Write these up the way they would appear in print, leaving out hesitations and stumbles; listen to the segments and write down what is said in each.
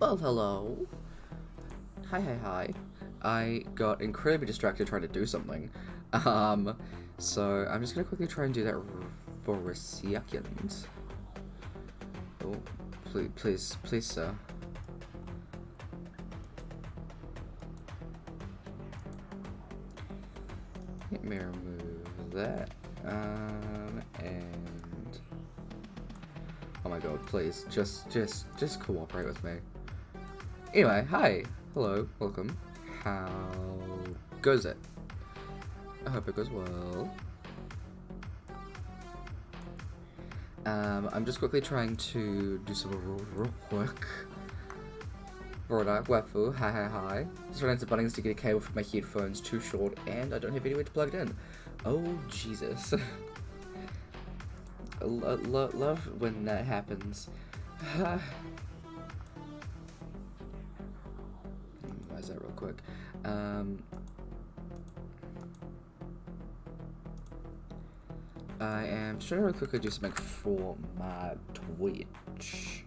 Well, hello. Hi. I got incredibly distracted trying to do something. Um, so I'm just gonna quickly try and do that for a second. Oh, please, sir. Let me remove that. And oh my god, please, just cooperate with me. Anyway, hi, hello, welcome. How goes it? I hope it goes well. I'm just quickly trying to do some real quick. Alright, wafu, hi. Just ran into Bunnings to get a cable for my headphones too short, and I don't have anywhere to plug it in. Oh, Jesus. Love when that happens. Why is that real quick? I am just trying to really quickly do something for my Twitch.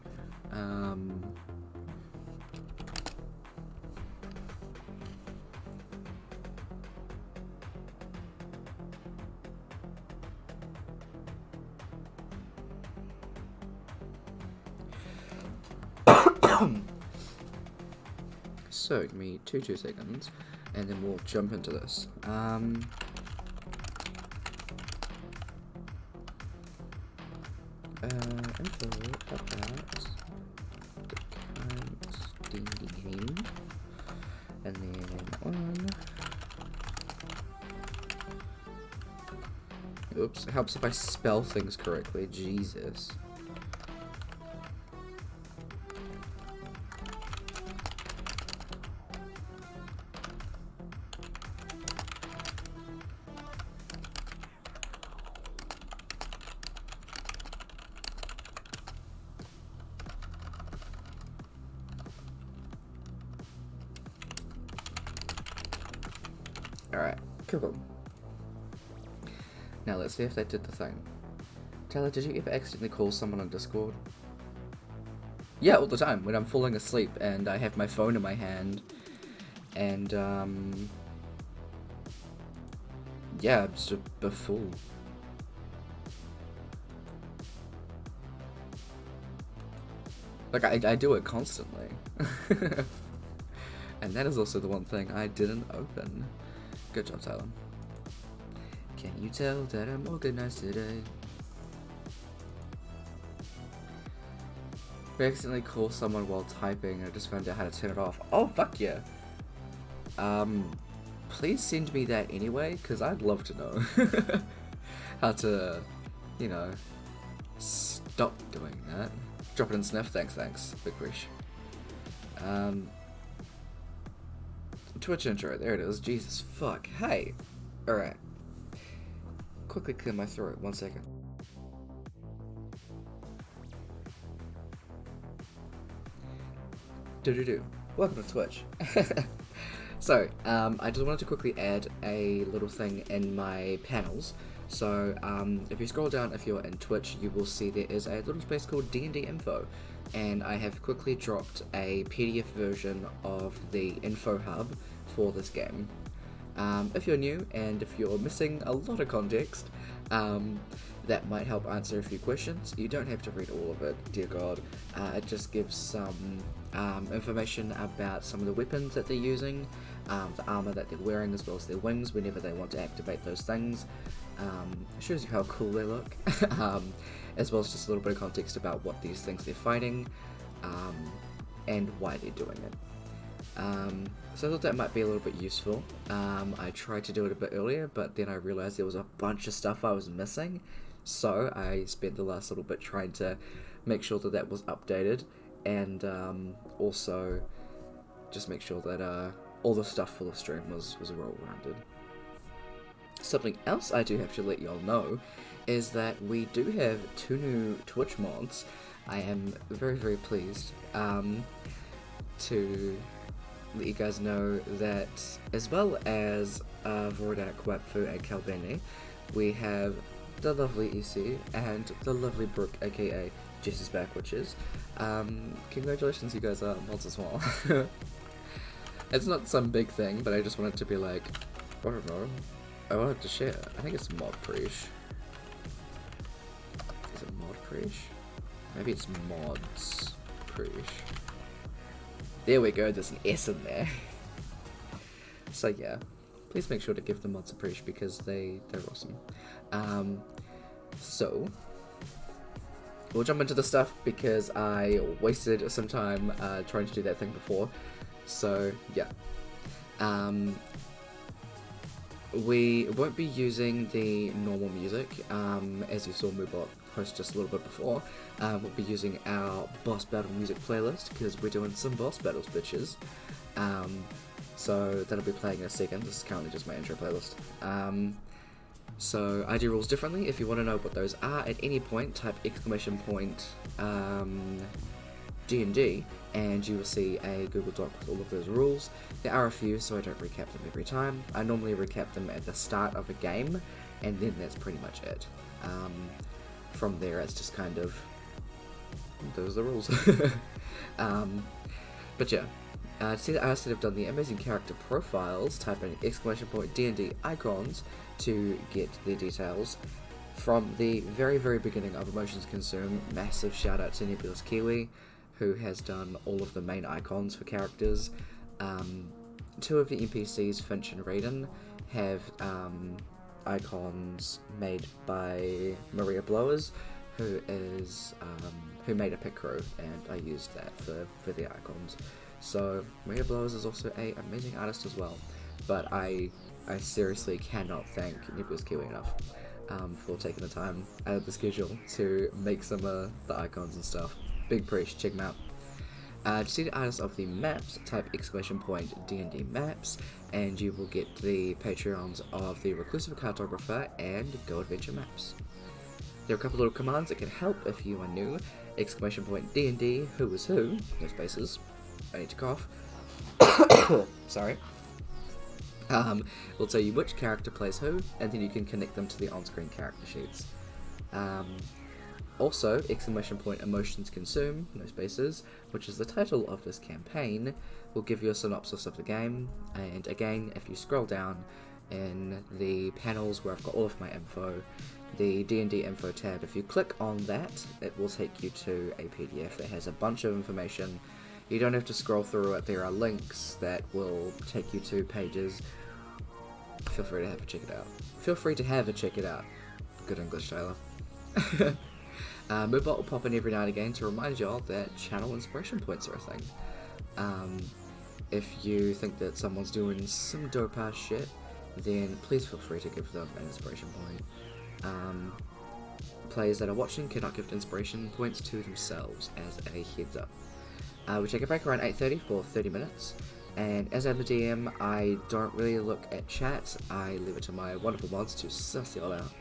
So, give me two seconds, and then we'll jump into this. Info about the current D&D game, and then on. Oops, it helps if I spell things correctly. Jesus. Alright, cool. Now let's see if that did the thing. Taylor, did you ever accidentally call someone on Discord? Yeah, all the time, when I'm falling asleep and I have my phone in my hand. And, yeah, I'm just a fool. Like, I do it constantly. And that is also the one thing I didn't open. Good job, Tyler. Can you tell that I'm organized today? I accidentally call someone while typing and I just found out how to turn it off. Oh, fuck yeah. Please send me that anyway, because I'd love to know how to, you know, stop doing that. Drop it in sniff, thanks, big wish. Twitch intro, there it is, Jesus fuck, hey. Alright. Quickly clear my throat, 1 second. Welcome to Twitch. So, I just wanted to quickly add a little thing in my panels. So, if you scroll down, if you're in Twitch, you will see there is a little space called D&D info. And I have quickly dropped a PDF version of the info hub for this game. If you're new, and if you're missing a lot of context, that might help answer a few questions. You don't have to read all of it, dear God. It just gives some information about some of the weapons that they're using, the armor that they're wearing, as well as their wings whenever they want to activate those things. Shows you how cool they look, as well as just a little bit of context about what these things they're fighting, and why they're doing it. So I thought that might be a little bit useful. I tried to do it a bit earlier, but then I realized there was a bunch of stuff I was missing, so I spent the last little bit trying to make sure that that was updated, and also just make sure that all the stuff for the stream was well-rounded. Something else I do have to let y'all know is that we do have 2 new Twitch mods. I am very pleased to let you guys know that, as well as Vordak, Wapfu, and Kalbeni, we have the lovely Ece, and the lovely Brooke, aka Jess's Back Witches. Congratulations, you guys are mods as well. It's not some big thing, but I just wanted to be like, I don't know, I wanted to share. I think it's mod preach. Is it mod preach? Maybe it's mods preach. There we go, there's an S in there. So yeah, please make sure to give the mods a preach because they're awesome. So we'll jump into the stuff because I wasted some time trying to do that thing before. So yeah, we won't be using the normal music, as you saw Moobot post just a little bit before. We'll be using our boss battle music playlist because we're doing some boss battles, bitches. So that'll be playing in a second. This is currently just my intro playlist. So I do rules differently. If you want to know what those are at any point, type !D&D and you will see a Google Doc with all of those rules. There are a few, so I don't recap them every time. I normally recap them at the start of a game, and then that's pretty much it. From there, it's just kind of, those are the rules. But yeah, to see the artists that have done the amazing character profiles, type in !D&D icons to get the details. From the very, very beginning of Emotions Consume, massive shout out to Nebulous Kiwi, who has done all of the main icons for characters. Two of the NPCs, Finch and Raiden, have icons made by Maria Blowers, who made a pick crew, and I used that for the icons. So Maria Blowers is also an amazing artist as well, but I seriously cannot thank Nebulous Kiwi enough for taking the time out of the schedule to make some of the icons and stuff. Big preach, check them out. To see the artists of the maps, type !D&D maps, and you will get the Patreons of the Reclusive Cartographer and Go Adventure maps. There are a couple little commands that can help if you are new. !D&D, who is who, no spaces, I need to cough. Sorry. Will tell you which character plays who, and then you can connect them to the on-screen character sheets. Also, !Emotions Consume, no spaces, which is the title of this campaign, will give you a synopsis of the game, and again, if you scroll down in the panels where I've got all of my info, the D&D info tab, if you click on that, it will take you to a PDF that has a bunch of information. You don't have to scroll through it, there are links that will take you to pages. Feel free to have a check it out. Good English, Taylor. Moobot will pop in every now and again to remind y'all that channel inspiration points are a thing. If you think that someone's doing some dope ass shit, then please feel free to give them an inspiration point. Players that are watching cannot give inspiration points to themselves, as a heads up. We take a break around 8:30 for 30 minutes, and as I'm a DM, I don't really look at chat. I leave it to my wonderful mods to suss it all out.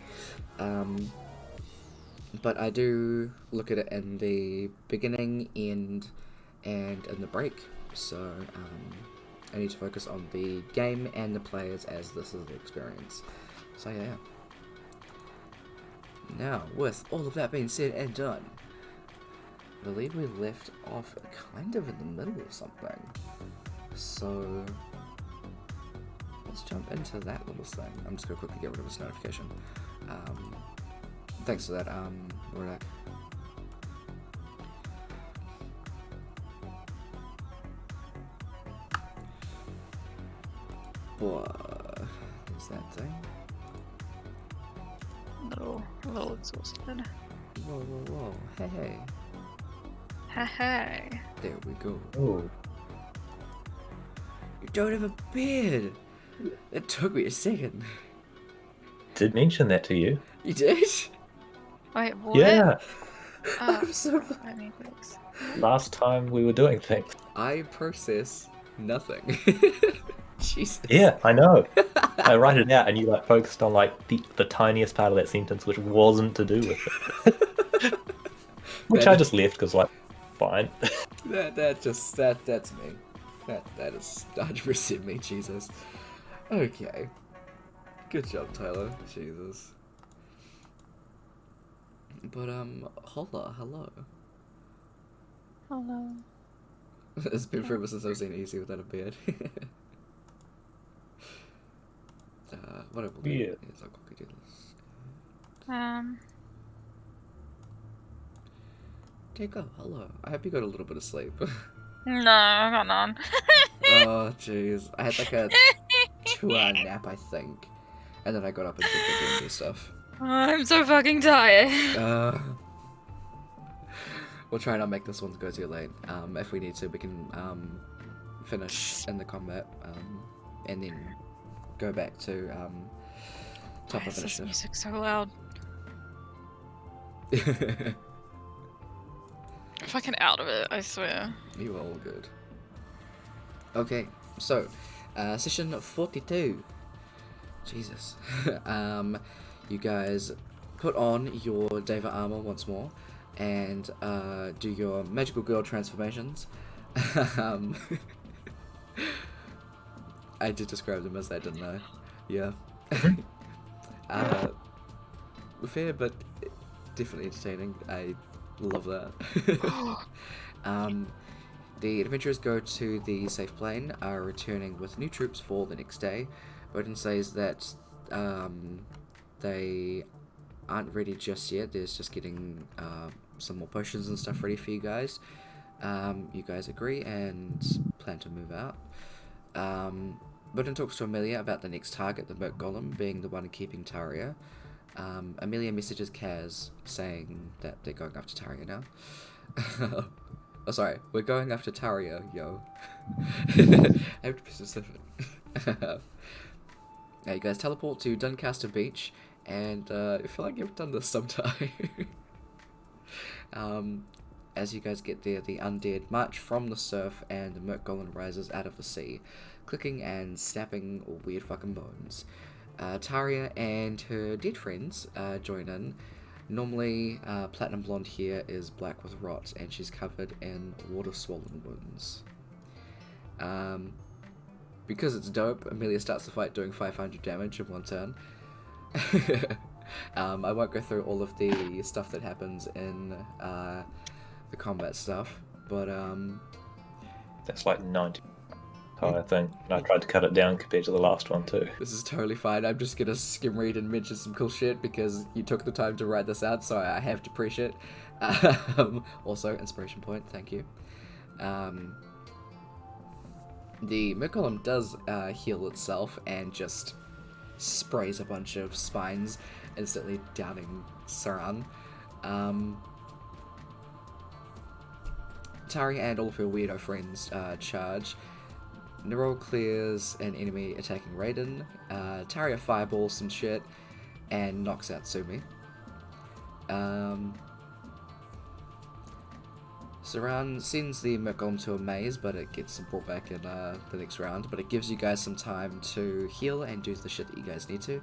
But I do look at it in the beginning, end, and in the break, so I need to focus on the game and the players as this is the experience. So yeah. Now, with all of that being said and done, I believe we left off kind of in the middle of something. So let's jump into that little thing. I'm just gonna quickly get rid of this notification. Thanks for that, Rodak. What is that thing? A little exhausted. Whoa. Hey. Hey. There we go. Oh. You don't have a beard! It took me a second. Did mention that to you? You did? Wait, what? Yeah. Oh, I'm so I mean, thanks. Last time we were doing things. I process nothing. Jesus. Yeah, I know. I write it out and you focused on the tiniest part of that sentence which wasn't to do with it. Which I just left because fine. That's me. That is 100% me, Jesus. Okay. Good job, Tyler. Jesus. But holla, hello. Hello. It's been forever since I've seen Ece without a beard. What I will do Yeah. is I'll quickly do this. Okay, go. Hello. I hope you got a little bit of sleep. No, I got none. Oh, jeez. I had like a 2-hour nap, I think. And then I got up and did the D&D stuff. I'm so fucking tired. We'll try and not make this one go too late. If we need to, we can finish in the combat and then go back to top Why of is this initiative. music so loud? I'm fucking out of it, I swear. You are all good. Okay, so session 42. Jesus. You guys put on your Deva armor once more and do your magical girl transformations. I did describe them as that, didn't I? Yeah. Fair, but definitely entertaining. I love that. The adventurers go to the safe plane, are returning with new troops for the next day. Odin says that they aren't ready just yet. There's just getting some more potions and stuff ready for you guys. You guys agree and plan to move out. Odin talks to Emelia about the next target, the Merc Golem, being the one keeping Taria. Emelia messages Kaz saying that they're going after Taria now. Oh, sorry, we're going after Taria, yo. I have to be specific. You guys teleport to Doncaster Beach, and I feel like you've done this sometime. As you guys get there, the undead march from the surf, and the Merc Golem rises out of the sea, clicking and snapping weird fucking bones. Taria and her dead friends join in. Normally, platinum blonde hair is black with rot, and she's covered in water-swollen wounds. Because it's dope, Emelia starts the fight doing 500 damage in one turn. I won't go through all of the stuff that happens in the combat stuff, but That's like 90 entire thing. And I tried to cut it down compared to the last one too. this is totally fine. I'm just gonna skim read and mention some cool shit because you took the time to write this out, so I have to appreciate it. Also, inspiration point, thank you. The Merc Golem does heal itself and just sprays a bunch of spines, instantly downing Saran. Tari and all of her weirdo friends charge. Nerol clears an enemy attacking Raiden. Taria fireballs some shit and knocks out Sumi. Saran sends the Merc Golem to a maze, but it gets brought back in the next round. But it gives you guys some time to heal and do the shit that you guys need to.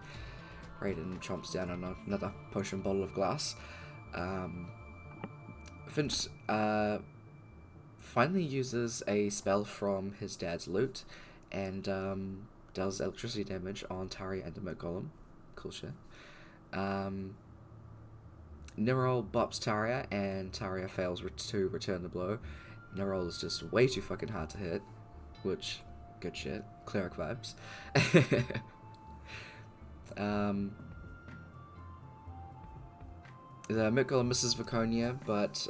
Raiden chomps down on another potion bottle of glass. Finch finally uses a spell from his dad's loot and does electricity damage on Tari and the Merc Golem. Cool shit. Nerol bops Taria, and Taria fails to return the blow. Nerol is just way too fucking hard to hit, which, good shit. Cleric vibes. The Merc Golem misses Viconia, but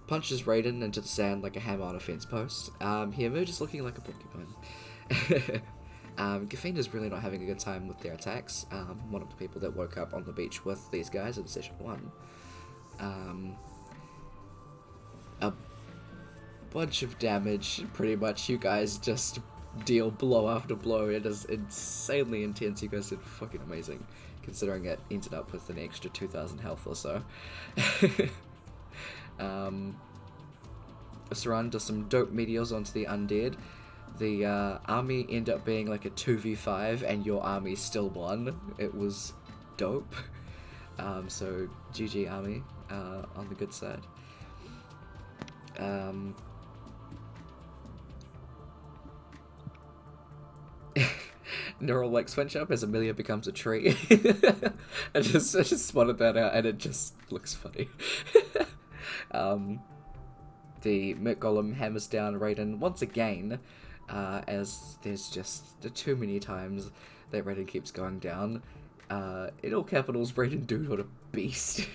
punches Raiden into the sand like a hammer on a fence post. He emerges looking like a porcupine. Gafine is really not having a good time with their attacks. One of the people that woke up on the beach with these guys in session 1. A bunch of damage, pretty much. You guys just deal blow after blow. It is insanely intense. You guys did fucking amazing, considering it ended up with an extra 2,000 health or so. Saran does some dope meteors onto the undead. The army end up being like a 2v5 and your army still won. It was dope. So GG army on the good side. Neural wakes Finch up as Emelia becomes a tree. I just spotted that out, and it just looks funny. The Merc Golem hammers down Raiden once again, as there's just too many times that Raiden keeps going down. In all capitals, Raiden dude, what a beast.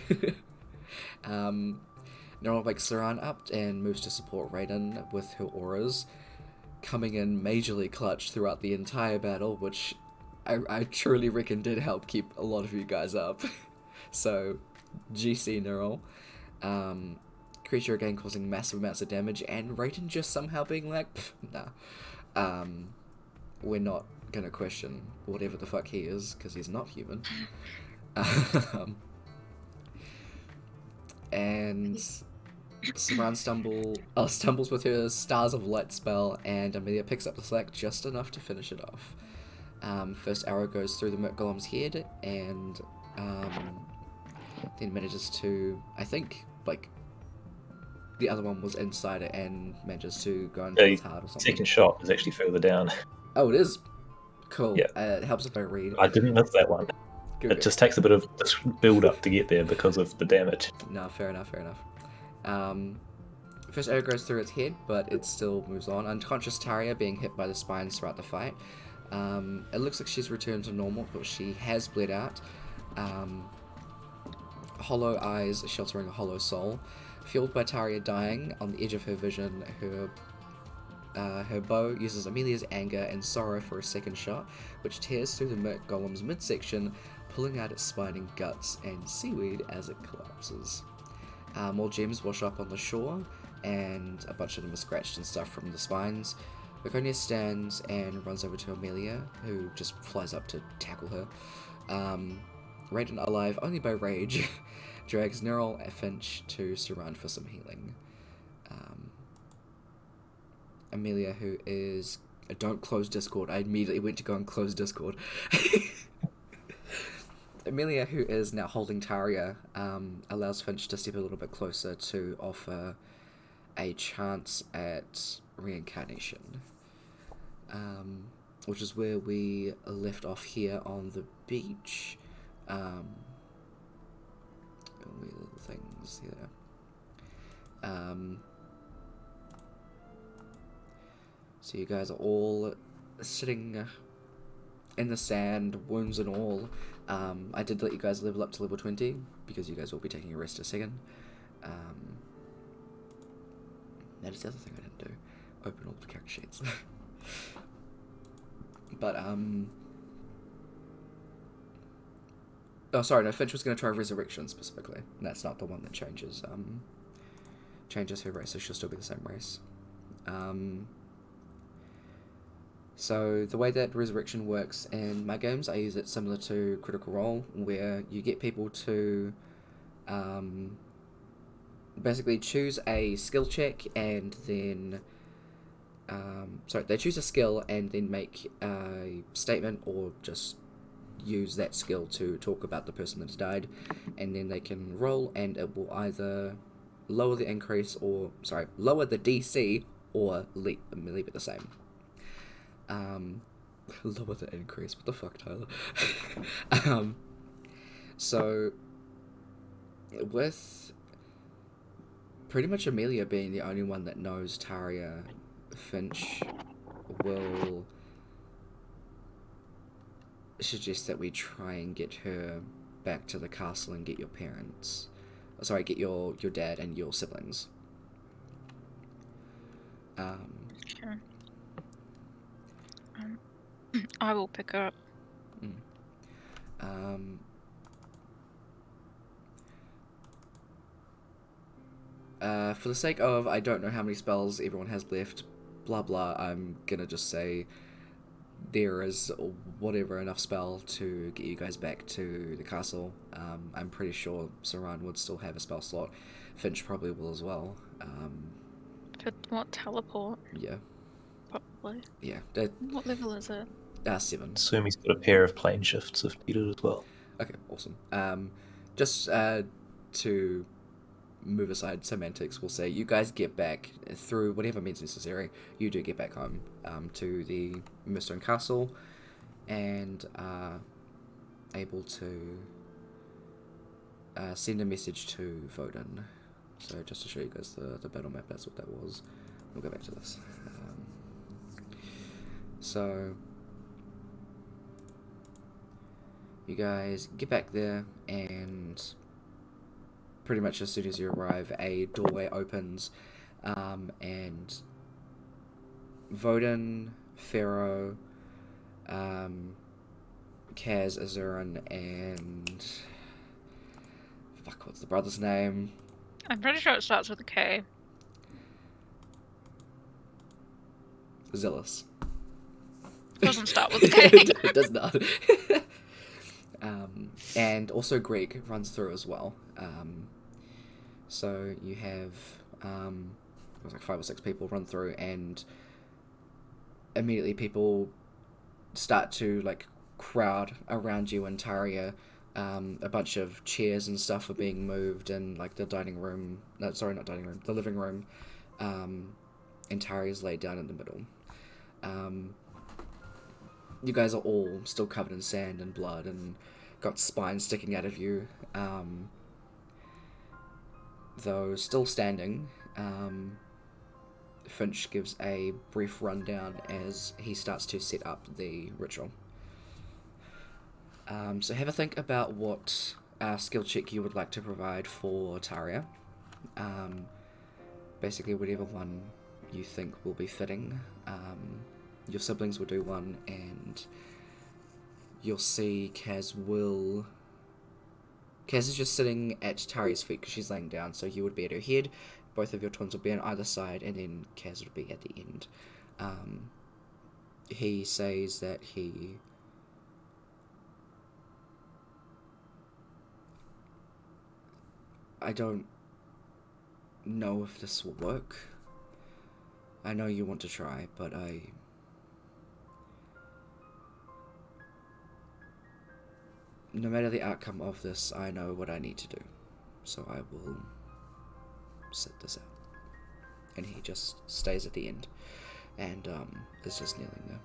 Neural wakes Saran up and moves to support Raiden with her auras, coming in majorly clutch throughout the entire battle, which I truly reckon did help keep a lot of you guys up. So, GC Neural. Creature again causing massive amounts of damage, and Raiden just somehow being like, nah. We're not gonna question whatever the fuck he is, because he's not human. And Saran stumbles with her Stars of Light spell, and Emelia picks up the slack just enough to finish it off. First arrow goes through the Merc Golem's head, and then manages to, I think, like, the other one was inside it and manages to go into his heart or something. Second shot is actually further down. Oh, it is? Cool. Yeah. It helps if I read. I didn't miss that one. It just takes a bit of build up to get there because of the damage. No, fair enough. First arrow goes through its head, but it still moves on. Unconscious Taria being hit by the spines throughout the fight. It looks like she's returned to normal, but she has bled out. Hollow eyes sheltering a hollow soul. Fueled by Taria dying, on the edge of her vision, her bow uses Emelia's anger and sorrow for a second shot, which tears through the Merc Golem's midsection, pulling out its spine and guts and seaweed as it collapses. More gems wash up on the shore, and a bunch of them are scratched and stuff from the spines. Laconia stands and runs over to Emelia, who just flies up to tackle her. Raiden, alive only by rage, drags Neural Finch to Saran for some healing. Emelia, who is... Don't close Discord. I immediately went to go and close Discord. Emelia, who is now holding Taria, allows Finch to step a little bit closer to offer a chance at reincarnation. Which is where we left off here on the beach. Weird little things here. So you guys are all sitting in the sand, wounds and all. I did let you guys level up to level 20, because you guys will be taking a rest in a second. That is the other thing I didn't do. Open all the character sheets. But, oh, sorry, no, Finch was going to try Resurrection specifically. And that's not the one that changes her race, so she'll still be the same race. So the way that Resurrection works in my games, I use it similar to Critical Role, where you get people to basically choose a skill check and then... they choose a skill and then make a statement or just use that skill to talk about the person that has died, and then they can roll, and it will either lower the increase or, lower the DC or leave it the same. Lower the increase, what the fuck, Tyler? So, with pretty much Emelia being the only one that knows Taria, Finch will suggest that we try and get her back to the castle and get your parents. Get your dad and your siblings. Sure. I will pick her up. For the sake of, I don't know how many spells everyone has left, blah blah, I'm gonna just say there is whatever enough spell to get you guys back to the castle. I'm pretty sure Saran would still have a spell slot. Finch probably will as well. But what, teleport? Yeah. Probably. Yeah. What level is it? 7. Assume he's got a pair of plane shifts if needed as well. Okay, awesome. Just to move aside semantics, we'll say you guys get back through whatever means necessary. You do get back home to the Moonstone Castle, and are able to send a message to Voden. So just to show you guys the battle map, that's what that was. We'll go back to this. So you guys get back there, and pretty much as soon as you arrive, a doorway opens, and Voden, Pharaoh, Kaz, Azuran, and fuck, what's the brother's name? I'm pretty sure it starts with a K. Zillus. Doesn't start with a K. It does not. And also Greg runs through as well. So you have it was like 5 or 6 people run through, and immediately people start to like crowd around you and Taria. A bunch of chairs and stuff are being moved, and like the dining room, no, sorry, not dining room, the living room, and Taria's laid down in the middle. You guys are all still covered in sand and blood and got spines sticking out of you, though still standing. Finch gives a brief rundown as he starts to set up the ritual. So have a think about what skill check you would like to provide for Taria. Basically whatever one you think will be fitting. Your siblings will do one, and you'll see Kaz is just sitting at Taria's feet because she's laying down, so you would be at her head, both of your twins would be on either side, and then Kaz would be at the end. He says that I don't know if this will work. I know you want to try, but no matter the outcome of this, I know what I need to do. So I will sit this out. And he just stays at the end, and is just kneeling there.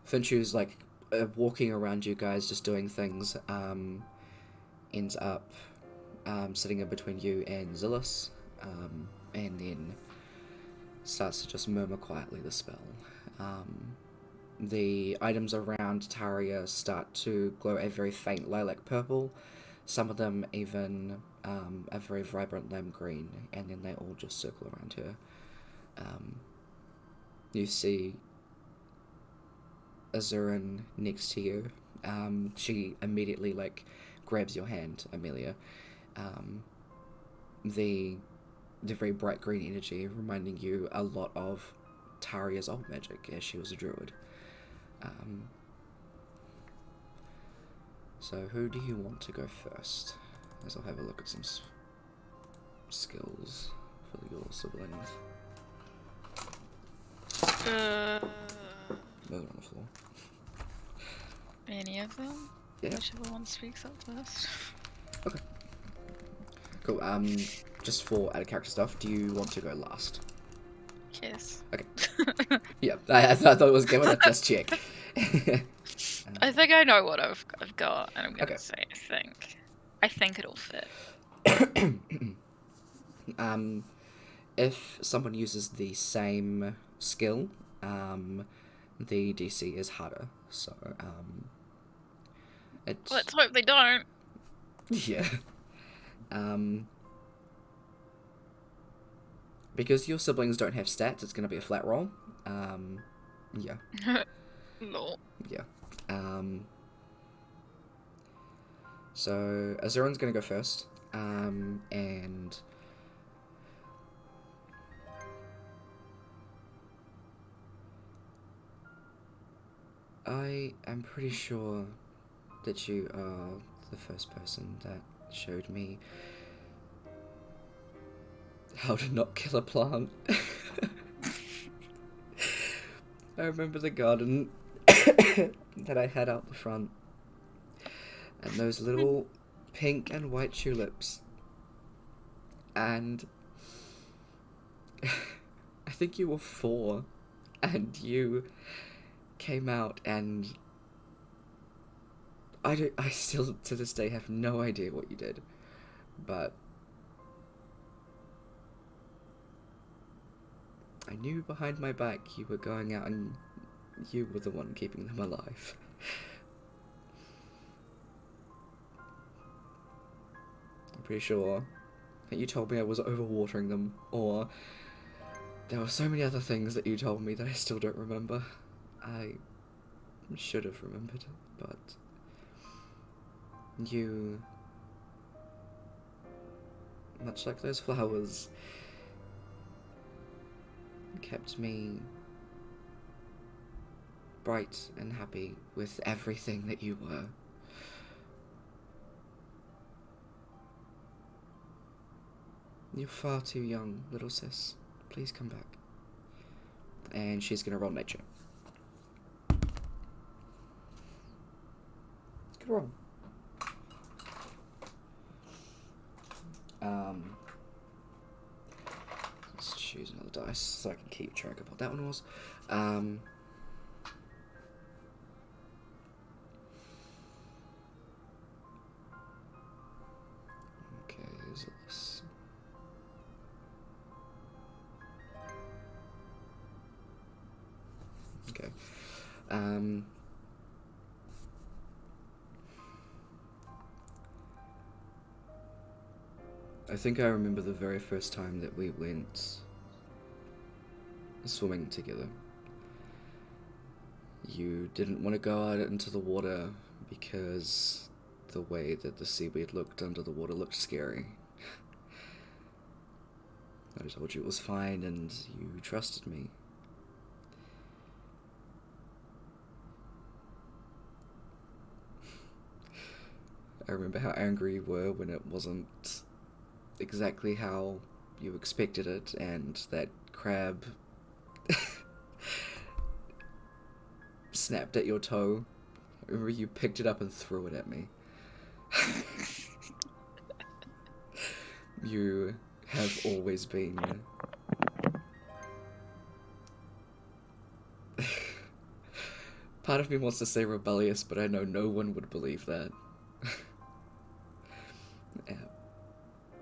Finchu's like walking around you guys, just doing things, ends up sitting in between you and Zillus, and then starts to just murmur quietly the spell. The items around Taria start to glow a very faint lilac purple, some of them even a very vibrant lamb green, and then they all just circle around her. You see Azuran next to you. She immediately like grabs your hand, Emelia. The very bright green energy reminding you a lot of Taria's old magic as she was a druid. So who do you want to go first? As I'll have a look at some skills for your siblings. Moving on the floor. Any of them? Yeah. Whichever one speaks up first. Okay. Cool. Just for out of character stuff, do you want to go last? Yes. Okay. Yeah, I thought it was good. Just check. I think I know what I've got, and I'm gonna Okay. say I think it'll fit. If someone uses the same skill, the DC is harder. So, it's Let's hope they don't. yeah. Because your siblings don't have stats, it's gonna be a flat roll. Yeah. No. Yeah. So Azuran's gonna go first, and I am pretty sure that you are the first person that showed me how to not kill a plant. I remember the garden that I had out the front, and those little pink and white tulips, and I think you were 4, and you came out, and I still to this day have no idea what you did, but I knew behind my back you were going out and you were the one keeping them alive. I'm pretty sure that you told me I was overwatering them, or there were so many other things that you told me that I still don't remember. I should have remembered, but you, much like those flowers, kept me bright and happy with everything that you were. You're far too young, little sis. Please come back. And she's gonna roll nature. Good roll. Let's choose another dice so I can keep track of what that one was. Okay, is it this? Okay. I think I remember the very first time that we went swimming together. You didn't want to go out into the water because the way that the seaweed looked under the water looked scary. I told you it was fine and you trusted me. I remember how angry you were when it wasn't exactly how you expected it, and that crab snapped at your toe. I remember you picked it up and threw it at me. You have always been part of me wants to say rebellious, but I know no one would believe that. Yeah.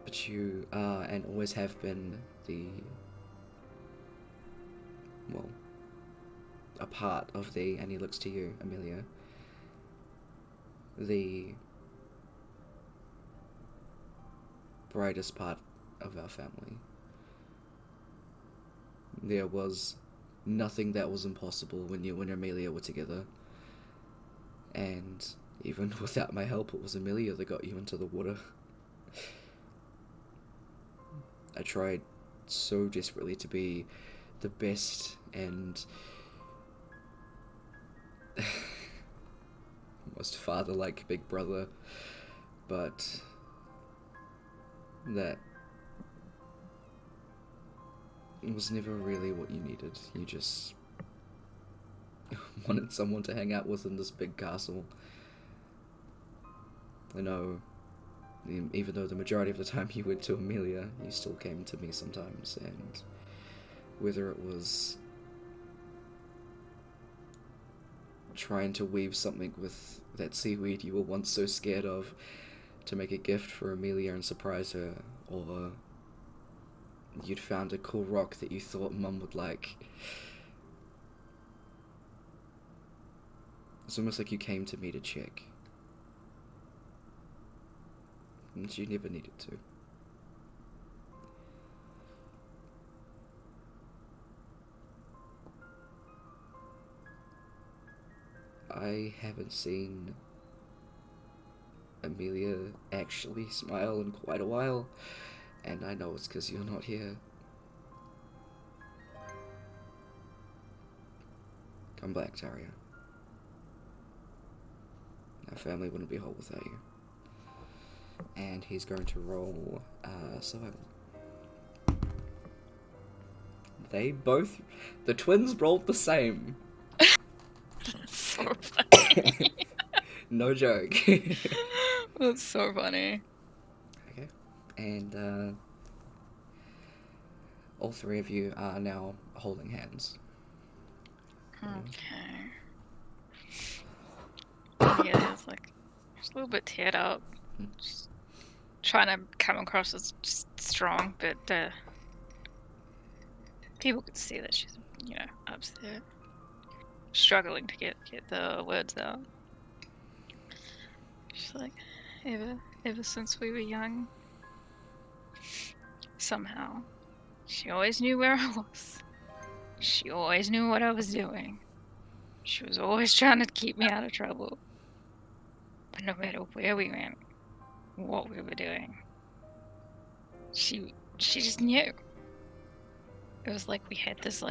But you are and always have been a part of and he looks to you, Emelia, the brightest part of our family. There was nothing that was impossible when you and Emelia were together, and even without my help, it was Emelia that got you into the water. I tried so desperately to be the best and most father-like big brother, but that was never really what you needed. You just wanted someone to hang out with in this big castle. I know, even though the majority of the time you went to Emelia, you still came to me sometimes, and whether it was trying to weave something with that seaweed you were once so scared of to make a gift for Emelia and surprise her, or you'd found a cool rock that you thought Mum would like. It's almost like you came to me to check. And you never needed to. I haven't seen Emelia actually smile in quite a while, and I know it's because you're not here. Come back, Taria. Our family wouldn't be whole without you. And he's going to roll survival. The twins rolled the same. So funny. No joke. That's so funny. Okay. And all three of you are now holding hands. Okay. Yeah, it's like just a little bit teared up. Just trying to come across as just strong, but people could see that she's, upset, struggling to get the words out. She's like, ever since we were young, somehow, she always knew where I was. She always knew what I was doing. She was always trying to keep me out of trouble. But no matter where we went, what we were doing, she just knew. It was like we had this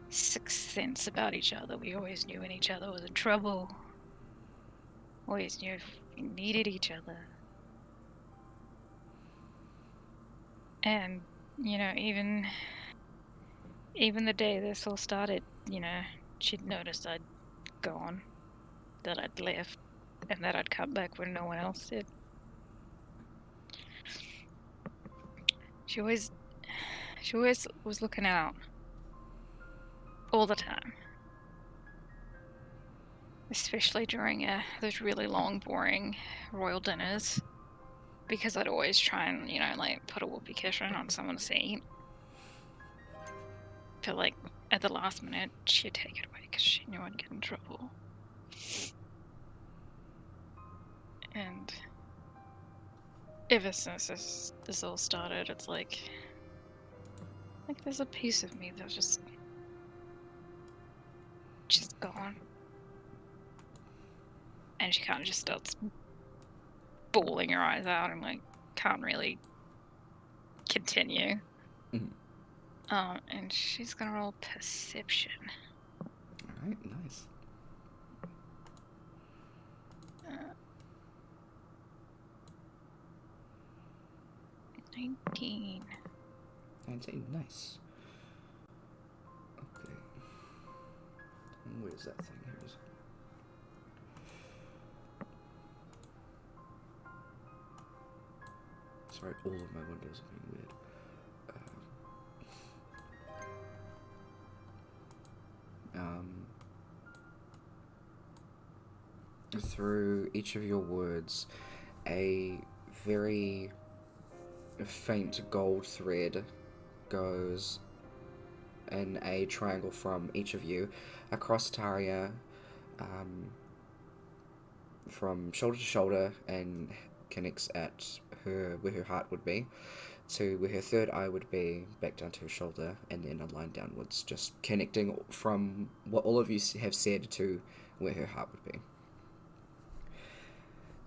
sixth sense about each other. We always knew when each other was in trouble. Always knew if we needed each other. And, even the day this all started, she'd noticed I'd gone, that I'd left, and that I'd come back when no one else did. She always was looking out. All the time. Especially during those really long, boring royal dinners. Because I'd always try and, put a whoopee cushion on someone's seat. But, at the last minute, she'd take it away because she knew I'd get in trouble. And ever since this all started, it's like there's a piece of me that's just gone. And she kind of just starts bawling her eyes out and can't really continue. And she's gonna roll perception. Alright, nice. 19. 19, nice. Okay. Where's that thing? Here it is. Sorry, all of my windows are being weird. Through each of your words, a very faint gold thread goes in a triangle from each of you across Taria, from shoulder to shoulder, and connects at where her heart would be, to where her third eye would be, back down to her shoulder, and then a line downwards, just connecting from what all of you have said to where her heart would be.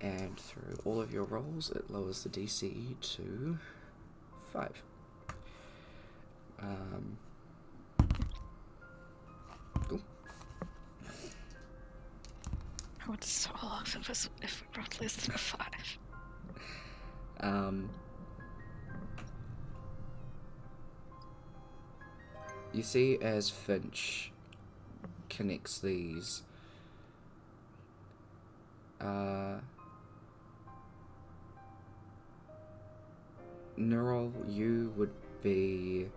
And through all of your rolls, it lowers the DC to 5. Cool. I would so love if we rolled less than a 5. You see, as Finch connects these, Neural, you would be...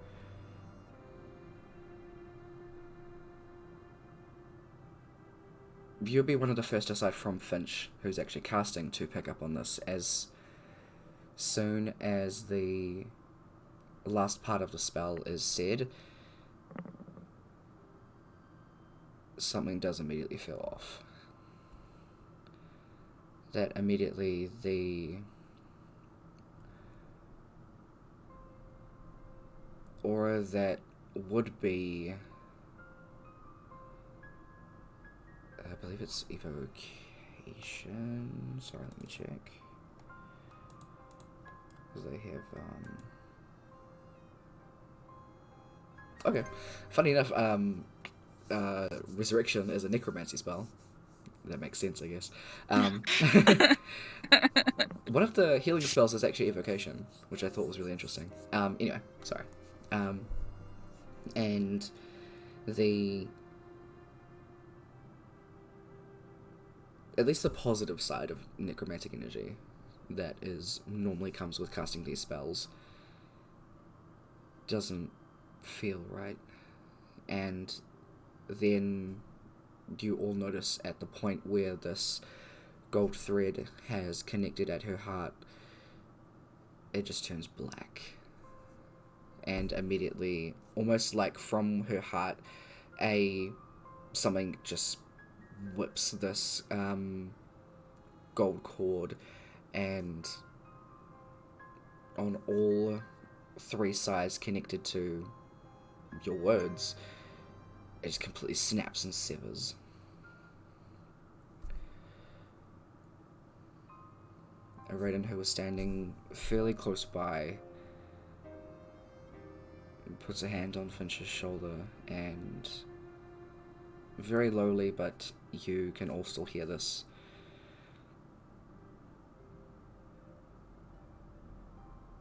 You'll be one of the first, aside from Finch, who's actually casting, to pick up on this as soon as the last part of the spell is said. Something does immediately feel off. That immediately the aura that would be, I believe it's evocation. Sorry, let me check. Because they have, okay. Funny enough, resurrection is a necromancy spell. That makes sense, I guess. One of the healing spells is actually evocation, which I thought was really interesting. Anyway, sorry. And the... At least the positive side of necromantic energy that is normally comes with casting these spells doesn't feel right. And then you all notice at the point where this gold thread has connected at her heart, it just turns black. And immediately, almost like from her heart, something just whips this gold cord, and on all three sides connected to your words, it just completely snaps and severs. Raiden, who was standing fairly close by, puts a hand on Finch's shoulder, and very lowly, but you can all still hear this.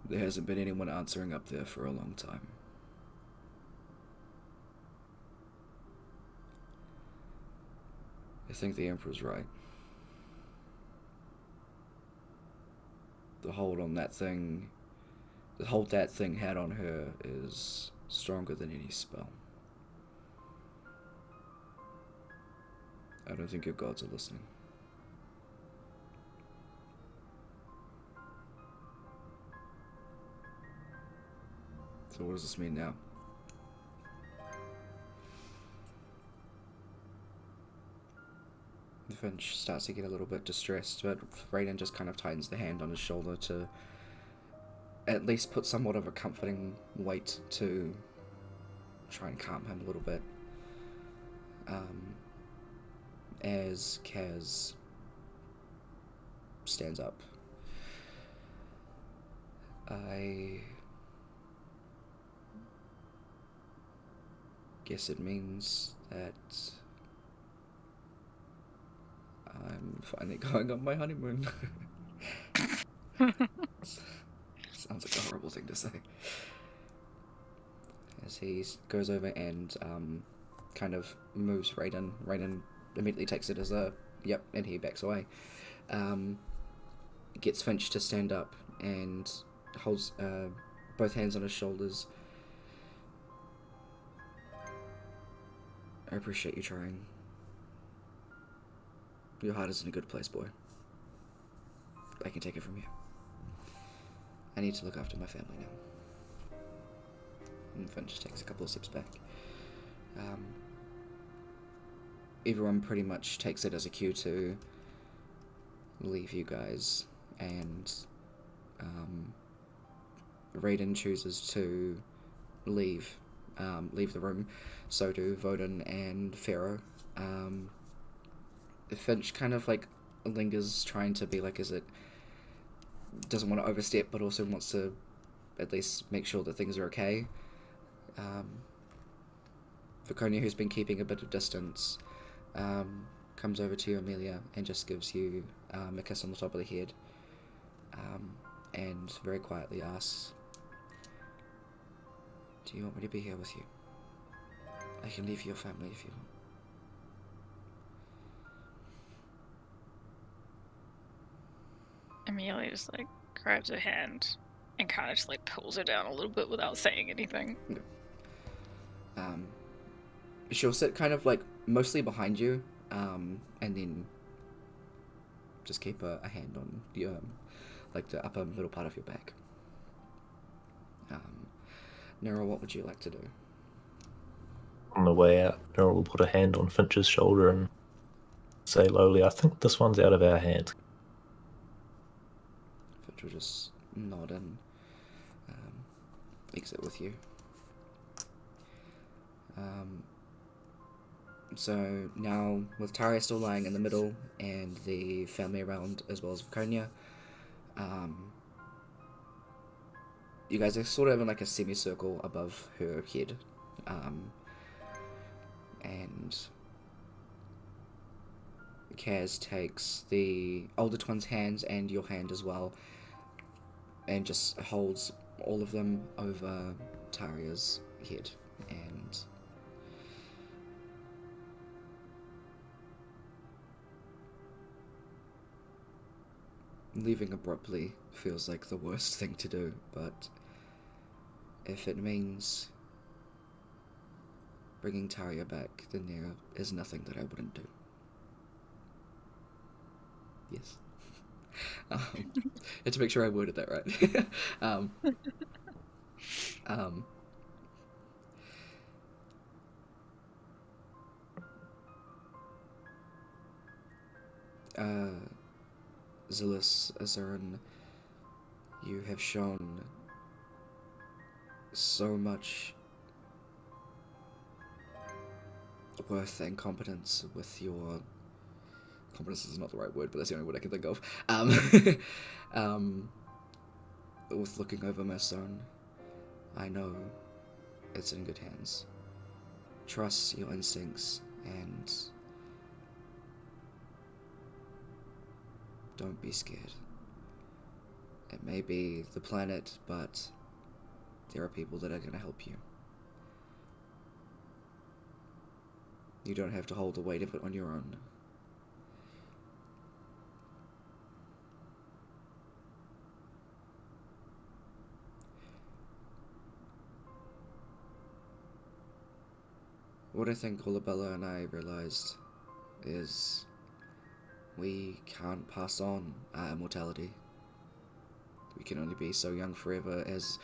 There hasn't been anyone answering up there for a long time. I think the Emperor's right. The hold that thing had on her is stronger than any spell. I don't think your gods are listening. So what does this mean now? Finch starts to get a little bit distressed, but Raiden just kind of tightens the hand on his shoulder to at least put somewhat of a comforting weight to try and calm him a little bit. As Kaz stands up. I guess it means that I'm finally going on my honeymoon. Sounds like a horrible thing to say. As he goes over and kind of moves Raiden. Raiden immediately takes it as a yep, and he backs away. Gets Finch to stand up and holds both hands on his shoulders. I appreciate you trying. Your heart is in a good place, boy. I can take it from here. I need to look after my family now. And Finch just takes a couple of steps back. Everyone pretty much takes it as a cue to leave you guys, and Raiden chooses to leave the room. So do Voden and Pharaoh. Finch kind of like lingers, trying to be like, doesn't want to overstep, but also wants to at least make sure that things are okay. Viconia, who's been keeping a bit of distance, comes over to you, Emelia, and just gives you a kiss on the top of the head, and very quietly asks, do you want me to be here with you? I can leave your family if you want. Emelia just like grabs her hand and kind of just like pulls her down a little bit without saying anything. She'll sit kind of like mostly behind you, and then just keep a hand on your like the upper middle part of your back. Nero, what would you like to do? On the way out, Nora will put a hand on Finch's shoulder and say lowly, I think this one's out of our hands. Finch will just nod and exit with you. So now, with Taria still lying in the middle and the family around as well as Viconia, you guys are sort of in like a semicircle above her head, and Kaz takes the older twin's hands and your hand as well, and just holds all of them over Taria's head, and leaving abruptly feels like the worst thing to do, but if it means bringing Taria back, then there is nothing that I wouldn't do. Yes. Had to make sure I worded that right. Zillus Azurin, you have shown so much worth and competence with your... Competence is not the right word, but that's the only word I can think of. With looking over my son, I know it's in good hands. Trust your instincts and don't be scared. It may be the planet, but there are people that are going to help you. You don't have to hold the weight of it on your own. What I think Olabella and I realized is we can't pass on our immortality. We can only be so young forever as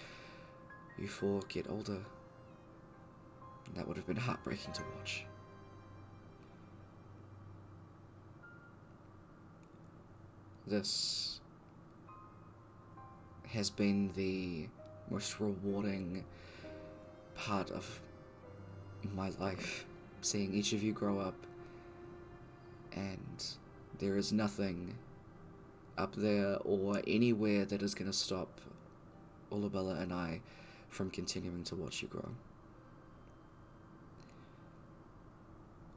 you four get older. And that would have been heartbreaking to watch. This has been the most rewarding part of my life, seeing each of you grow up, and there is nothing up there or anywhere that is going to stop Olabella and I from continuing to watch you grow.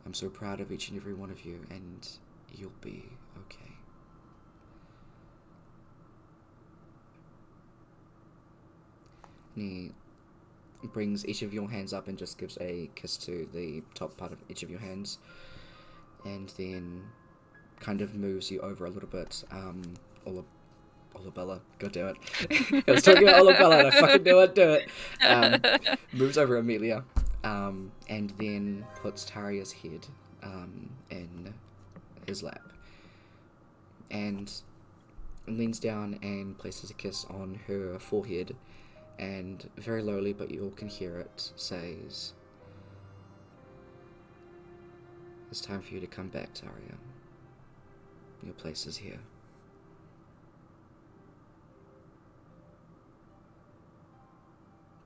I'm so proud of each and every one of you, and you'll be okay. He brings each of your hands up and just gives a kiss to the top part of each of your hands, and then kind of moves you over a little bit. Olabella, god damn it. I was talking about Olabella and I fucking do it. Moves over Emelia, and then puts Taria's head in his lap, and leans down and places a kiss on her forehead, and very lowly, but you all can hear it, says, "It's time for you to come back, Taria. Your place is here.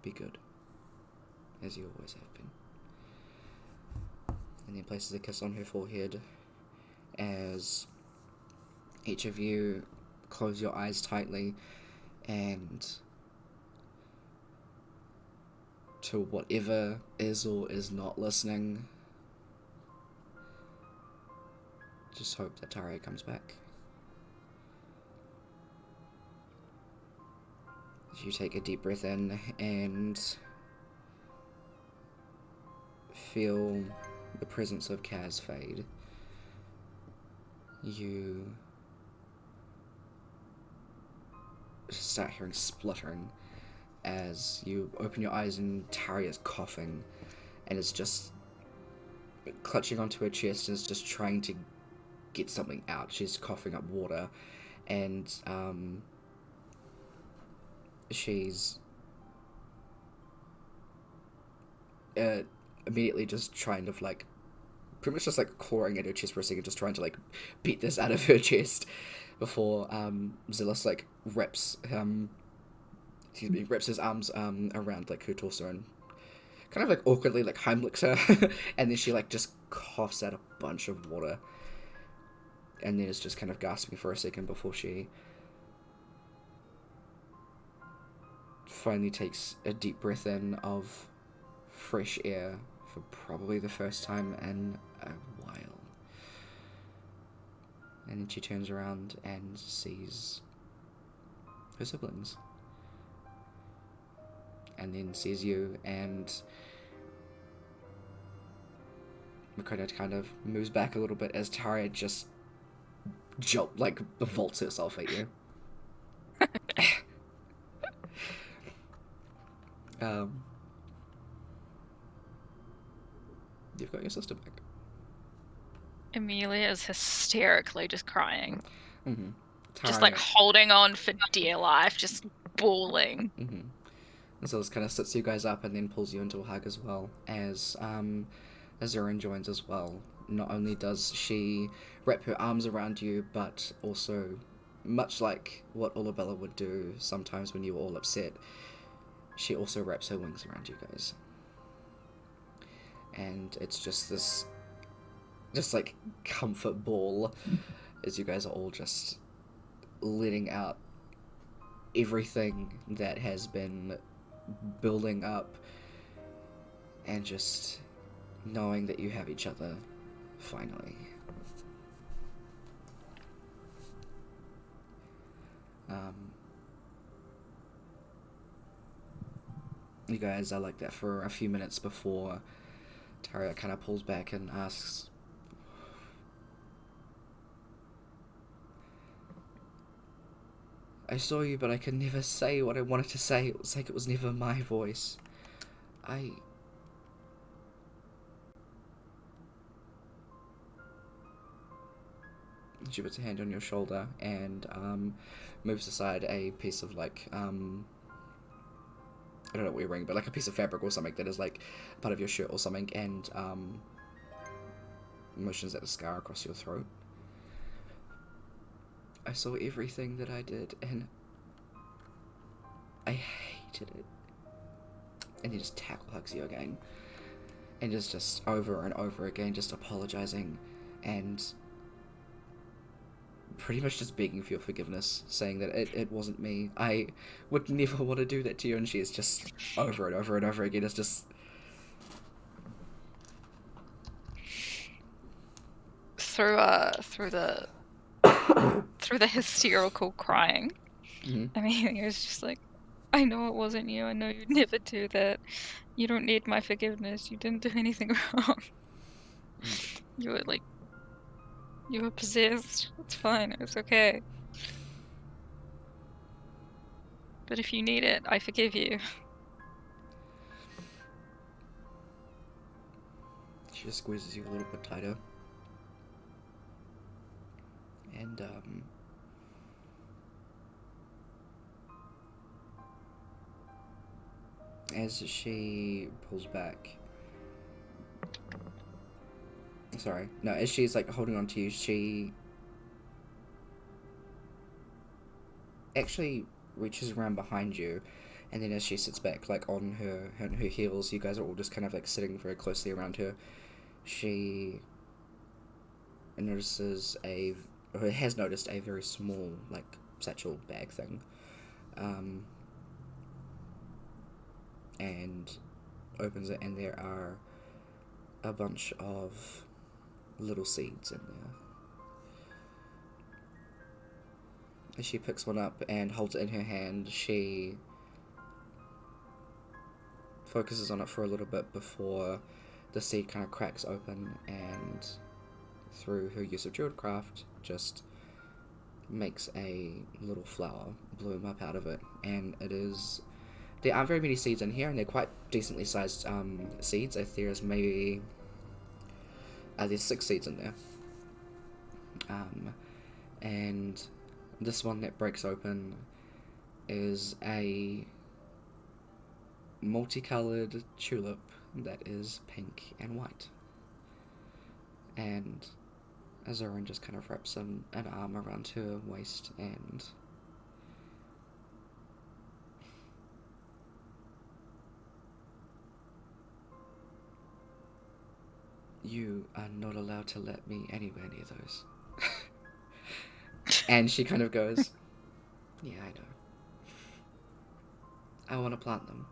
Be good, as you always have been." And then places a kiss on her forehead as each of you close your eyes tightly, and to whatever is or is not listening, just hope that Taria comes back. If you take a deep breath in and feel the presence of Kaz fade, you start hearing spluttering as you open your eyes, and Taria's coughing and is just clutching onto her chest and is just trying to get something out. She's coughing up water, and she's immediately just trying to pretty much just clawing at her chest for a second, just trying to beat this out of her chest before Zillus rips his arms around her torso and kind of awkwardly Heimlichs her, and then she just coughs out a bunch of water, and then is just kind of gasping for a second before she finally takes a deep breath in of fresh air for probably the first time in a while. And then she turns around and sees her siblings, and then sees you, and Makota kind of moves back a little bit as Taria just vaults herself at you. You've got your sister back. Amelia is hysterically just crying. Mm-hmm. Just like holding on for dear life, just bawling. Mm-hmm. And so this kind of sits you guys up and then pulls you into a hug as well, as Zoran joins as well. Not only does she wrap her arms around you, but also, much like what Olabella would do sometimes when you were all upset, she also wraps her wings around you guys. And it's just this, just like comfort ball, as you guys are all just letting out everything that has been building up, and just knowing that you have each other finally. You guys are like that for a few minutes before Taria kind of pulls back and asks, I saw you, but I could never say what I wanted to say. It was like it was never my voice. She puts a hand on your shoulder and moves aside a piece of like, I don't know what you're wearing, but like a piece of fabric or something that is like part of your shirt or something, and motions at the scar across your throat. I saw everything that I did, and I hated it. And he just tackle hugs you again, and just over and over again, just apologizing, and pretty much just begging for your forgiveness, saying that it wasn't me. I would never want to do that to you, and she's just over and over and over again. It's just through the hysterical crying. Mm-hmm. I mean, it was just like, I know it wasn't you. I know you'd never do that. You don't need my forgiveness. You didn't do anything wrong. You were possessed. It's fine. It's okay. But if you need it, I forgive you. She just squeezes you a little bit tighter. And, as she pulls back... Sorry. No, as she's, like, holding on to you, she actually reaches around behind you, and then as she sits back, like, on her heels, you guys are all just kind of, like, sitting very closely around her, she notices or has noticed a very small, like, satchel bag thing, and opens it, and there are a bunch of little seeds in there. As she picks one up and holds it in her hand, she focuses on it for a little bit before the seed kind of cracks open, and through her use of druidcraft, just makes a little flower bloom up out of it. And there aren't very many seeds in here, and they're quite decently sized seeds. I think there's maybe there's 6 seeds in there, and this one that breaks open is a multicolored tulip that is pink and white. And Azoran just kind of wraps an arm around her waist, and you are not allowed to let me anywhere near those. And she kind of goes, yeah, I know. I want to plant them.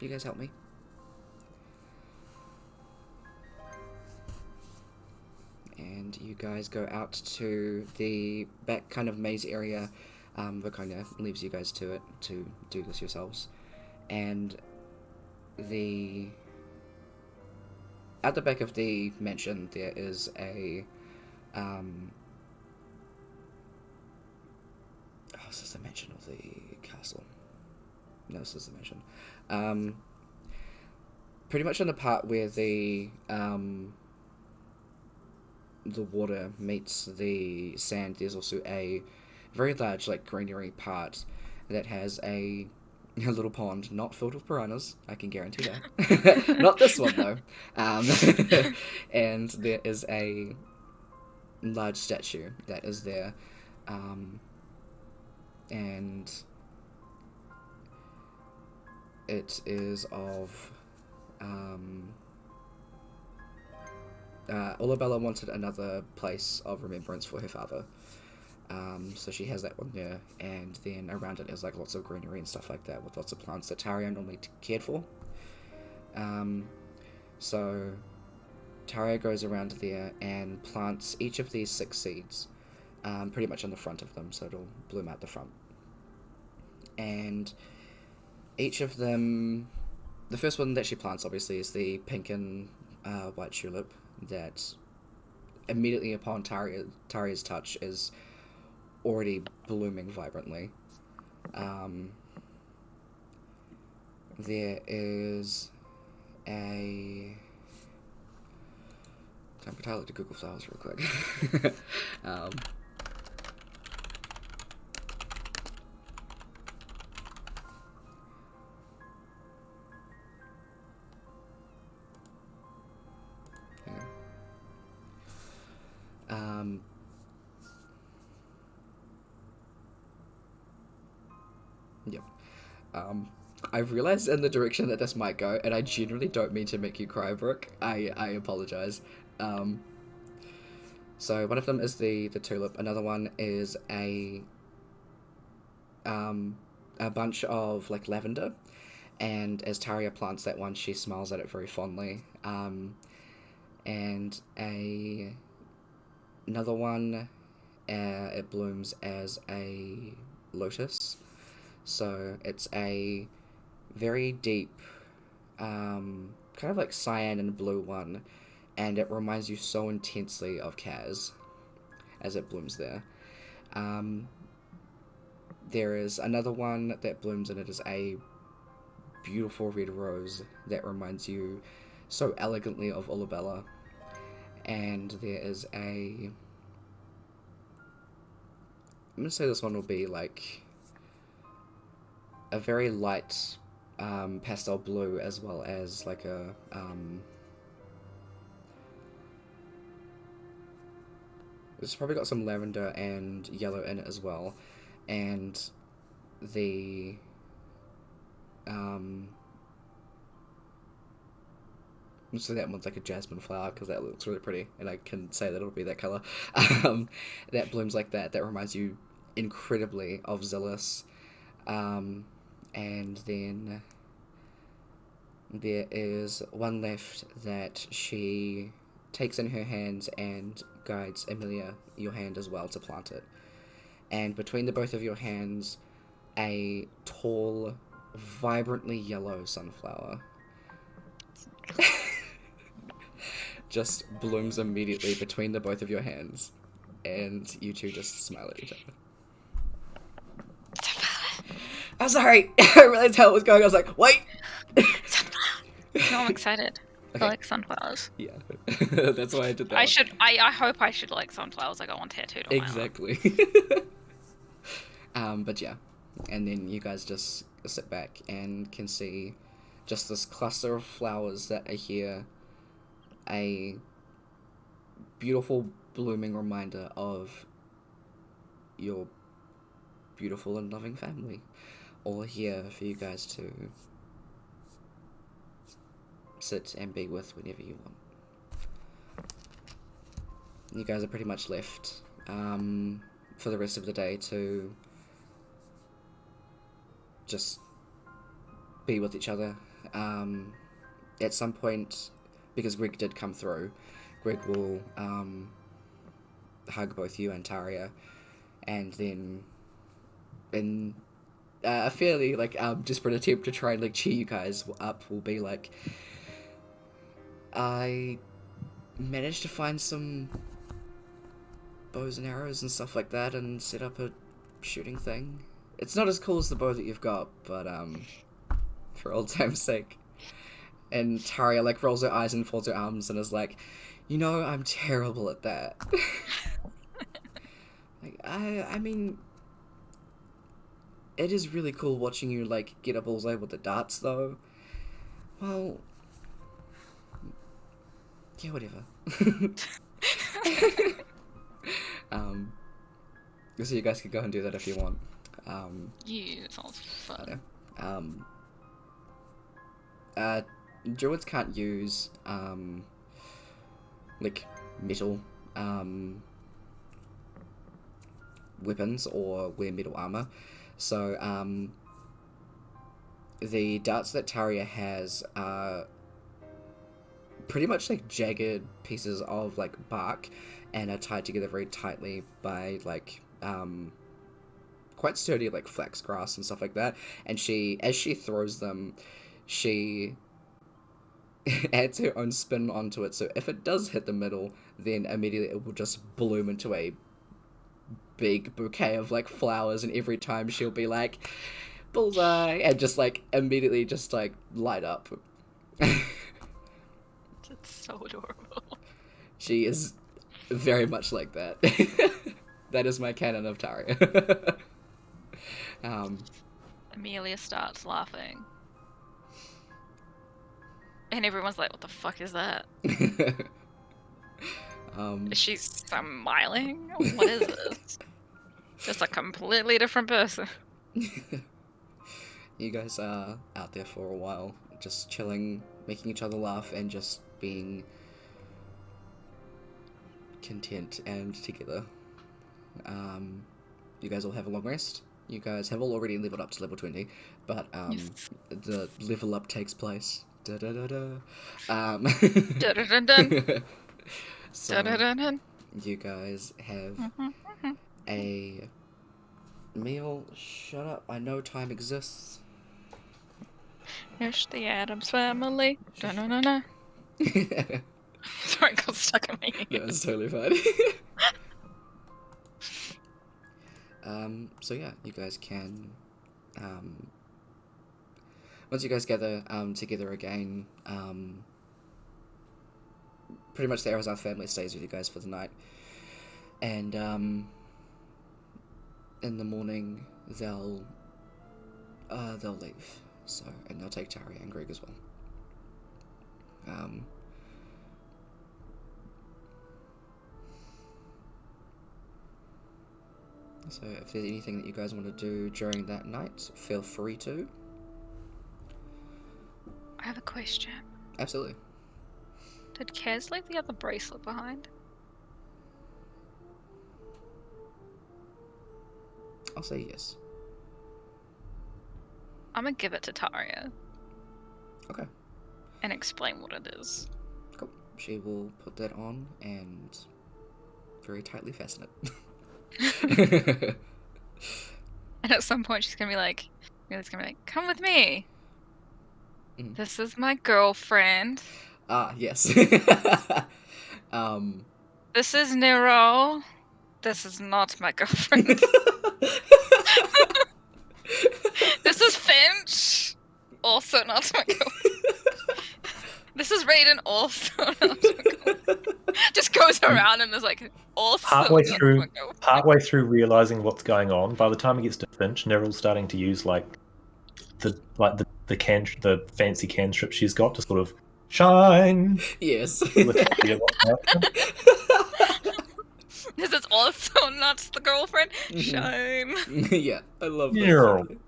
You guys help me? And you guys go out to the back kind of maze area. Vakonia leaves you guys to it to do this yourselves. And at the back of the mansion there is a this is the mansion of the castle. No, this is the mansion. pretty much in the part where the water meets the sand, there's also a very large, like, greenery part that has a little pond, not filled with piranhas, I can guarantee that. Not this one, though. And there is a large statue that is there. And it is of... Olabella wanted another place of remembrance for her father. So she has that one there, and then around it is like lots of greenery and stuff like that, with lots of plants that Taria normally cared for. So Taria goes around there and plants each of these 6 seeds, pretty much on the front of them, so it'll bloom out the front. And each of them, the first one that she plants obviously is the pink and white tulip that immediately upon Taria's touch is already blooming vibrantly. There is a... Time for Tyler to Google flowers real quick. Yep. I've realized in the direction that this might go, and I genuinely don't mean to make you cry, Brooke. I apologize. So one of them is the tulip. Another one is a bunch of, like, lavender. And as Taria plants that one, she smiles at it very fondly. And another one, it blooms as a lotus. So it's a very deep, kind of like cyan and blue one, and it reminds you so intensely of Kaz as it blooms there. There is another one that blooms, and it is a beautiful red rose that reminds you so elegantly of Olabella. And there is I'm gonna say this one will be like a very light pastel blue, as well as like a it's probably got some lavender and yellow in it as well. And the so that one's like a jasmine flower, because that looks really pretty, and I can say that it'll be that color. That blooms like that reminds you incredibly of Zillis. And then there is one left that she takes in her hands and guides Emelia, your hand as well, to plant it. And between the both of your hands, a tall, vibrantly yellow sunflower just blooms immediately between the both of your hands, and you two just smile at each other. I'm sorry, I realized how it was going. I was like, wait! Sunflower. No, I'm excited. Okay. I like sunflowers. Yeah, that's why I did that. I hope I should like sunflowers. I got one tattooed on exactly. But yeah, and then you guys just sit back and can see just this cluster of flowers that are here, a beautiful blooming reminder of your beautiful and loving family, all here for you guys to sit and be with whenever you want. You guys are pretty much left for the rest of the day to just be with each other. At some point, because Greg did come through, Greg will hug both you and Taria, and then in a fairly like desperate attempt to try and like cheer you guys up, will be like, I managed to find some bows and arrows and stuff like that and set up a shooting thing. It's not as cool as the bow that you've got, but for old time's sake. And Taria like rolls her eyes and folds her arms and is like, you know, I'm terrible at that. Like, I mean, it is really cool watching you like get a bullseye with the darts though. Well, yeah, whatever. So you guys can go and do that if you want. Yeah, sounds fun. Druids can't use like metal weapons or wear metal armor, so the darts that Taria has are pretty much like jagged pieces of like bark and are tied together very tightly by like quite sturdy like flax grass and stuff like that, and as she throws them, she adds her own spin onto it, so if it does hit the middle, then immediately it will just bloom into a big bouquet of like flowers, and every time she'll be like bullseye and just like immediately just like light up. It's so adorable. She is very much like that. That is my canon of Taria. Emelia starts laughing. And everyone's like, what the fuck is that? Is she smiling? What is this? Just a completely different person. You guys are out there for a while, just chilling, making each other laugh, and just being content and together. You guys all have a long rest. You guys have all already leveled up to level 20, but Yes. the level up takes place. Da da da da. Dun-dun-dun-dun. So Dun-dun-dun-dun. you guys have a meal. Shut up! I know time exists. Here's the Addams family. Dun-dun-dun-dun. Sorry, I got stuck in my ear. No, it's totally fine. So yeah, you guys can, once you guys gather, together again, pretty much the Ahrozath family stays with you guys for the night, and, in the morning, they'll leave, so, and they'll take Taria and Greg as well. So if there's anything that you guys want to do during that night, feel free to. I have a question. Absolutely. Did Kaz leave the other bracelet behind? I'll say yes. I'm gonna give it to Taria Okay, and explain what it is. cool. She will put that on and very tightly fasten it. And at some point she's gonna be like, come with me. Mhm. This is my girlfriend. Ah, yes. This is Nero. This is not my girlfriend. This is Finch. Also not my girlfriend. This is Raiden. Also not my girlfriend. Just goes around and is like, also Partway not through, my girlfriend. partway through realizing what's going on, by the time it gets to Finch, Neryl's starting to use the fancy cantrip she's got to sort of shine. Yes. This is also not the girlfriend. Mhm. Shame. Yeah, I love Yeah. that.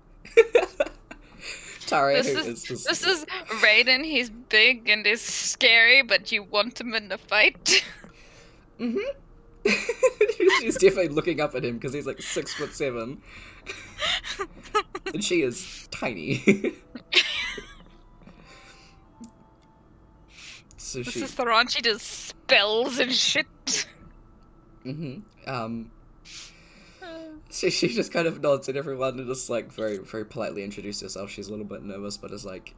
Taria This is just... is Raiden. He's big and is scary, but you want him in the fight. She's definitely looking up at him because he's like 6'7", and she is tiny. So This she... is the one. She does spells and shit. So she just kind of nods at everyone and just like very, very politely introduces herself. She's a little bit nervous, but is like,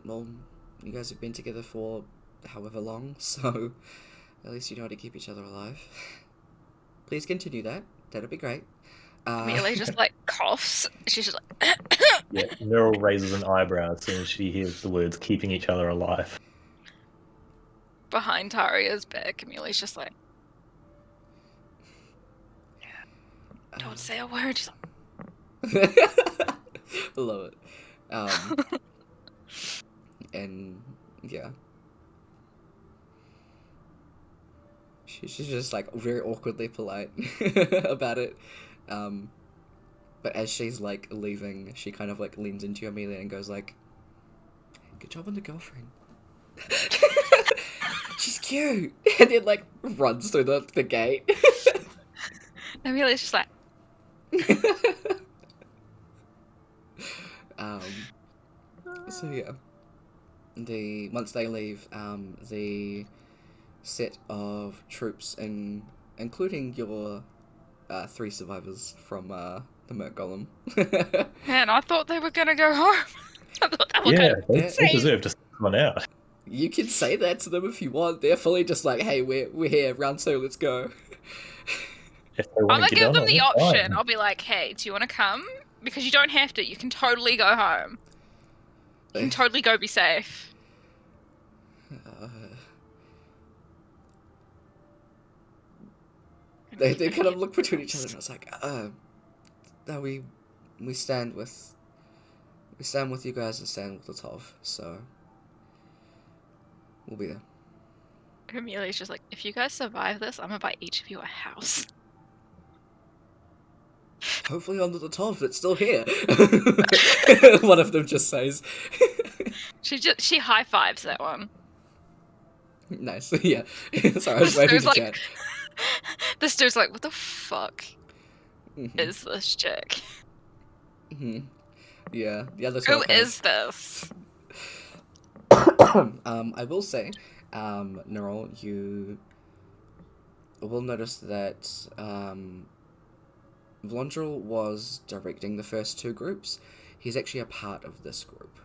well, you guys have been together for however long, so at least you know how to keep each other alive. Please continue that. That'd be great. Amelia just like coughs. She's just like, Yeah, Meryl raises an eyebrow as soon as she hears the words "keeping each other alive." behind Taria's back. Emelia's just like, don't say a word. She's Love it. And yeah, she's just like very awkwardly polite about it. But as she's like leaving, she kind of like leans into Emelia and goes like, "Good job on the girlfriend." She's cute, and then like runs through the gate. Emelia's just like, So yeah, once they leave, the set of troops, including your 3 survivors from the Merc Golem. man, I thought they were gonna go home. I thought they were Yeah, gonna they say. deserve to come out. You can say that to them if you want. They're fully just like, "Hey, we're here, round 2, let's go." If they I'm want gonna to get give on them it, the that's option. fine. I'll be like, hey, do you want to come? Because you don't have to. You can totally go home. You can totally go be safe. They kind of look between each other, and I was like, no, we stand with you guys and stand with Latov, so we'll be there. Emelia's just like, if you guys survive this, I'm gonna buy each of you a house. Hopefully on the Latov, it's still here. One of them just says. She high fives that one. Nice, yeah. Sorry, I was waving to chat. This dude's like, what the fuck is this chick? Yeah, the other Who is this? I will say, Neural, you will notice that Vlondrel was directing the first 2 groups. He's actually a part of this group.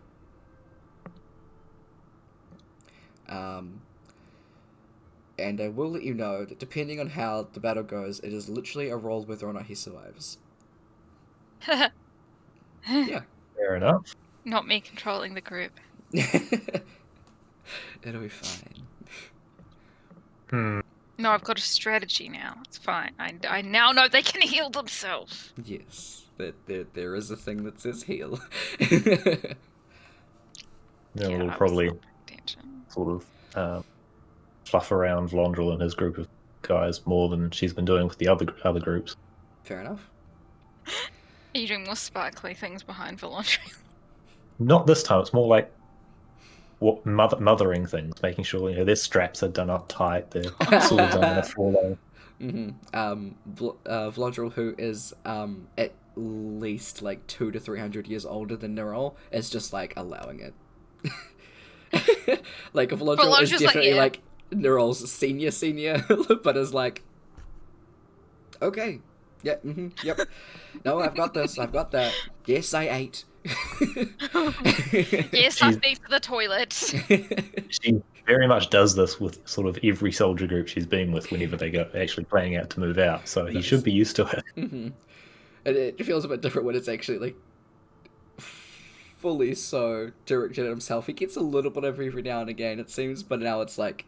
And I will let you know that depending on how the battle goes, it is literally a roll whether or not he survives. Yeah. Fair enough. Not me controlling the group. It'll be fine. No, I've got a strategy now. It's fine. I now know they can heal themselves. Yes, there is a thing that says heal. We'll probably sort of fluff around Vlondrel and his group of guys more than she's been doing with the other groups. Fair enough. Are you doing more sparkly things behind Vlondrel? Not this time. It's more like mothering things, making sure their straps are done up tight. They're sort of done in a four-way. Vlondrel, who is at least like 200 to 300 years older than Nerol, is just like allowing it. Like Vlondrel is definitely like Nerol's senior, but is like, okay, yeah, yep. No, I've got this. I've got that. Yes, I ate. Yes, I've been to the toilet. She very much does this with sort of every soldier group she's been with whenever they go actually planning out to move out. So he should be used to it. And it feels a bit different when it's actually like fully so directed at himself. He gets a little bit of every now and again, it seems, but now it's like,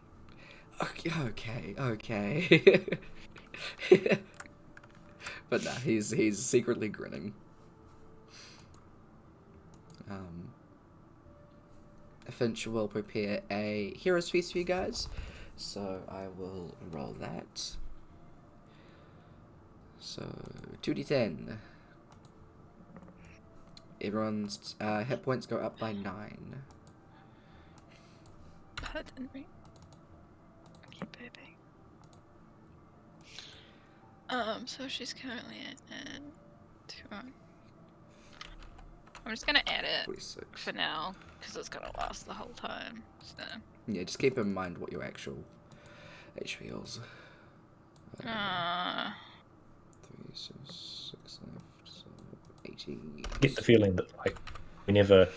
okay. But nah, he's secretly grinning. Finch will prepare a hero's feast for you guys, so I will roll that. So 2d10. Everyone's hit points go up by 9. That didn't ring. Okay, baby. So she's currently at 2. I'm just gonna add it 46. for now, because it's gonna last the whole time. So. Yeah, just keep in mind what your actual HP is. 3, so 6 left, so 80. I get the feeling that like whenever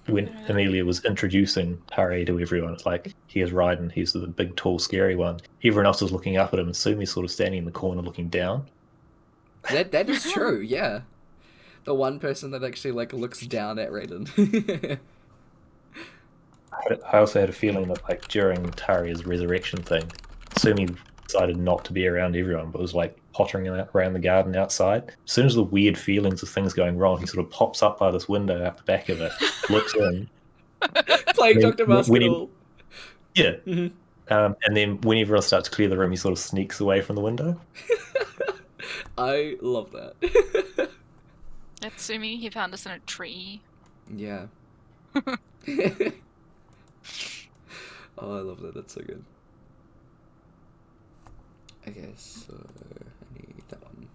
when Emelia was introducing Tari to everyone, it's like, here's Raiden, he's the big, tall, scary one. Everyone else is looking up at him, and Sumi's sort of standing in the corner looking down. That is true, yeah. The one person that actually like looks down at Raiden. I also had a feeling that like during Taria's resurrection thing, Sumi decided not to be around everyone, but was like pottering around the garden outside. As soon as the weird feelings of things going wrong, he sort of pops up by this window out the back of it, looks in, Playing and then Dr. Basketball. yeah, Mhm. and then when everyone starts to clear the room, he sort of sneaks away from the window. I love that. Natsumi, he found us in a tree. Yeah. Oh, I love that. That's so good. Okay, so I need that one.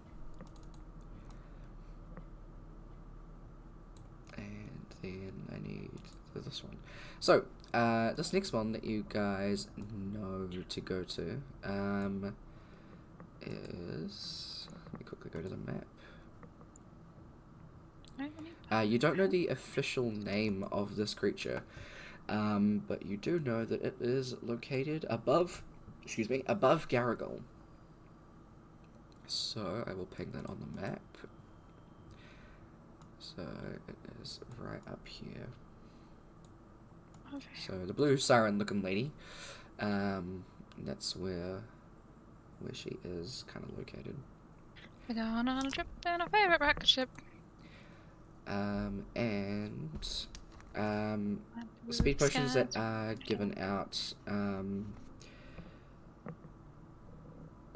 And then I need this one. So, this next one that you guys know to go to is... Let me quickly go to the map. You don't know the official name of this creature, but you do know that it is located above Garrigal. So I will ping that on the map. So it is right up here. Okay. So the blue siren looking lady, that's where she is kind of located. We're going on a trip in our favorite rocket ship. And speed potions that are given out,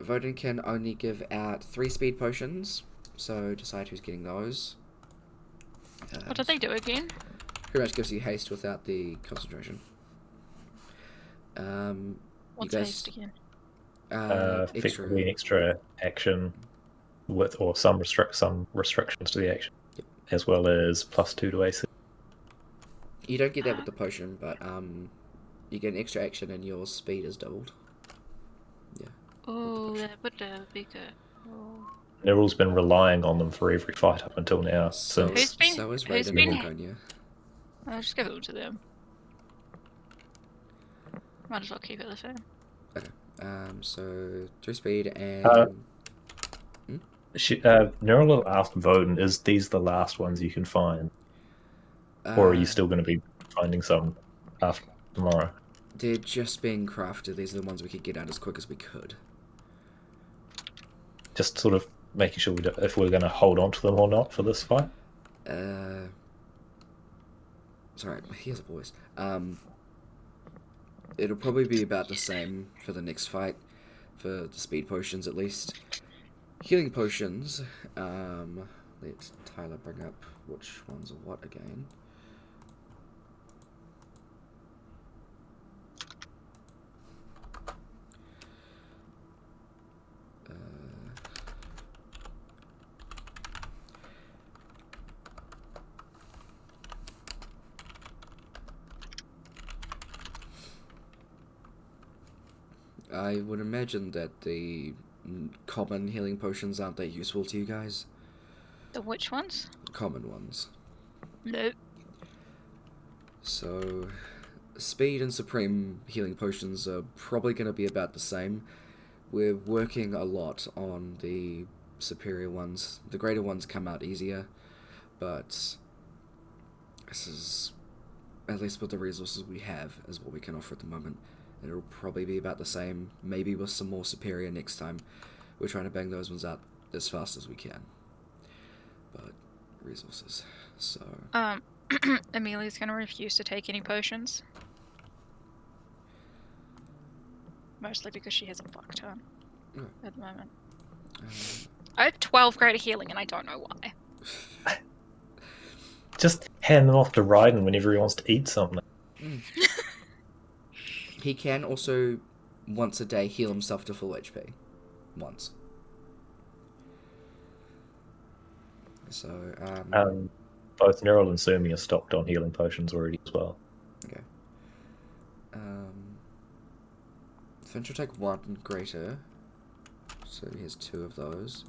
Voden can only give out 3 speed potions, so decide who's getting those. What did they do again? Pretty much gives you haste without the concentration. What's you guys, haste again? Effectively an extra action with or some restrictions to the action, Yep. as well as +2 to AC. You don't get that with the potion, but you get an extra action and your speed is doubled. Yeah. Oh, that would be good. Oh. Neril's been relying on them for every fight up until now. So Since is Raiden and Laconia. I'll just give it to them. Might as well keep it the same. Okay. So 3 speed and. Neril asked Voden, "Is these the last ones you can find, or are you still going to be finding some after tomorrow?" They're just being crafted. These are the ones we could get out as quick as we could. Just sort of making sure if we're going to hold on to them or not for this fight. Sorry, he has a voice. It'll probably be about the same for the next fight, for the speed potions at least. Healing potions, let Tyler bring up which ones are what again. I would imagine that the common healing potions aren't that useful to you guys. The which ones? Common ones. No. So, speed and supreme healing potions are probably going to be about the same. We're working a lot on the superior ones. The greater ones come out easier, but this is, at least with the resources we have, is what we can offer at the moment. It'll probably be about the same, maybe with some more superior next time. We're trying to bang those ones out as fast as we can. But, resources, so... Emelia's gonna refuse to take any potions. Mostly because she has a fuck ton at the moment. I have 12 greater healing and I don't know why. Just hand them off to Raiden whenever he wants to eat something. He can also, once a day, heal himself to full HP. Once. So, both Neril and Sumi are stocked on healing potions already as well. Okay. Finch will take 1 greater. So he has 2 of those.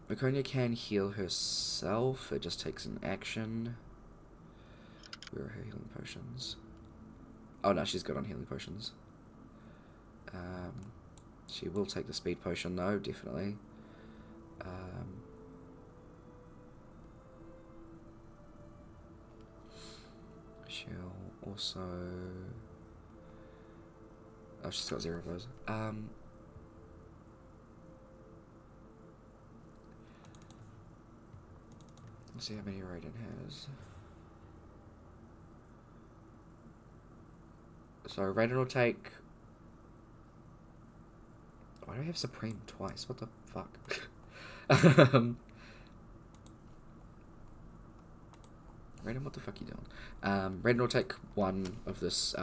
Laconia can heal herself. It just takes an action. Where are her healing potions? Oh no, she's good on healing potions. She will take the speed potion though, definitely. She'll also... Oh, she's got 0 of those. Let's see how many Raiden has. So Raiden will take... Why do I have Supreme twice? What the fuck? Raiden, what the fuck are you doing? Raiden will take 1 of this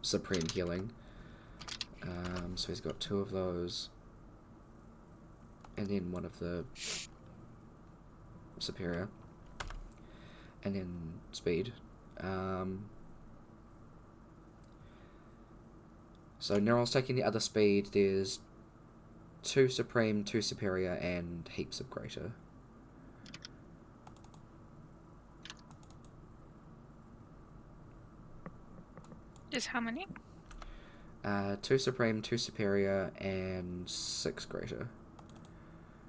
Supreme healing. So he's got 2 of those. And then 1 of the Superior. And then Speed. So Neryl's taking the other Speed. There's 2 Supreme, 2 Superior, and heaps of Greater. Is how many? 2 Supreme, 2 Superior, and 6 Greater.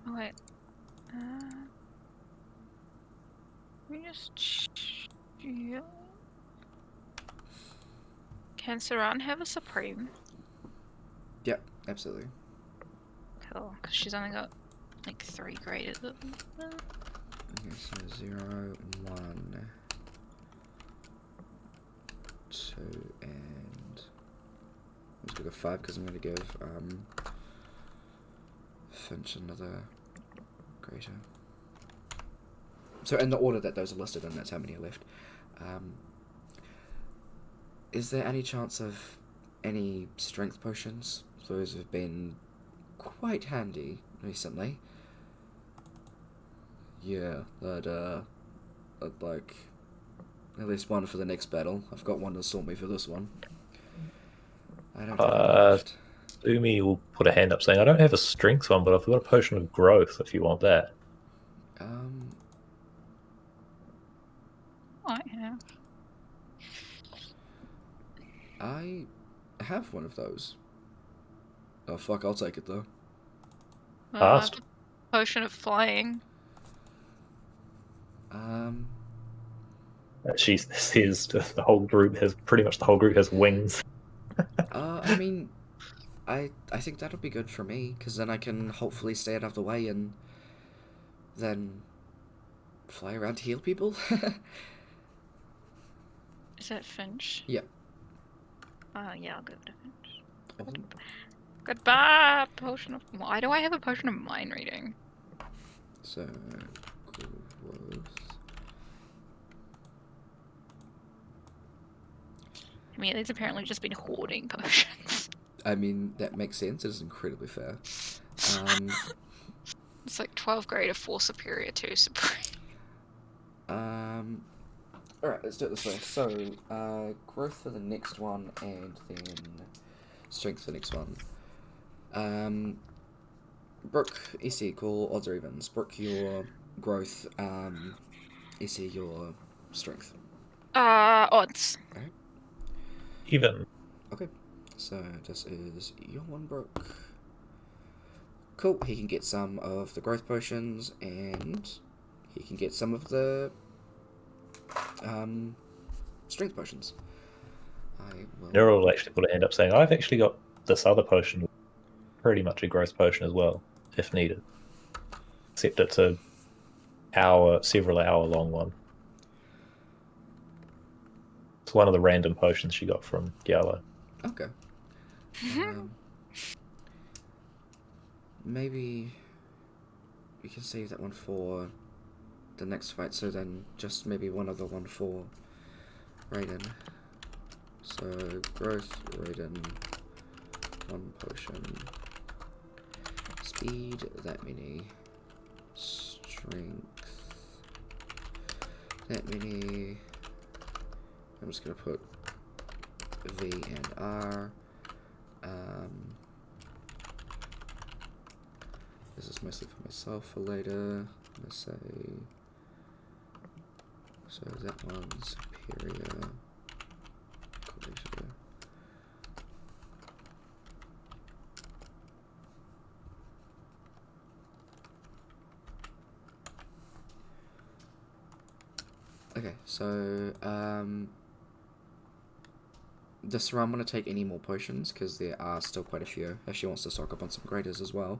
Oh, wait. Let me just... Yeah. Can Saran have a Supreme? Yep, absolutely. Cool, because she's only got like 3 graded. Okay, so 0, 1, 2, and... I'm just gonna go 5 because I'm gonna give Finch another Greater. So in the order that those are listed in, that's how many are left. Is there any chance of any strength potions? Those have been quite handy recently. Yeah, I'd like at least 1 for the next battle. I've got 1 to sort me for this one. I don't have any left. Umi will put a hand up saying, I don't have a strength one, but I've got a potion of growth if you want that. I have. I have 1 of those. Oh fuck, I'll take it though. Well, I have Fast. a potion of flying. She says the whole group has, pretty much the whole group has wings. I mean, I think that'll be good for me, because then I can hopefully stay out of the way and then fly around to heal people. Is that Finch? Yeah. Yeah, I'll go to Finch. Awesome. Goodbye, potion of... Why do I have a potion of mind reading? So, growth. Amelia's apparently just been hoarding potions. I mean, that makes sense. It is incredibly fair. It's like 12 greater, 4 superior, 2 supreme. Alright, let's do it this way. So, growth for the next one, and then strength for the next one. Brooke, Ece, call odds or evens. Brooke, your growth, Ece, your strength. Odds. Alright. Even. Okay, so this is your one, Brooke. Cool, he can get some of the growth potions, and he can get some of the strength potions. Nero will actually put a hand up saying, I've actually got this other potion, pretty much a growth potion as well, if needed. Except it's a several hour long one. It's one of the random potions she got from Giala. Okay. Maybe we can save that one for the next fight, so then just maybe one other one for Raiden. So, growth, Raiden, 1 potion. Speed, that many. Strength, that many. I'm just gonna put V and R. This is mostly for myself for later. Let's say, so that one's superior. Greater. So, does Saran want to take any more potions? Because there are still quite a few. If she wants to stock up on some graders as well.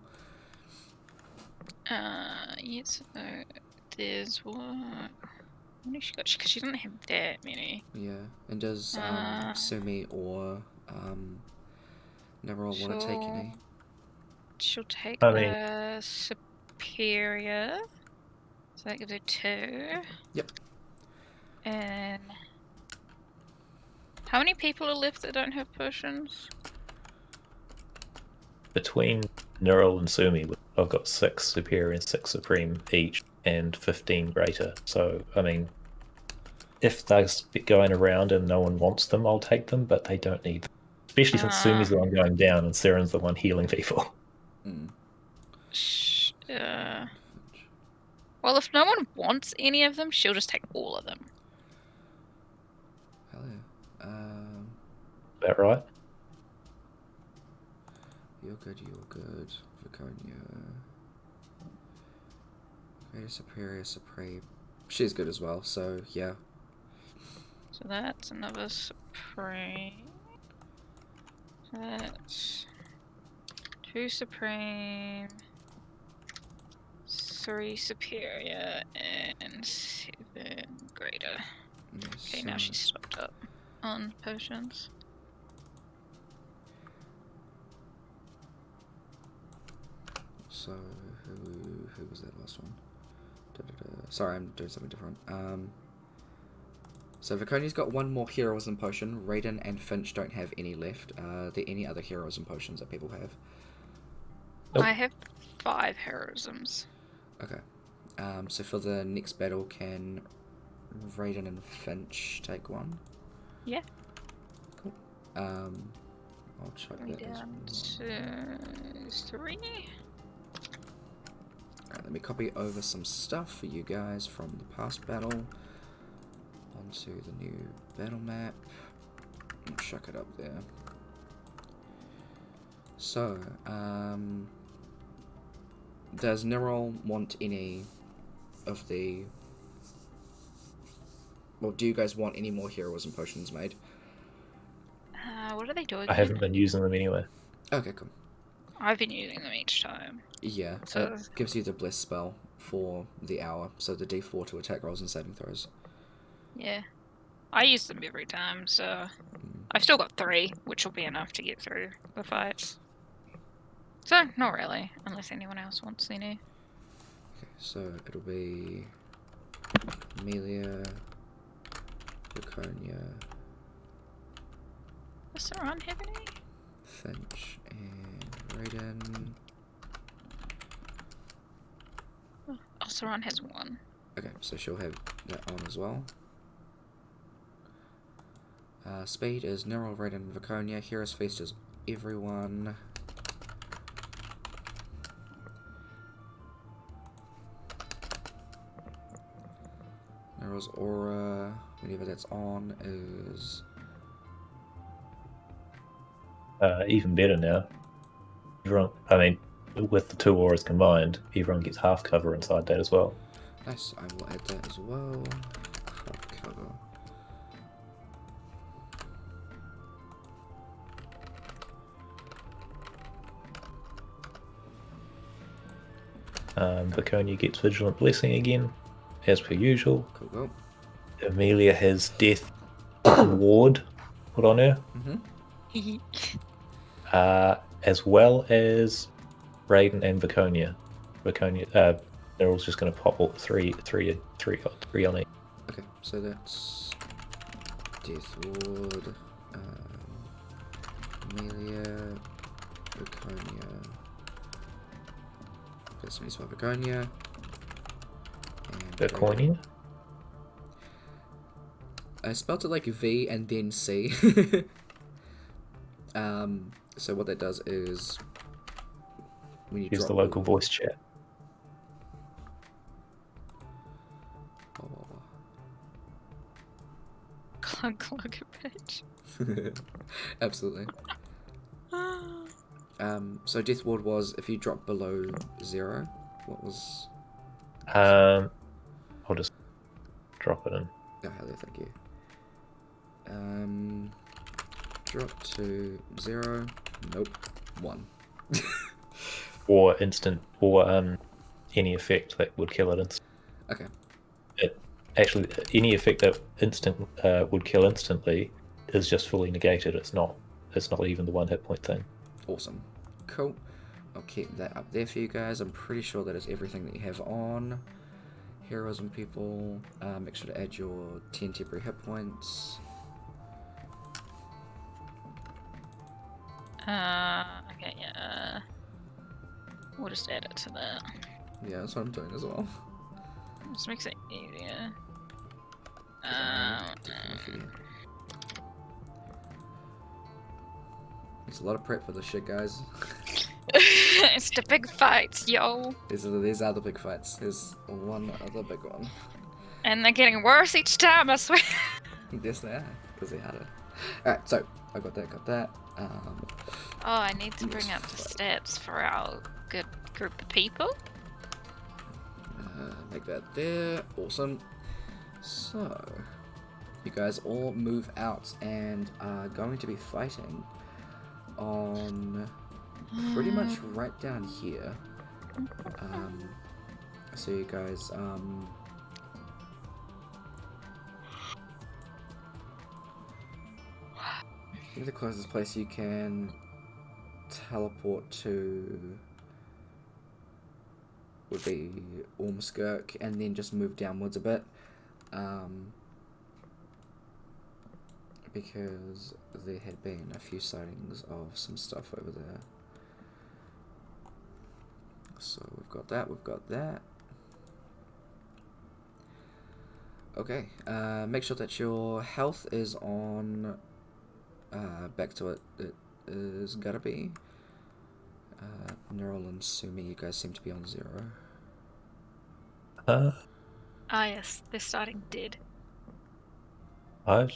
Yes. There's one. What has she got? Because she doesn't have that many. Yeah. And does Sumi or Neverall want to take any? She'll take I mean- a superior. So that gives her 2. Yep. And how many people are left that don't have potions? Between Neural and Sumi, I've got 6 superior and 6 supreme each, and 15 greater. So, I mean, if they're going around and no one wants them, I'll take them, but they don't need them. Especially since Sumi's the one going down and Seren's the one healing people. Well, if no one wants any of them, she'll just take all of them. Hell yeah. Is that right? You're good, you're good. Viconia. Greater Superior, Supreme. She's good as well, so yeah. So that's another supreme. That's 2 supreme, 3 superior, and 7 greater. Yes, Okay, now she's stocked up on potions. So who was that last one? Sorry, I'm doing something different. So Viconia's got 1 more heroism potion. Raiden and Finch don't have any left. Are there any other heroism potions that people have? Nope. I have 5 heroisms. Okay. So for the next battle, can Raiden and Finch take 1? Yeah. Cool. I'll chuck that as Down well. to 3. Alright, let me copy over some stuff for you guys from the past battle onto the new battle map. I'll chuck it up there. So, does Nerol want any of the... Well, do you guys want any more heroism potions made? What are they doing? I haven't been using them anyway. Okay, cool. I've been using them each time. Yeah, So- it gives you the Bless spell for the hour, so the D4 to attack rolls and saving throws. Yeah. I use them every time, so I've still got 3, which will be enough to get through the fights. So, not really, unless anyone else wants any. Okay, so it'll be Emelia, Laconia, Does Saran have any? Finch, and Raiden. Oh, Saran has 1. Okay, so she'll have that on as well. Speed is Neural, Raiden, and Viconia. Hero's Feast is everyone. Neural's Aura, whenever that's on, is... Even better now. Everyone, I mean, with the 2 auras combined, everyone gets half cover inside that as well. Nice, I will add that as well. Half cover. Viconia gets Vigilant Blessing again, as per usual. Cool, cool. Emelia has Death Ward put on her, as well as Raiden and Viconia. They're all just going to pop all three on each. Okay, so that's Death Ward, Emelia, Viconia. That's nice for Viconia. And Viconia? I spelled it like V and then C. So what that does is when you Use drop the local voice chat. Clunk a bitch. Absolutely. So Death Ward was if you drop below 0. What was? I'll just drop it in. Oh, hell yeah, thank you. Drop to 0. Nope. 1. Or instant, or any effect that would kill it instantly. Okay. Actually, any effect that would kill instantly is just fully negated. It's not even the 1 hit point thing. Awesome. Cool. I'll keep that up there for you guys. I'm pretty sure that is everything that you have on. Heroism people. Make sure to add your 10 temporary hit points. Okay, yeah. We'll just add it to that. Yeah, that's what I'm doing as well. Just makes it easier. Definitely forget. There's a lot of prep for this shit, guys. It's the big fights, yo. These are the big fights. There's one other big one. And they're getting worse each time, I swear. Yes, they are, because they're harder. Alright, so, I got that. Oh, I need to bring up the stats for our good group of people. Make that there. Awesome. So, you guys all move out and are going to be fighting on pretty much right down here. So you guys, I think the closest place you can teleport to would be Ormskirk, and then just move downwards a bit, because there had been a few sightings of some stuff over there. So we've got that. Okay, make sure that your health is on, back to it is gotta be. Neural and Sumi, you guys seem to be on 0. Ah, yes, they're starting dead. I've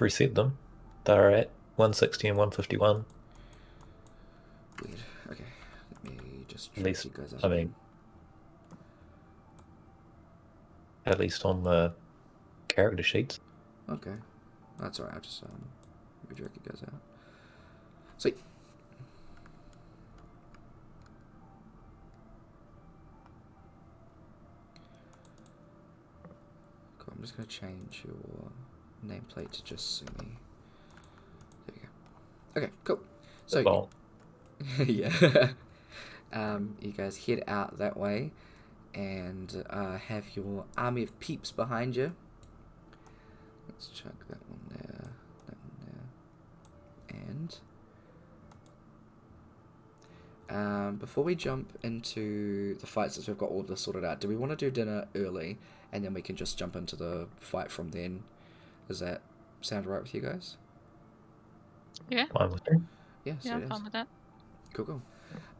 reset them. They're at 160 and 151. Weird. Okay, let me just At least, you guys up. I mean, at least on the character sheets. Okay, that's alright. I'll just redirect you guys out. Sweet. Cool. I'm just gonna change your nameplate to just Sumi. There we go. Okay, cool. So Well, yeah, you guys head out that way, and have your army of peeps behind you. Let's chuck that one there, and before we jump into the fight, since we've got all of this sorted out, do we want to do dinner early, and then we can just jump into the fight from then? Does that sound right with you guys? Yeah. fine with me. Yeah, Yeah, I'm fine with that. Cool.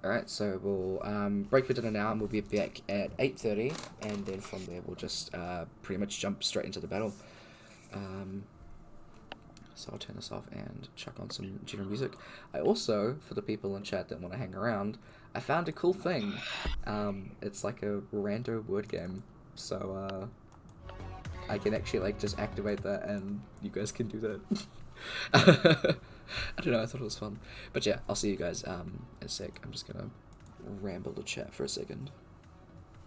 Alright, so we'll break for dinner now, and we'll be back at 8:30, and then from there we'll just pretty much jump straight into the battle. So I'll turn this off and chuck on some general music. I also, for the people in chat that want to hang around, I found a cool thing. It's like a rando word game, so I can actually like just activate that, and you guys can do that. I don't know, I thought it was fun. But yeah, I'll see you guys in a sec. I'm just gonna ramble the chat for a second.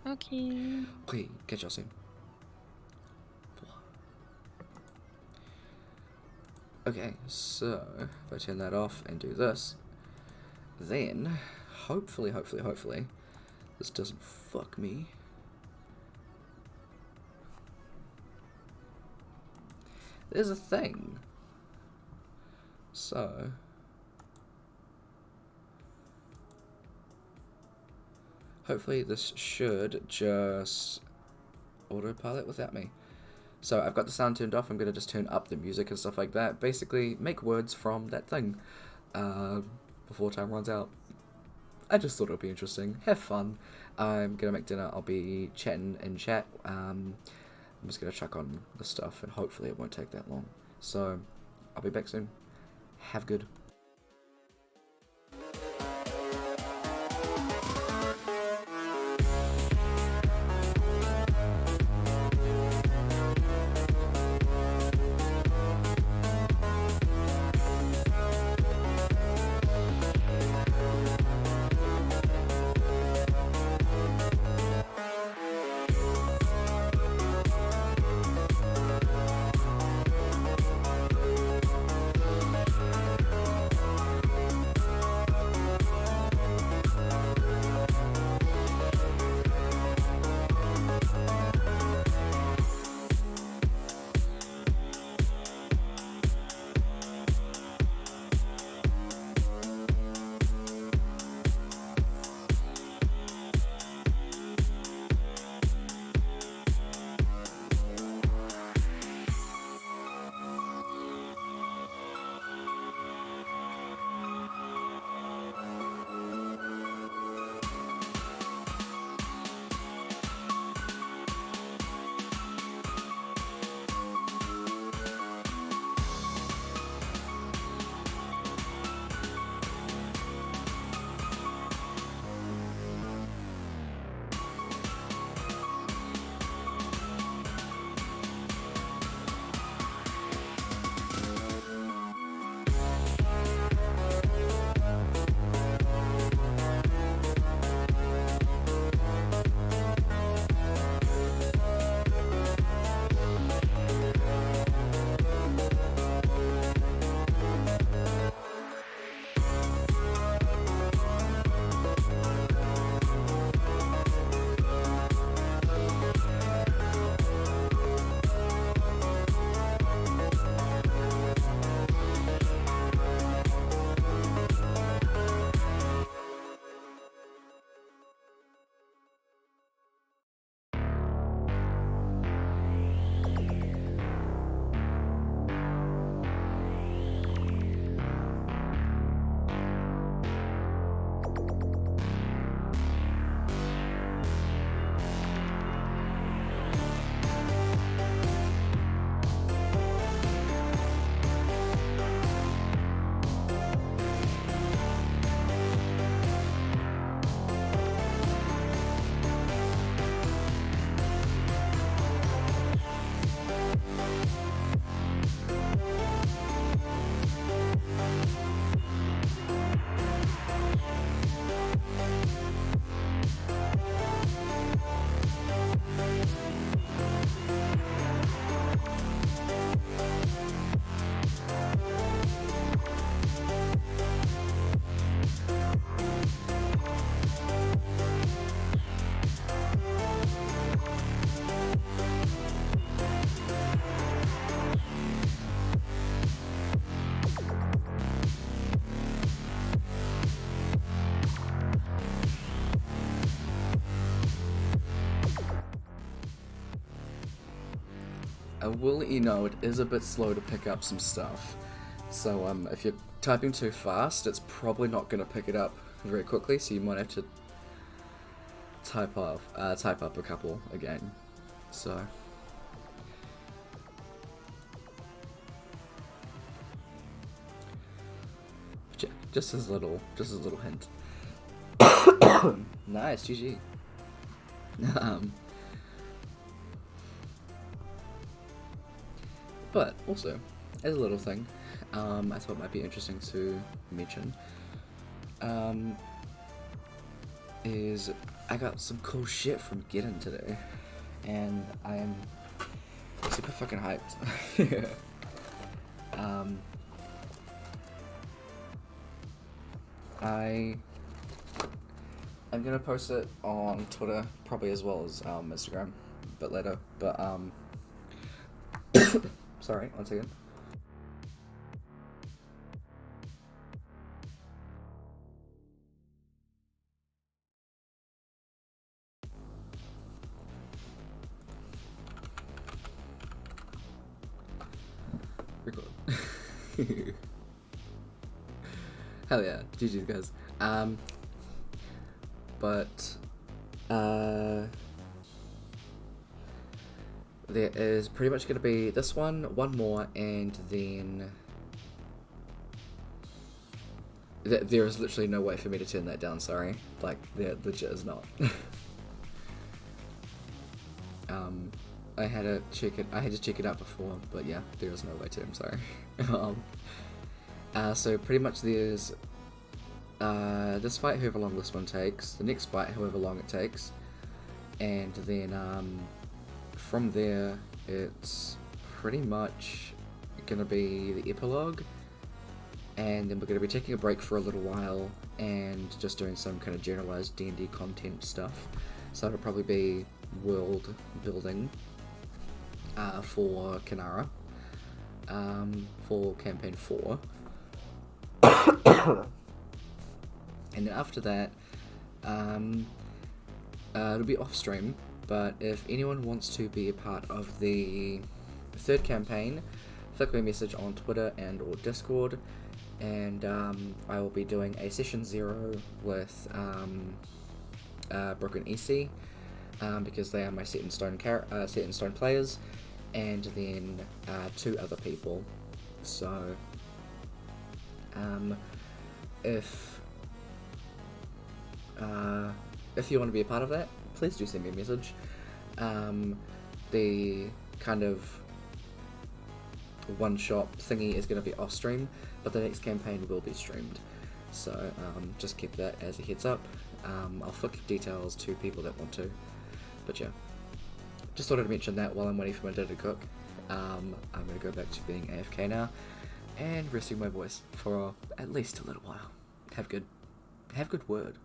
Okay. Okay, catch y'all soon. Okay, so if I turn that off and do this, then hopefully this doesn't fuck me. There's a thing. So hopefully this should just autopilot without me. So I've got the sound turned off. I'm going to just turn up the music and stuff like that. Basically, make words from that thing before time runs out. I just thought it would be interesting. Have fun. I'm going to make dinner. I'll be chatting in chat. I'm just going to chuck on the stuff, and hopefully it won't take that long. So I'll be back soon. Have good. I will let you know it is a bit slow to pick up some stuff. So if you're typing too fast, it's probably not going to pick it up very quickly, so you might have to type up a couple again. So just as a little hint. Nice, GG. But also, as a little thing, I thought might be interesting to mention, is I got some cool shit from Gettin today, and I am super fucking hyped. I'm gonna post it on Twitter, probably as well as Instagram, a bit later. But sorry, one second. Record. Hell yeah, GG's guys. But there is pretty much going to be this one more, and then there is literally no way for me to turn that down, sorry. Like, there legit is not. I had to check it out before, but yeah, there is no way to, I'm sorry. So pretty much there's this fight, however long this one takes, the next fight, however long it takes, and then from there it's pretty much gonna be the epilogue, and then we're gonna be taking a break for a little while and just doing some kind of generalized D&D content stuff. So it'll probably be world building for Kanara, for campaign 4. And then after that, it'll be off stream, but if anyone wants to be a part of the third campaign, flick me a message on Twitter and or Discord, and I will be doing a session 0 with Brooke and Ece, because they are my set in stone players, and then 2 other people. So if you want to be a part of that, please do send me a message. The kind of one-shot thingy is going to be off-stream, but the next campaign will be streamed. So just keep that as a heads up. I'll flick details to people that want to. But yeah, just thought I'd mention that while I'm waiting for my dinner to cook. I'm going to go back to being AFK now and resting my voice for at least a little while. Have good word.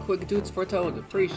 quick dudes foretold. Preach.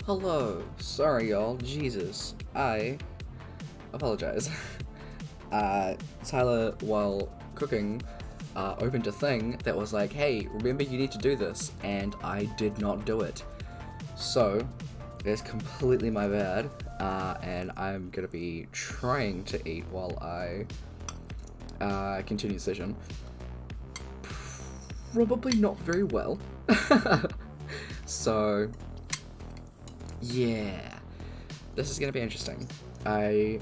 Hello. Sorry, y'all. Jesus. I apologize. Tyler, while cooking, opened a thing that was like, hey, remember you need to do this, and I did not do it. So, it's completely my bad, and I'm gonna be trying to eat while I continue the session. Probably not very well. So, yeah. This is gonna be interesting. I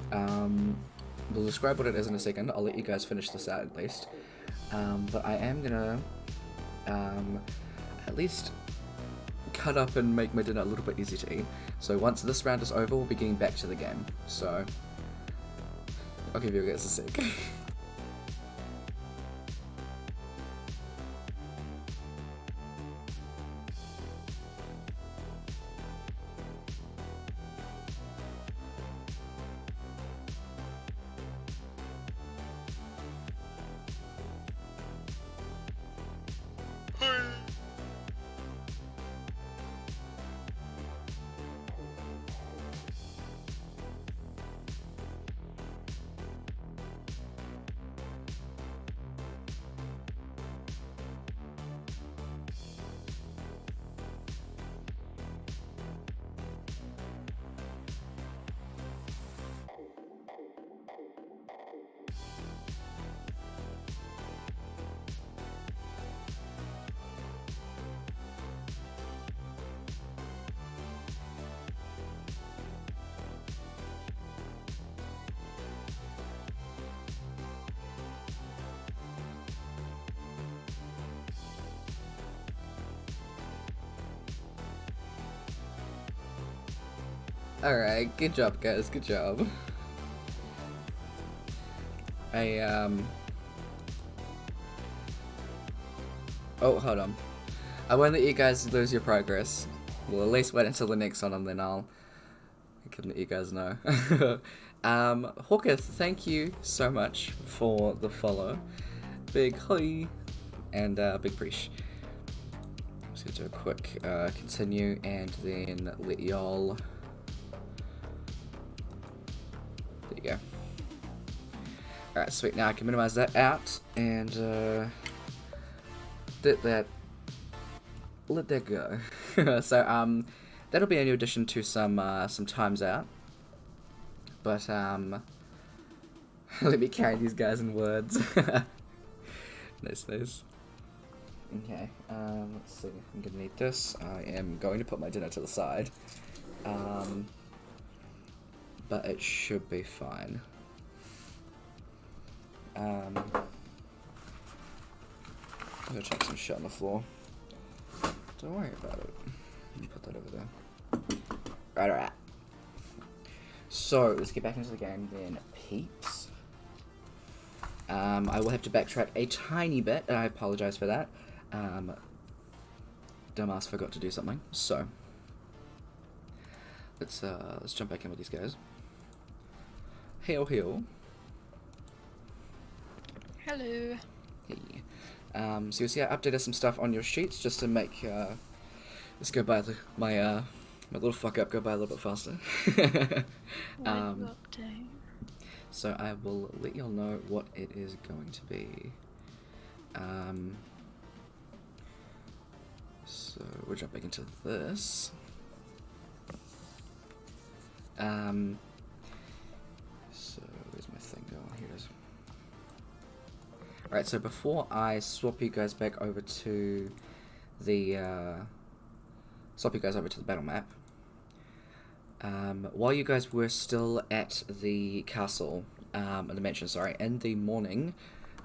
will describe what it is in a second. I'll let you guys finish this out at least. But I am gonna at least cut up and make my dinner a little bit easier to eat. So once this round is over, we'll be getting back to the game. So I'll give you guys a sec. Alright, good job guys, good job. Oh, hold on. I won't let you guys lose your progress. Well, at least wait until the next one and then I can let you guys know. Hawketh, thank you so much for the follow. Big hi and big preach. I'm just gonna do a quick continue and then let y'all. There you go. Alright, sweet. Now I can minimize that out and let that go. So that'll be a new addition to some times out. But let me carry these guys in words. Nice. Okay, let's see. I'm gonna need this. I am going to put my dinner to the side. But it should be fine. I'm gonna chuck some shit on the floor. Don't worry about it. Put that over there. Alright. So, let's get back into the game then, peeps. I will have to backtrack a tiny bit, and I apologize for that. Dumbass forgot to do something, so. Let's jump back in with these guys. Hail. Hello. Hey. So you'll see I updated some stuff on your sheets just to make this go by my little fuck up go by a little bit faster. So I will let y'all know what it is going to be. So we'll jump back into this. So where's my thing going? Here it is. Alright, so before I swap you guys back over to the battle map, while you guys were still at the castle, the mansion, sorry, in the morning,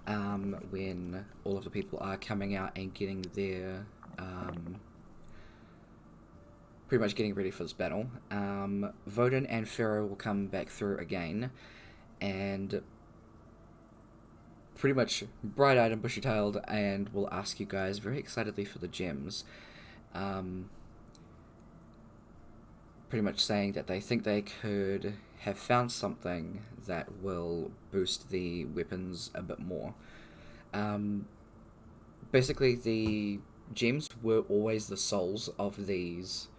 when all of the people are coming out and getting their, pretty much getting ready for this battle, Vodin and Pharaoh will come back through again, and pretty much bright-eyed and bushy-tailed, and will ask you guys very excitedly for the gems. Pretty much saying that they think they could have found something that will boost the weapons a bit more. Basically, the gems were always the souls of these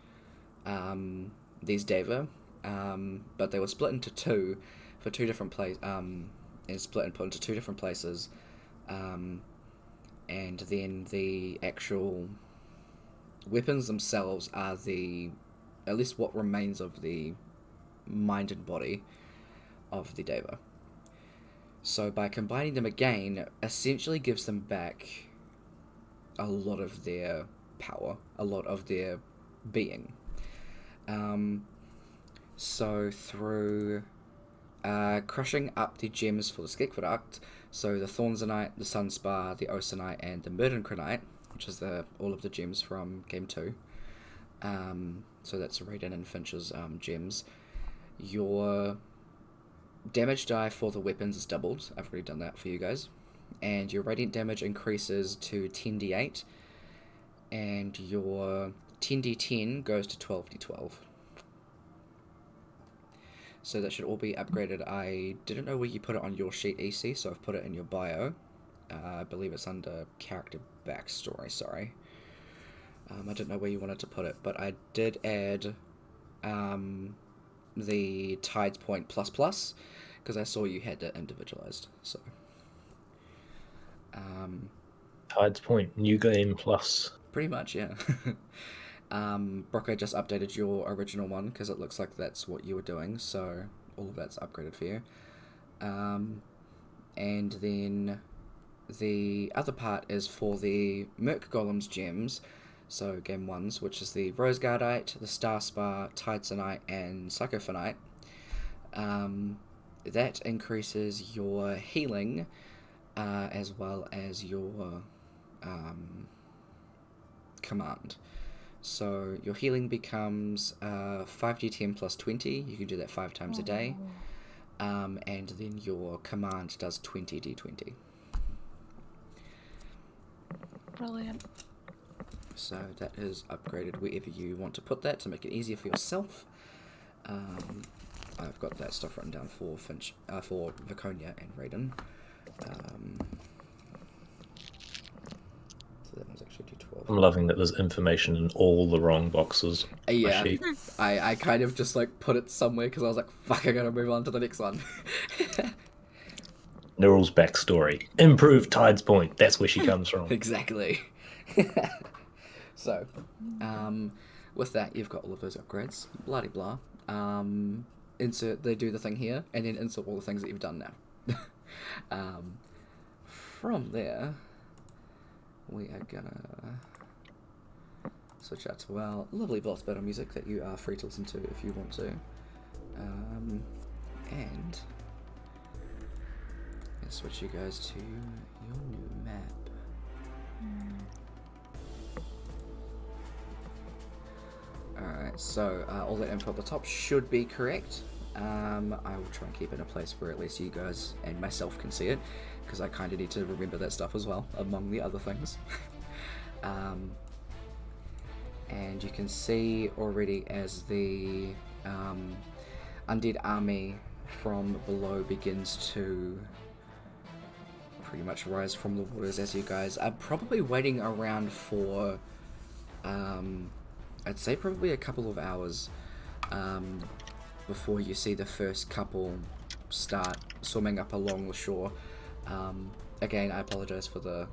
these Deva, but they were split into two for two different places, and split and put into two different places, and then the actual weapons themselves are at least what remains of the mind and body of the Deva. So by combining them again, essentially gives them back a lot of their power, a lot of their being. So through crushing up the gems for the Skekvaduct, so the Thornzonite, the Sunspar, the Osanite, and the Murdenkronite, which is all of the gems from Game 2, so that's Raiden and Finch's gems, your damage die for the weapons is doubled. I've already done that for you guys. And your radiant damage increases to 10d8, and your 10d10 goes to 12d12. So that should all be upgraded. I didn't know where you put it on your sheet, Ece, so I've put it in your bio. I believe it's under character backstory, sorry. I didn't know where you wanted to put it, but I did add the Tides Point ++, because I saw you had that individualized, so... Tides Point, new game plus. Pretty much, yeah. Brooke, I just updated your original one, because it looks like that's what you were doing, so all of that's upgraded for you. And then the other part is for the Merc Golem's gems, so Game 1's, which is the Roseguardite, the Starspar, Tidesonite, and Psychophanite. That increases your healing, as well as your command. So your healing becomes 5d10 plus 20. You can do that 5 times a day. And then your command does 20d20. Brilliant. So that is upgraded wherever you want to put that to make it easier for yourself. I've got that stuff written down for Finch, for Viconia and Raiden. So that one's actually D12. I'm loving that there's information in all the wrong boxes. Yeah, I kind of just like put it somewhere because I was like, fuck, I gotta move on to the next one. Neryl's backstory. Improved Tides Point. That's where she comes from. Exactly. So, with that, you've got all of those upgrades. Bloody blah. They do the thing here, and then insert all the things that you've done now. From there, we are gonna switch out to our lovely boss battle music that you are free to listen to if you want to. And let's switch you guys to your new map. Alright, so all that info at the top should be correct. I will try and keep it in a place where at least you guys and myself can see it, because I kind of need to remember that stuff as well, among the other things. And you can see already as the undead army from below begins to pretty much rise from the waters as you guys are probably waiting around for I'd say probably a couple of hours before you see the first couple start swimming up along the shore. Again, I apologize for the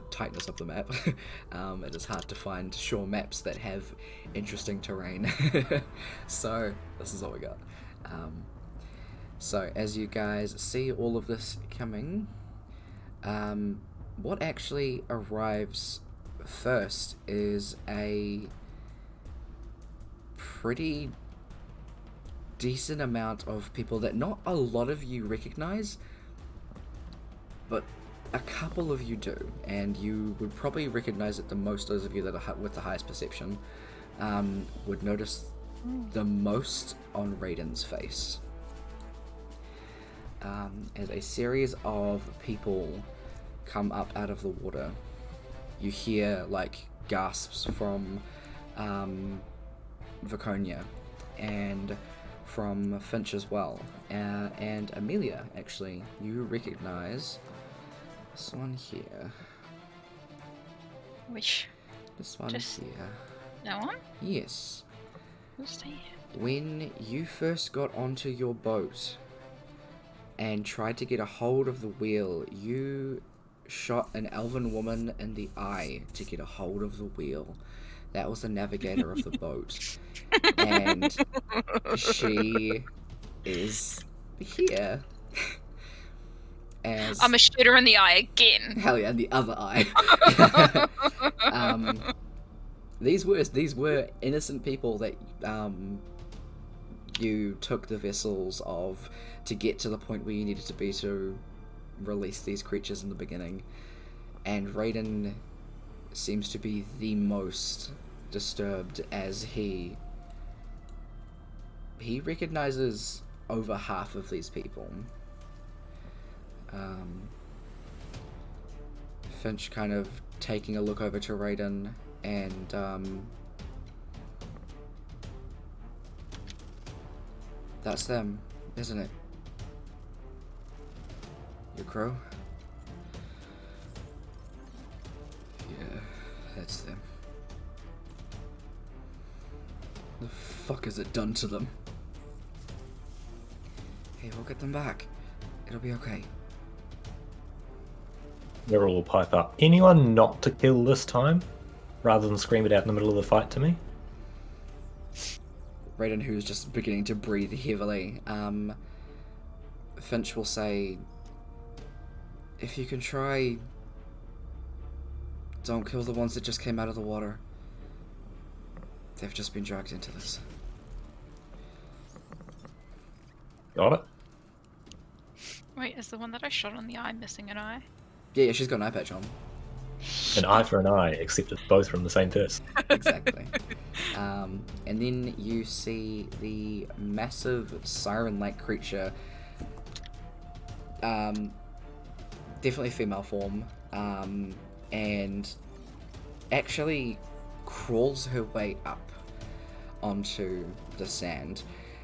tightness of the map. It is hard to find shore maps that have interesting terrain. So this is what we got. So as you guys see all of this coming, what actually arrives first is a pretty decent amount of people that not a lot of you recognize, but a couple of you do, and you would probably recognize it the most. Those of you that are with the highest perception would notice the most on Raiden's face. As a series of people come up out of the water, you hear like gasps from Viconia and from Finch as well, and Emelia. Actually, you recognize this one here. Which? This one Just here. that one? Yes. Who's there? When you first got onto your boat and tried to get a hold of the wheel, you shot an elven woman in the eye to get a hold of the wheel. That was the navigator of the boat. And she is here. As I'm a shooter in the eye again. hell yeah, the other eye. These were innocent people that you took the vessels of to get to the point where you needed to be to release these creatures in the beginning. And Raiden seems to be the most disturbed, as he recognizes over half of these people. Finch kind of taking a look over to Raiden, and that's them, isn't it? Your crow? Yeah, that's them. The fuck has it done to them? Hey, we'll get them back. It'll be okay. Merrill will pipe up. Anyone not to kill this time? Rather than scream it out in the middle of the fight to me? Raiden, who's just beginning to breathe heavily, Finch will say, if you can try, don't kill the ones that just came out of the water. They've just been dragged into this. Got it? Wait, is the one that I shot on the eye missing an eye? Yeah, she's got an eye patch on. An eye for an eye, except it's both from the same person. Exactly. And then you see the massive siren-like creature, definitely female form, and actually crawls her way up onto the sand,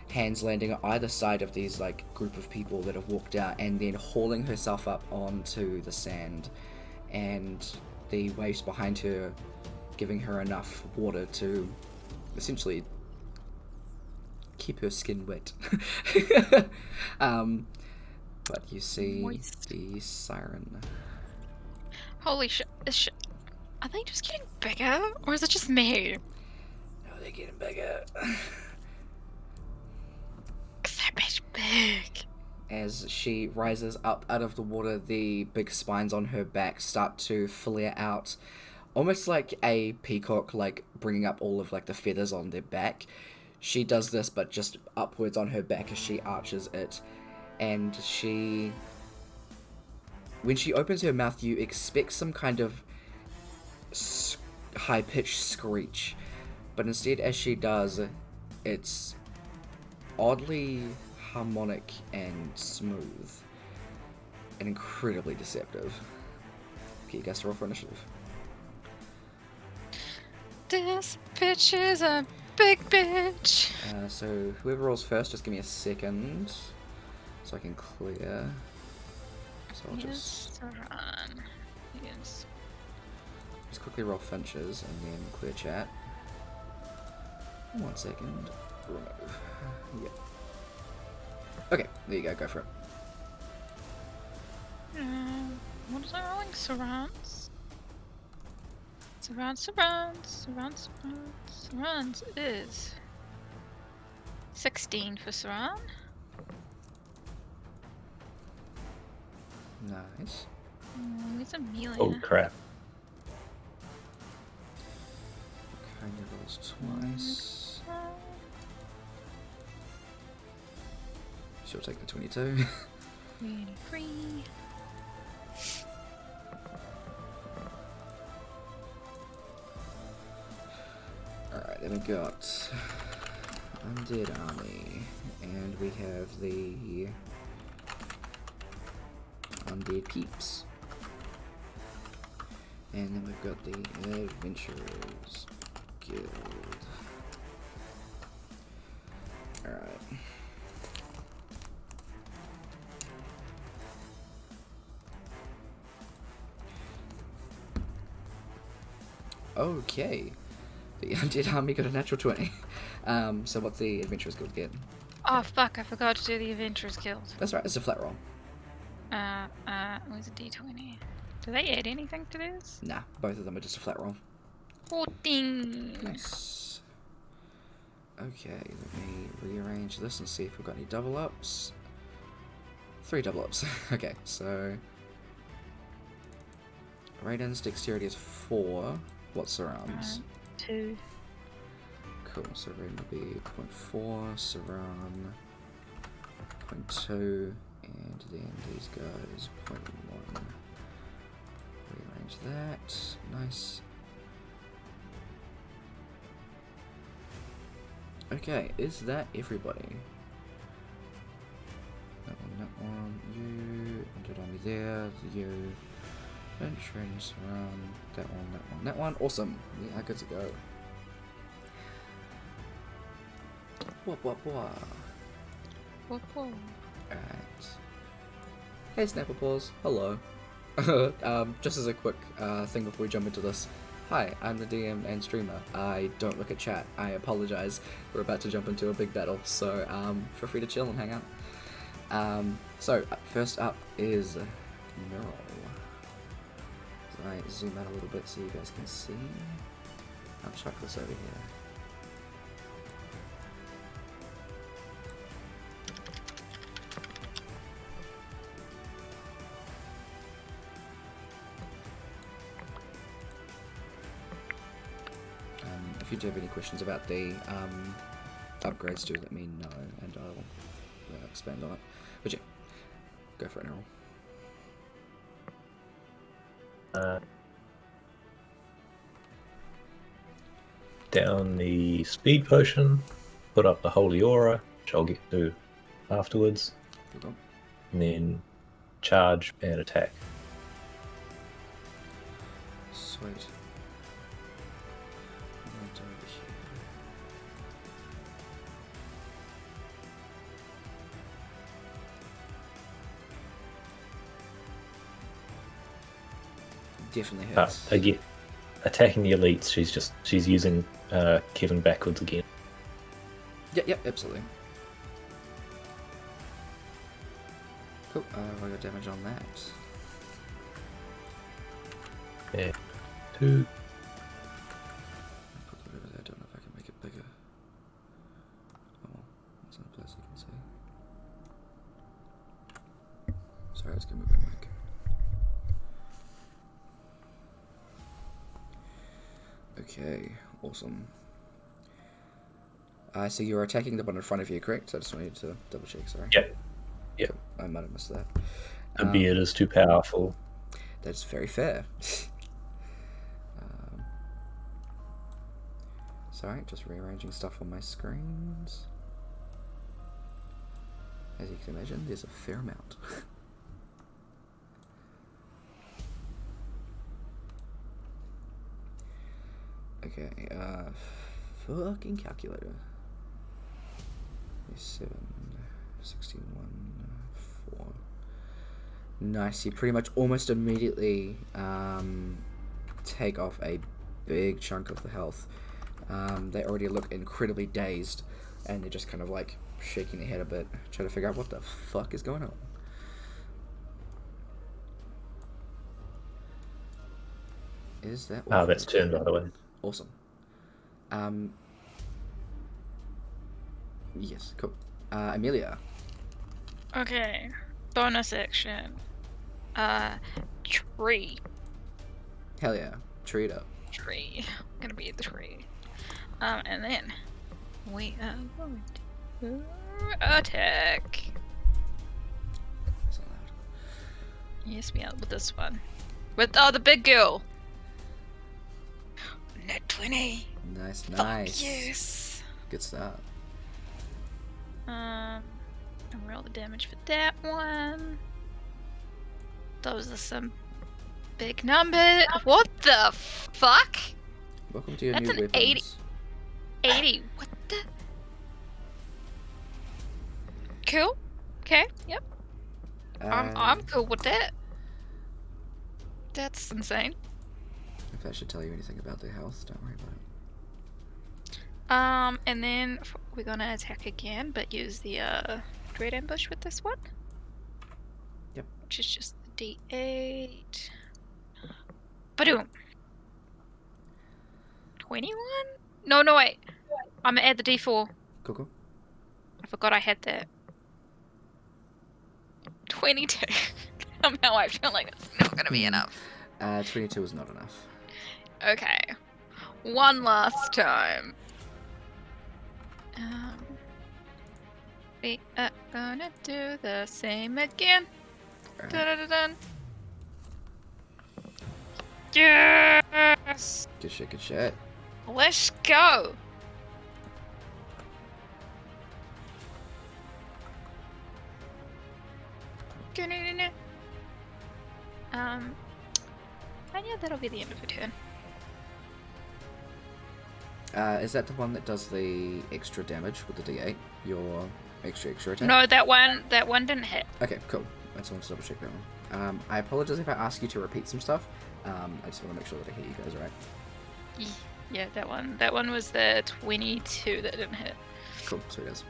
hands landing on either side of these like group of people that have walked out, and then hauling herself up onto the sand, and the waves behind her giving her enough water to essentially keep her skin wet. But you see Moist. the siren. Holy shit. Are they just getting bigger? Or is it just me? No, they're getting bigger. Because that bitch big. As she rises up out of the water, the big spines on her back start to flare out, almost like a peacock, like bringing up all of like the feathers on their back. She does this, but just upwards on her back as she arches it, and when she opens her mouth, you expect some kind of high-pitched screech, but instead, as she does, it's oddly harmonic and smooth and incredibly deceptive. Okay, you guys roll for initiative. This bitch is a big bitch. So whoever rolls first, just give me a second so I can clear. So I'll just run. Yes. quickly roll Finch's and then clear chat. 1 second. Remove. Yep. Okay, there you go for it. What is I rolling? Surrounds? Surrounds is 16 for surround. Nice. It's Emelia. Oh crap. Kind of rolls twice. She'll take the 22. 23. Alright, then we got Undead Army, and we have the Undead Peeps. And then we've got the Adventurers Guild. Alright. Okay. The Undead Army got a natural 20. So what's the Adventurers Guild get? Oh fuck! I forgot to do the Adventurers Guild. That's right, it's a flat roll. Where's a D20? Do they add anything to this? Nah, both of them are just a flat roll. 14. Nice. Okay, let me rearrange this and see if we've got any double ups. 3 double ups. Okay, so Raiden's dexterity is 4. What surrounds? 2. Cool, so Raiden will be 0.4, surround 0.2, and then these guys 0.1. Rearrange that. Nice. Okay, is that everybody? That one, you, Undead Army there, you, Entrance, surround, that one, awesome, yeah, good to go. Whoop. Alright. Hey Snapplepaws, hello. Just as a quick thing before we jump into this. Hi, I'm the DM and streamer. I don't look at chat. I apologize. We're about to jump into a big battle, so feel free to chill and hang out. So first up is Neural. So I zoom out a little bit so you guys can see. I'll chuck this over here. If you do have any questions about the upgrades, do let me know and I'll expand on it. But yeah, go for it, Neural. Down the speed potion, put up the holy aura, which I'll get to afterwards, and then charge and attack. Sweet. Definitely hurts. Again, attacking the elites, she's using Kevin backwards again. Yep, absolutely. Cool, I got damage on that. Yeah. 2. Put that over there, I don't know if I can make it bigger. Oh well, it's in a place you can see. Sorry, I was gonna move my mic. Okay, awesome. So you're attacking the one in front of you, correct? So I just wanted to double check, sorry. Yep. Cool. I might have missed that. The beard is too powerful. That's very fair. Sorry, just rearranging stuff on my screens. As you can imagine, there's a fair amount. Okay, fucking calculator. 7, 61, 4. Nice, you pretty much almost immediately take off a big chunk of the health. They already look incredibly dazed, and they're just kind of like shaking their head a bit, trying to figure out what the fuck is going on. Is that... that's turned, by the way. Awesome. Yes, cool. Emelia. Okay. Bonus action. Tree. Hell yeah. Tree it up. Tree. Gonna be the tree. And then we are going to attack. That's not loud. Yes, we are with this one. With the big girl. Net 20. Nice. Fuck yes. Good start. And roll the damage for that one. Those are some big numbers. What the fuck? Welcome to your That's new an weapons. 80. What the? Cool. Okay. Yep. I'm cool with that. That's insane. If I should tell you anything about their health, don't worry about it. And then we're gonna attack again, but use the dread ambush with this one. Yep. Which is just the D8. Ba-doom. 21? No, wait. I'm gonna add the D4. Cool. I forgot I had that. 22. Somehow I feel like that's not gonna be enough. 22 is not enough. Okay. One last time. We are gonna do the same again. Alright. Dun-dun-dun-dun. Yes! Good shit. Let's go! And yeah, that'll be the end of the turn. Is that the one that does the extra damage with the D8? Your extra attack? No, that one didn't hit. Okay, cool. I just want to double check that one. I apologize if I ask you to repeat some stuff. I just want to make sure that I hear you guys right. Yeah, that one was the 22 that didn't hit. Cool, so it is.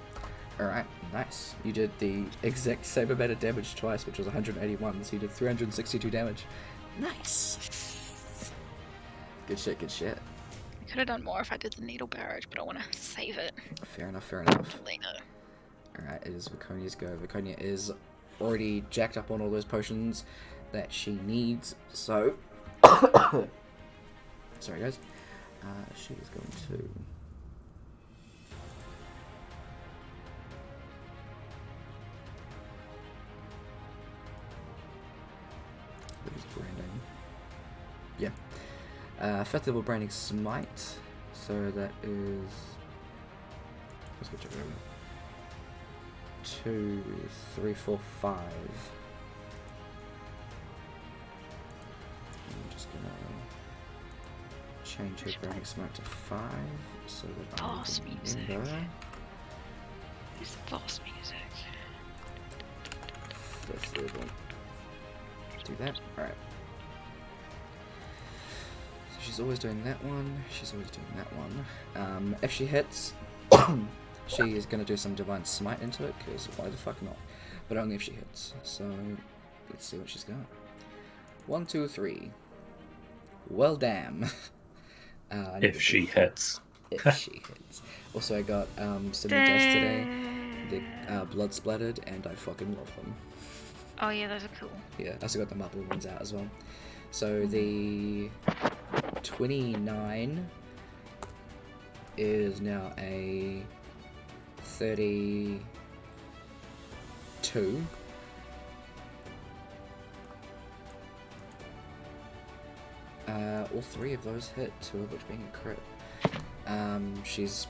Alright, nice. You did the exact same amount of damage twice, which was 181, so you did 362 damage. Nice! Good shit. I could have done more if I did the needle barrage, but I want to save it. Fair enough. For later. Alright, it is Viconia's go. Viconia is already jacked up on all those potions that she needs, so... Sorry, guys. She is going to... What is branding? Yeah. 5th level branding smite. So that is... Let's go check it over. 2, 3, 4, 5. I'm just gonna change her branding smite to 5 so that Boss I can music. remember. It's boss music. 5th level. Do that. Alright. So she's always doing that one. She's always doing that one. If she hits, she is going to do some divine smite into it, because why the fuck not? But only if she hits. So let's see what she's got. 1, 2, 3. Well, damn. If she hits. If she hits. Also, I got some new dice today. They're blood splattered, and I fucking love them. Oh yeah, those are cool. Yeah, I also got the marble ones out as well. So the 29 is now a 32. All 3 of those hit, 2 of which being a crit. She's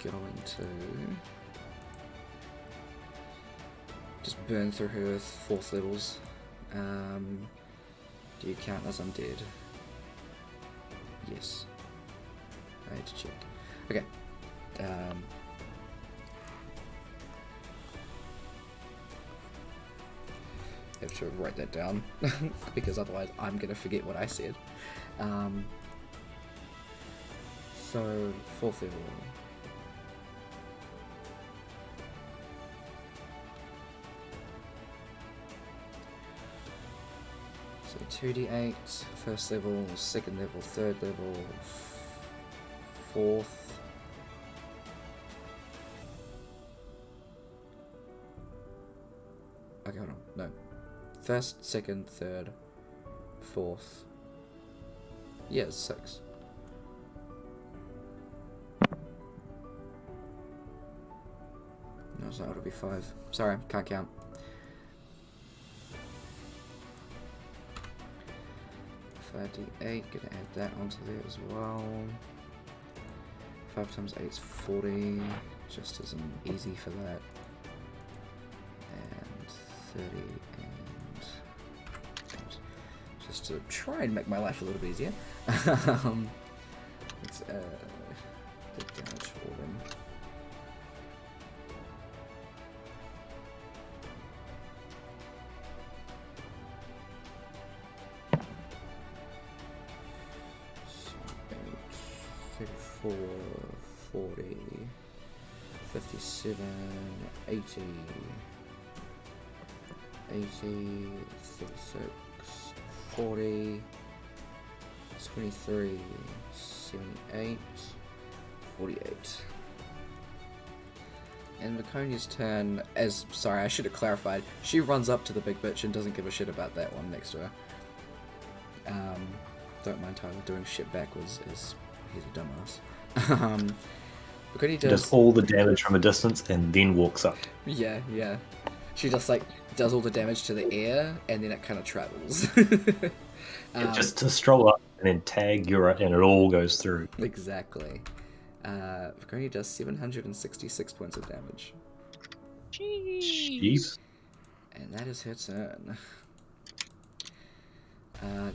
going to just burn through her 4th levels. Do you count as undead? Yes. I had to check. Okay. I have to write that down because otherwise I'm gonna forget what I said. So 4th level. So 2d8, 1st level, 2nd level, 3rd level, 4th. Okay, hold on. No. 1st, 2nd, 3rd, 4th. Yeah, it's 6. No, it's not. It'll be 5. Sorry, can't count. 5d8, gonna add that onto there as well. 5 times 8 is 40, just as an easy for that. And 30, and just to try and make my life a little bit easier. Let's the damage for them. So 8, 34. 54, 40, 57, 80, 36, 40, 23, 78, 48. And Laconia's turn, sorry, I should have clarified, she runs up to the big bitch and doesn't give a shit about that one next to her. Don't mind Tyler doing shit backwards, as he's a dumbass. Laconia does all the damage from a distance and then walks up. Yeah. She just, like, does all the damage to the air, and then it kind of travels. Just to stroll up and then tag Yura, and it all goes through. Exactly. Laconia does 766 points of damage. Jeez. And that is her turn.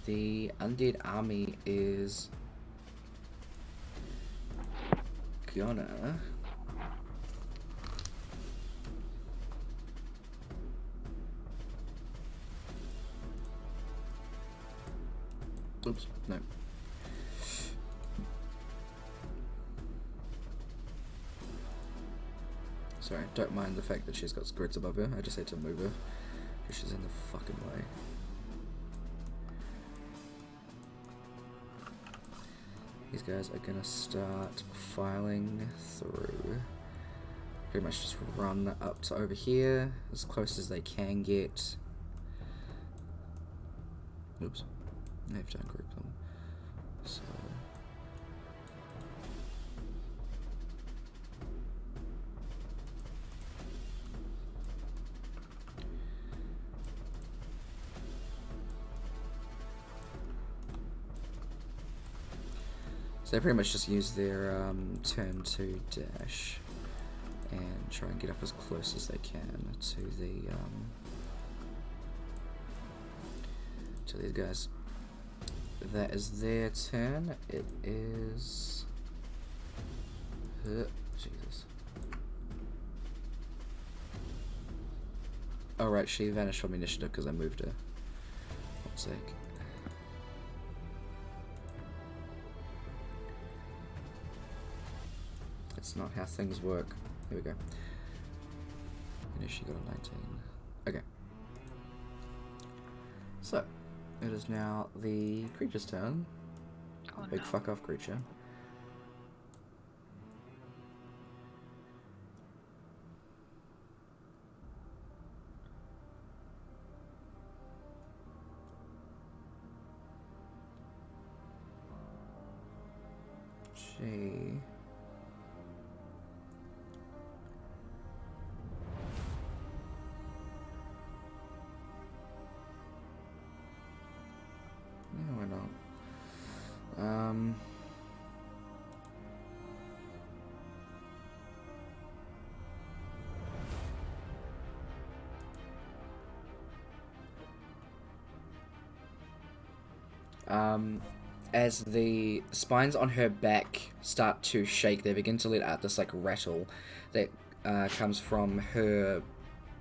The undead army is gonna oops, no. Sorry, don't mind the fact that she's got grids above her. I just had to move her because she's in the fucking way. These guys are gonna start filing through. Pretty much just run up to over here as close as they can get. Oops, I have to ungroup them. So. They pretty much just use their turn to dash and try and get up as close as they can to these guys. That is their turn. It is Jesus. Oh right, she vanished from initiative because I moved her. One sec. That's not how things work. Here we go. And she got a 19. Okay. So, it is now the creature's turn. Oh, Big no. fuck off creature. She... No, why not? As the spines on her back start to shake, they begin to let out this like rattle that comes from her,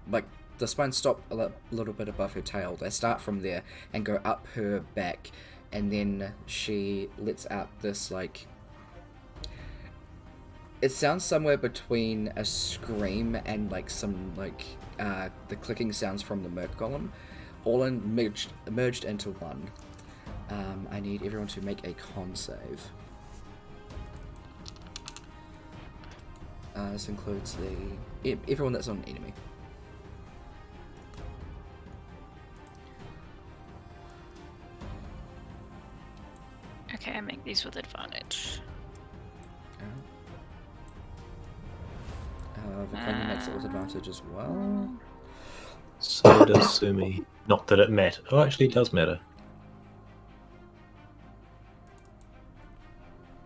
like the spines stop a little bit above her tail. They start from there and go up her back, and then she lets out this like, it sounds somewhere between a scream and like some like the clicking sounds from the merc golem, all merged into one. I need everyone to make a con save. This includes everyone that's on an enemy. Okay, I make these with advantage. Victoria makes it with advantage as well. So does Sumi. Not that it matters. Oh, actually, it does matter.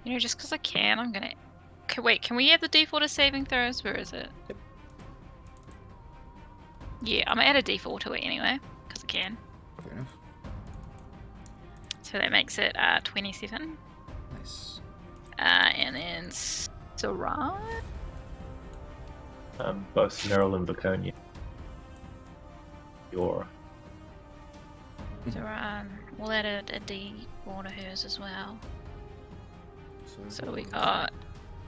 You know, just because I can, I'm gonna... Okay, wait, can we add the default of saving throws? Where is it? Yep. Yeah, I'm gonna add a default to it anyway, because I can. Fair enough. So that makes it 27. Nice. And then Sarah. Both Meryl and Baconia. Yora. Sarah, we'll add a D4 to hers as well. So we got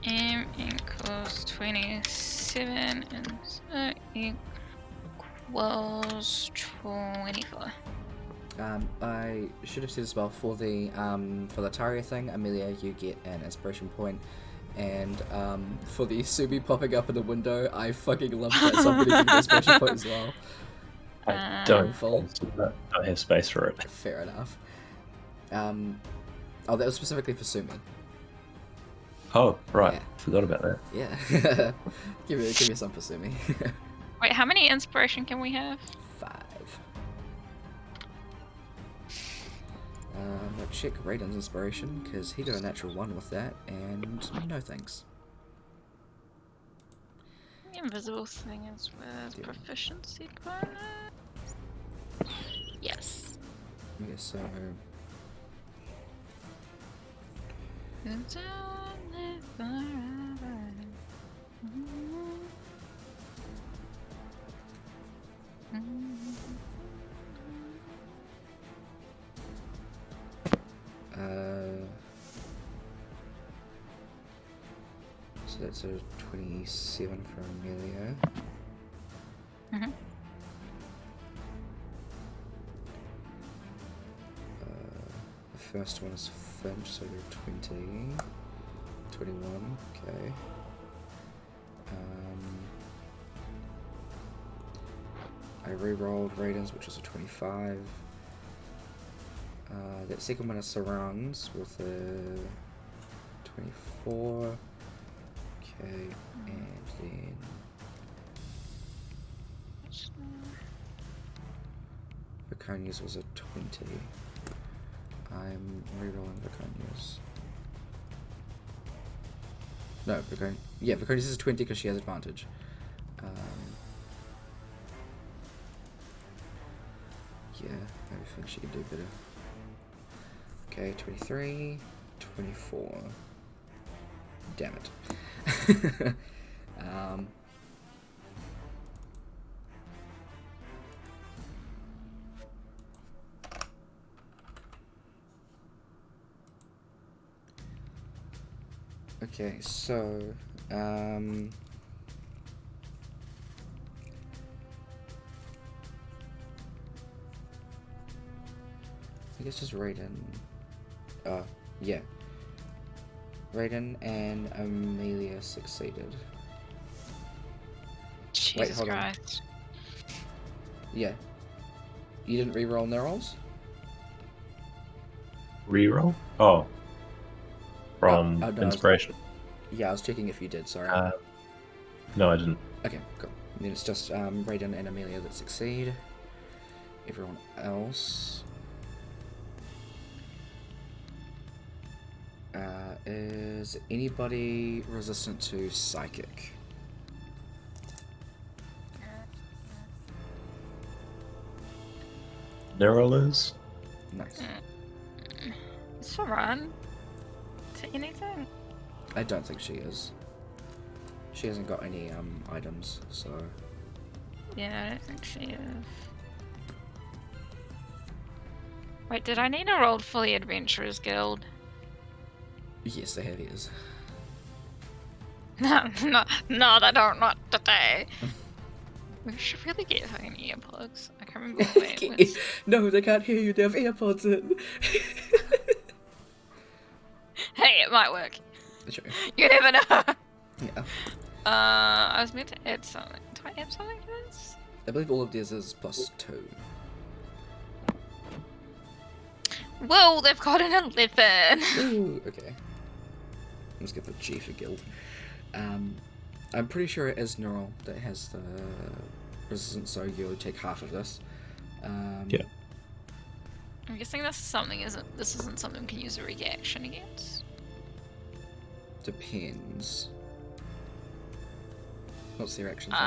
M equals 27 and so equals 24. I should have said as well for the Taria thing, Amelia, you get an inspiration point, and for the Subi popping up in the window, I fucking love that. Somebody give me an inspiration point as well. I don't, Full. don't have space for it. Fair enough. Oh, that was specifically for Sumi. Oh, right. Yeah. Forgot about that. Yeah. give me some for Sumi. Wait, how many inspiration can we have? 5. I'll check Raiden's inspiration, because he got a natural 1 with that, and no thanks. The invisible thing is with proficiency bonus. Yes. Okay, so... So that's a 27 for Amelia. Mm-hmm. The first one is Finch, so you're 20. 21, okay. I re-rolled Raiden's, which was a 25. That second one is Surrounds with a 24. Okay, and then... Viconia's was a 20. I'm re-rolling Viconia's. No, Viconia's is a 20 because she has advantage. Yeah, I think she can do better. Okay, 23, 24. Damn it. Okay, so, I guess just Raiden. Yeah. Raiden and Amelia succeeded. Jesus hold on. Christ. Yeah. You didn't re-roll their rolls? Reroll? Oh. From no, inspiration. Yeah, I was checking if you did, sorry. No, I didn't. Okay, cool. And then it's just Raiden and Amelia that succeed. Everyone else... is anybody resistant to psychic? Neryl is? Nice. Is Saran to anything? I don't think she is. She hasn't got any items, so... Yeah, I don't think she is. Wait, did I need a roll for the Adventurers Guild? Yes, they have ears. No, I don't, not today. We should really get fucking earplugs. I can't remember what it was. No, they can't hear you, they have AirPods in. Hey, it might work. Sure. You never know. Yeah. I was meant to add something. Do I add something to this? I believe all of theirs is +2. Whoa, they've got an 11. Ooh, okay. Let's get the G for guild. I'm pretty sure it is Neural that has the resistance, so you'll take half of this. Yeah. I'm guessing this isn't something we can use a reaction against. Depends. What's the reaction thing?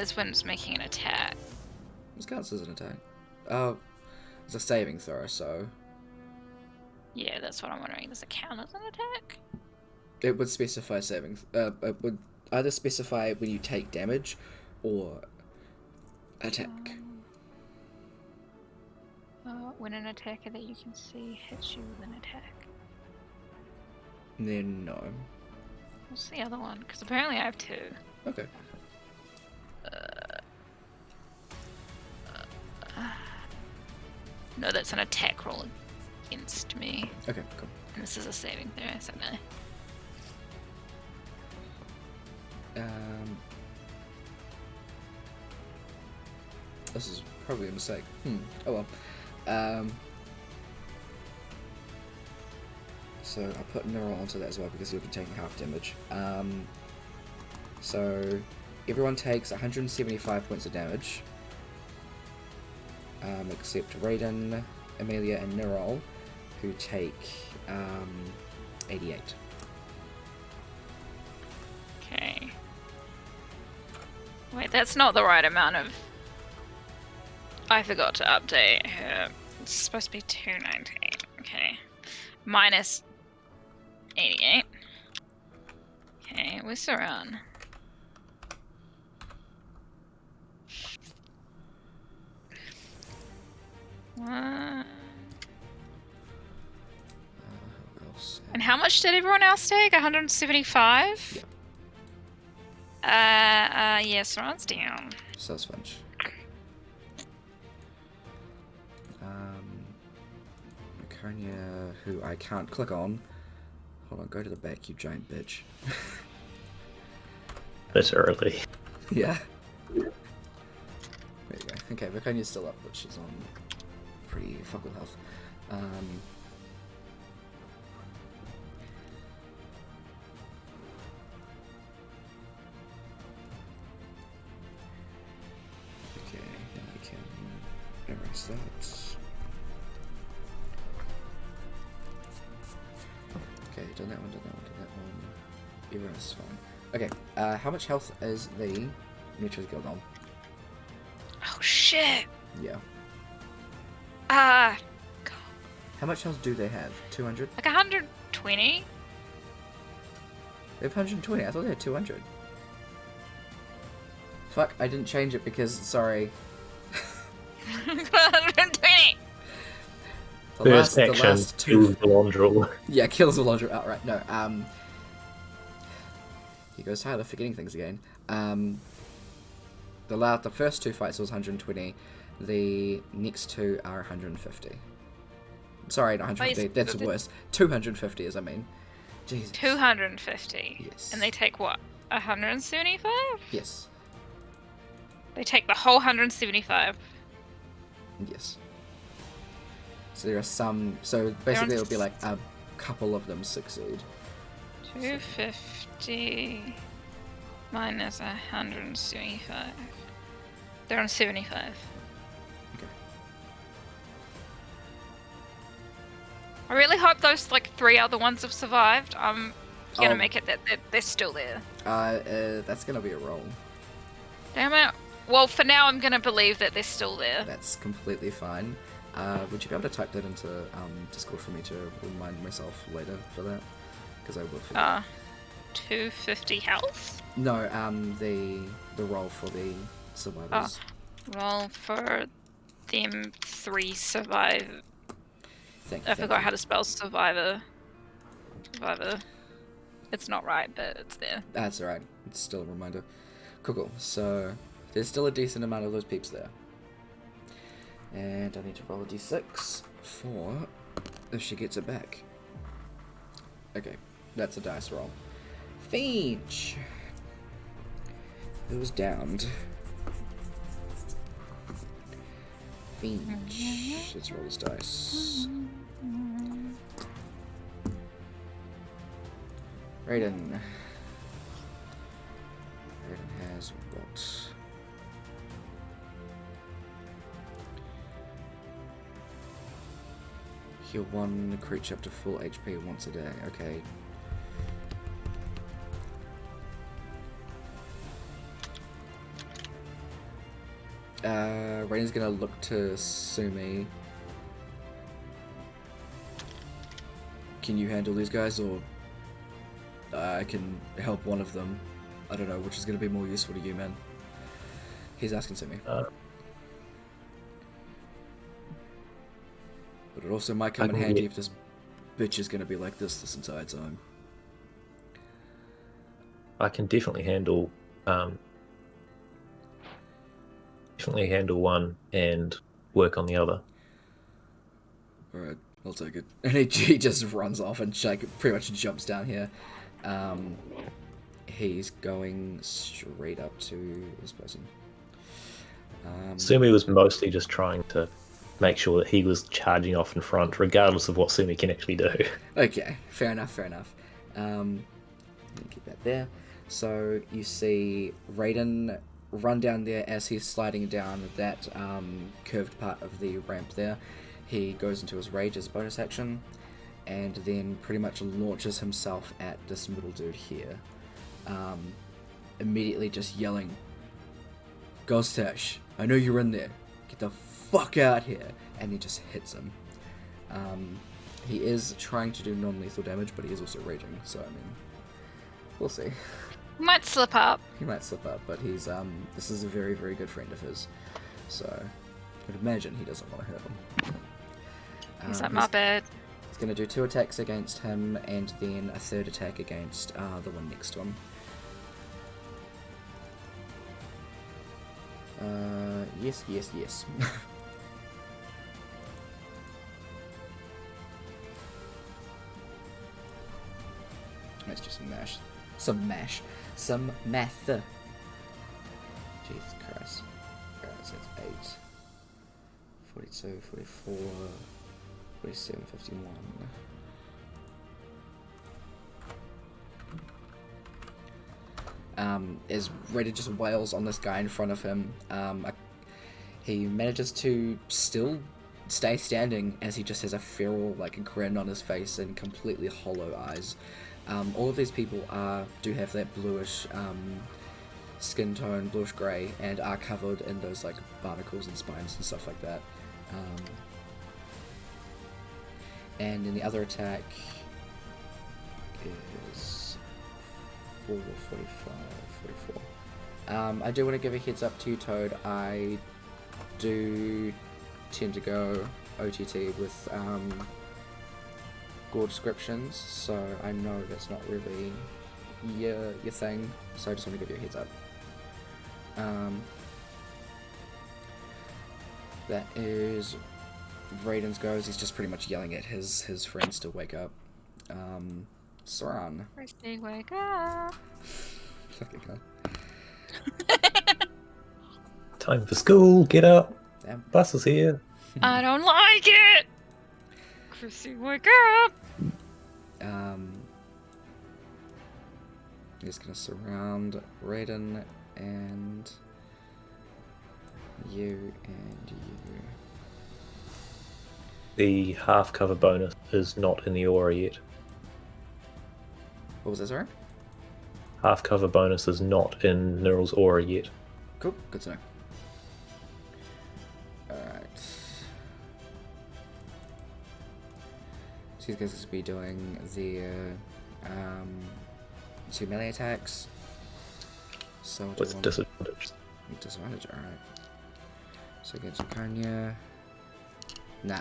Is when it's making an attack. This counts as an attack. Oh, it's a saving throw, so... Yeah, that's what I'm wondering. Does it count as an attack? It would specify saving... it would either specify when you take damage, or attack. When an attacker that you can see hits you with an attack. Then no. What's the other one? Because apparently I have 2. Okay. No, that's an attack roll against me. Okay, cool. And this is a saving throw, so no. This is probably a mistake. Oh well. So I'll put Neural onto that as well because you'll be taking half damage. So everyone takes 175 points of damage. Except Raiden, Emelia, and Neural, who take 88. Okay. Wait, that's not the right amount of... I forgot to update her. It's supposed to be 219. Okay. Minus 88. Okay, we're surround. What? Who else? And how much did everyone else take? 175? Yeah. Yeah, surround's down. So sponge. Maconia, who I can't click on. Hold on, go to the back, you giant bitch. Literally. Yeah. There you go. Okay, Viconia's still up, but she's on pretty fuckle health. Okay, now I can erase that. Okay, done that one, done that one, done that one. Everyone's fine. Okay, how much health is the Metro's Guild on? Oh shit! Yeah. God. How much health do they have? 200? Like 120? They have 120. I thought they had 200. Fuck, I didn't change it because, sorry. 120! First action, kills kills Belondrel. Yeah, kills Valondra outright. No, he goes Tyler forgetting things again. The first 2 fights was 120. The next 2 are 150. Sorry, not 150. That's worse. 250 is, I mean. Jesus. 250? Yes. And they take what? 175? Yes. They take the whole 175. Yes. So there are some... So basically it'll be like a couple of them succeed. 250 minus 175. They're on 75. Okay. I really hope those like 3 other ones have survived. I'm gonna Oh. make it that they're still there. That's gonna be a roll. Damn it. Well, for now, I'm gonna believe that they're still there. That's completely fine. Would you be able to type that into Discord for me to remind myself later for that? Because I will forget. 250 health? No, the roll for the survivors. Roll for them 3 survive. I forgot how to spell survivor. Survivor. It's not right, but it's there. That's alright. It's still a reminder. Cool. So there's still a decent amount of those peeps there. And I need to roll a d6 for if she gets it back. Okay, that's a dice roll. Finch! It was downed. Finch. Let's roll this dice. Raiden. Raiden has what? Heal 1 creature up to full HP once a day. Okay. Raiden's gonna look to Sumi. Can you handle these guys, or I can help one of them? I don't know which is gonna be more useful to you, man. He's asking Sumi. But it also might come in handy if this bitch is gonna be like this entire time. I can definitely handle one and work on the other. Alright, I'll take it. And he just runs off and pretty much jumps down here. He's going straight up to this person. Sumi was mostly just trying to make sure that he was charging off in front, regardless of what Sumi can actually do. Okay, fair enough. Let me keep that there. So you see Raiden run down there as he's sliding down that curved part of the ramp there. He goes into his rage as bonus action, and then pretty much launches himself at this middle dude here. Immediately just yelling, "Ghostash, I know you're in there. Get the fuck out here!" And he just hits him. He is trying to do non-lethal damage, but he is also raging, so I mean, we'll see. He might slip up. He might slip up, but he's this is a very, very good friend of his, so I would imagine he doesn't want to hurt him. He's like, my bad. He's going to do 2 attacks against him, and then a 3rd attack against the one next to him. Yes. Let's do some math. Jesus Christ. Alright, so it's 8, 42, 44, 47, 51. As Raiden just wails on this guy in front of him, he manages to still stay standing as he just has a feral grin on his face and completely hollow eyes. All of these people do have that bluish skin tone, bluish grey, and are covered in those barnacles and spines and stuff like that. And then the other attack is 4, 45, 44. I do want to give a heads up to you, Toad. I do tend to go OTT with gore descriptions, so I know that's not really your thing, so I just want to give you a heads up. That is Raiden's goes. He's just pretty much yelling at his friends to wake up. Saran. First they wake up. Fucking hell. Time for school, get up. Damn. Bus is here. I don't like it! Chrissy, wake up! He's gonna surround Raiden and you and you. The half cover bonus is not in the aura yet. What was that, sorry? Half cover bonus is not in Niral's aura yet. Cool, good to know. Alright. So these guys will be doing the 2 melee attacks. So With disadvantage. Disadvantage, alright. So against Zirconia. Nah.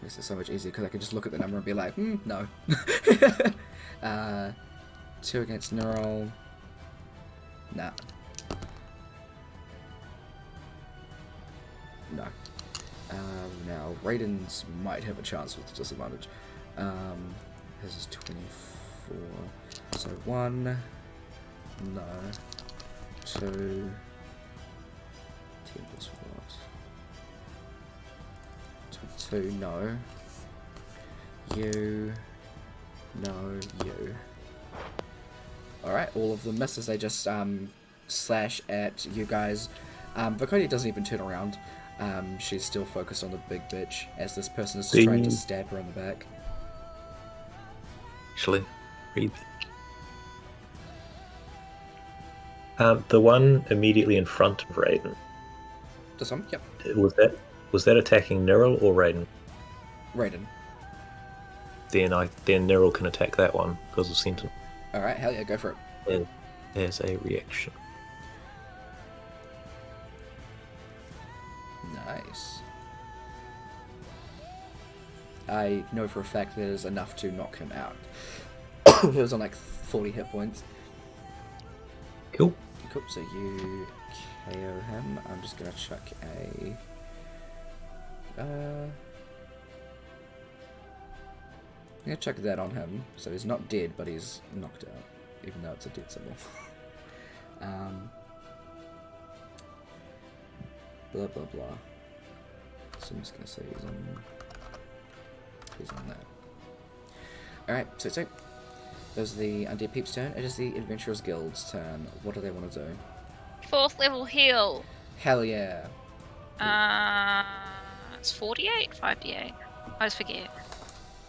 This is so much easier because I can just look at the number and be like, no. 2 against Neural. Nah. No. Now, Raiden's might have a chance with disadvantage. His is 24. So 1. No. 2. 10 plus what? 22. No. You. No. You. Alright, all of them miss as they just slash at you guys. Viconia doesn't even turn around. She's still focused on the big bitch as this person is trying to stab her in the back. Actually, breathe. The one immediately in front of Raiden. This one? Yep. Was that attacking Niral or Raiden? Raiden. Then Niral can attack that one because of Sentinel. Alright, hell yeah, go for it. As a reaction. Nice. I know for a fact that is enough to knock him out. He was on like 40 hit points. Cool. Cool, so you KO him. I'm just gonna chuck a... I'm gonna chuck that on him. So he's not dead, but he's knocked out. Even though it's a dead symbol. Blah blah blah. So I'm just gonna say he's on that. Alright, so those are the Undead Peeps' turn. It is the Adventurers Guild's turn. What do they want to do? 4th level heal. Hell yeah. It's 48, 5d8. I always forget.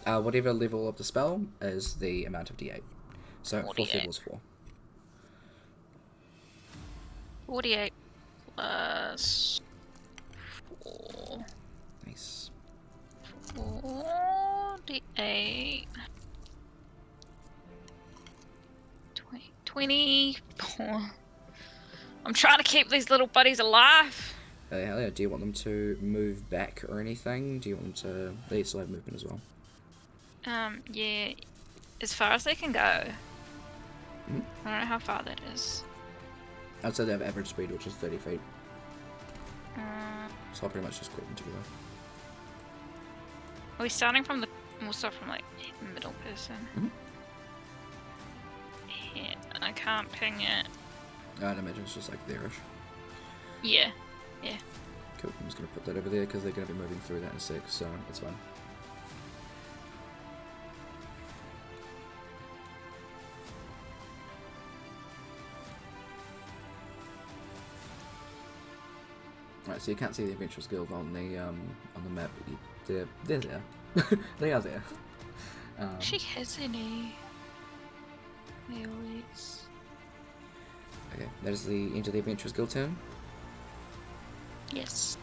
Whatever level of the spell is the amount of d8. So 48. 4th level is 4. 48 plus 4. Nice. 48. 24. I'm trying to keep these little buddies alive. Hell yeah. Do you want them to move back or anything? Do you want them to... They still have movement as well. Yeah. As far as they can go. Mm-hmm. I don't know how far that is. I'd say they have average speed, which is 30 feet. So I'll pretty much just group them together. Are we starting from the... We'll start from, like, the middle person. Mm-hmm. Yeah, I can't ping it. I'd imagine it's just like there-ish. Yeah. Yeah. Cool, I'm just going to put that over there because they're going to be moving through that in a sec, so it's fine. Right, so you can't see the Adventurers Guild on the map, but they're there. They are there. She has any. They always. Okay, that is the end of the Adventurers Guild turn. Yes.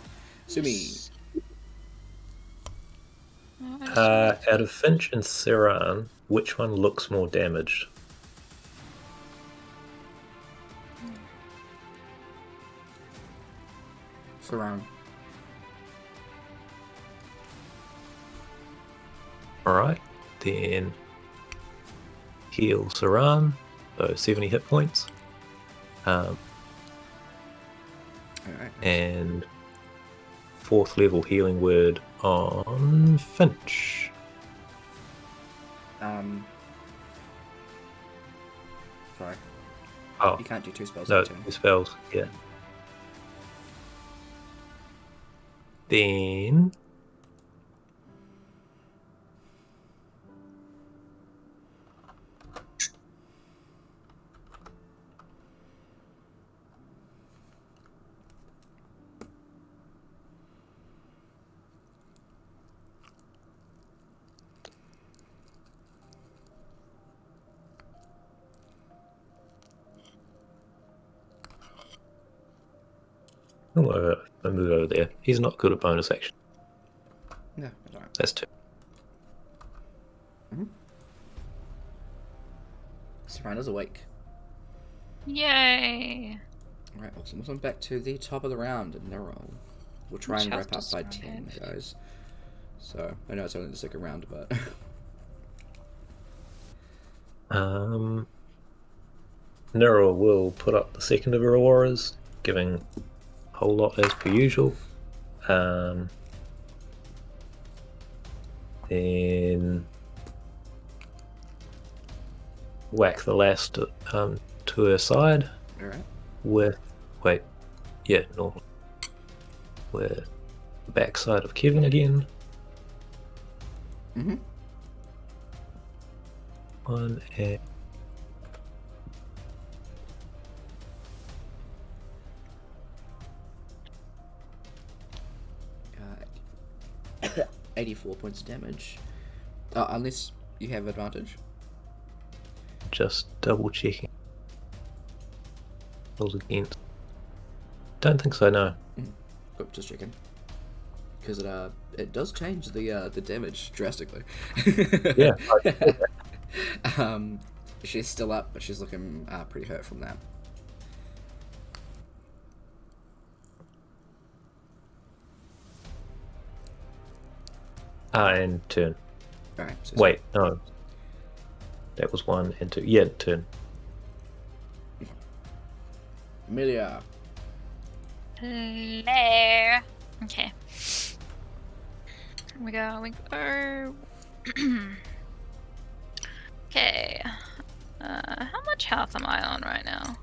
Sumi. Yes. Out of Finch and Siran, which one looks more damaged? Surround. Alright, then heal Siran, so 70 hit points. Alright. And 4th level healing word on Finch. Sorry. Oh, You can't do 2 spells no, at a turn. 2 spells, yeah. Then I'll move over there. He's not good at bonus action. No, I don't. That's 2. Serana's awake. Yay! Alright, awesome. So I'm back to the top of the round in Neural. We'll try Which and house wrap up does by Serana 10, have? guys. So, I know it's only the second round, but... Nero will put up the second of her auras, giving a whole lot as per usual. Then whack the last to her side Alright. with normal. With the backside of Kevin again. Mm-hmm. One and Uh, 84 points of damage. Unless you have advantage. just double checking. Rolls against. Don't think so, no. Oh, just checking. Because it does change the damage drastically. Yeah. She's still up, but she's looking pretty hurt from that. And turn. Alright. So Wait, no. That was 1 and 2. Yeah, turn. Emelia. Hello. Okay. We go. Okay. How much health am I on right now?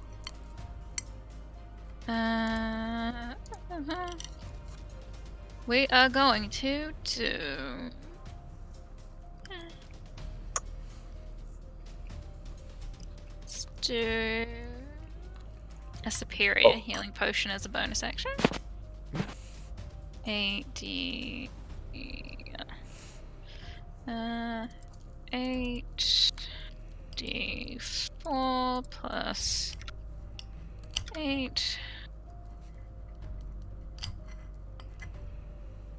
We are going to do. Let's do a superior healing potion as a bonus action. 8d. 8d4 plus 8.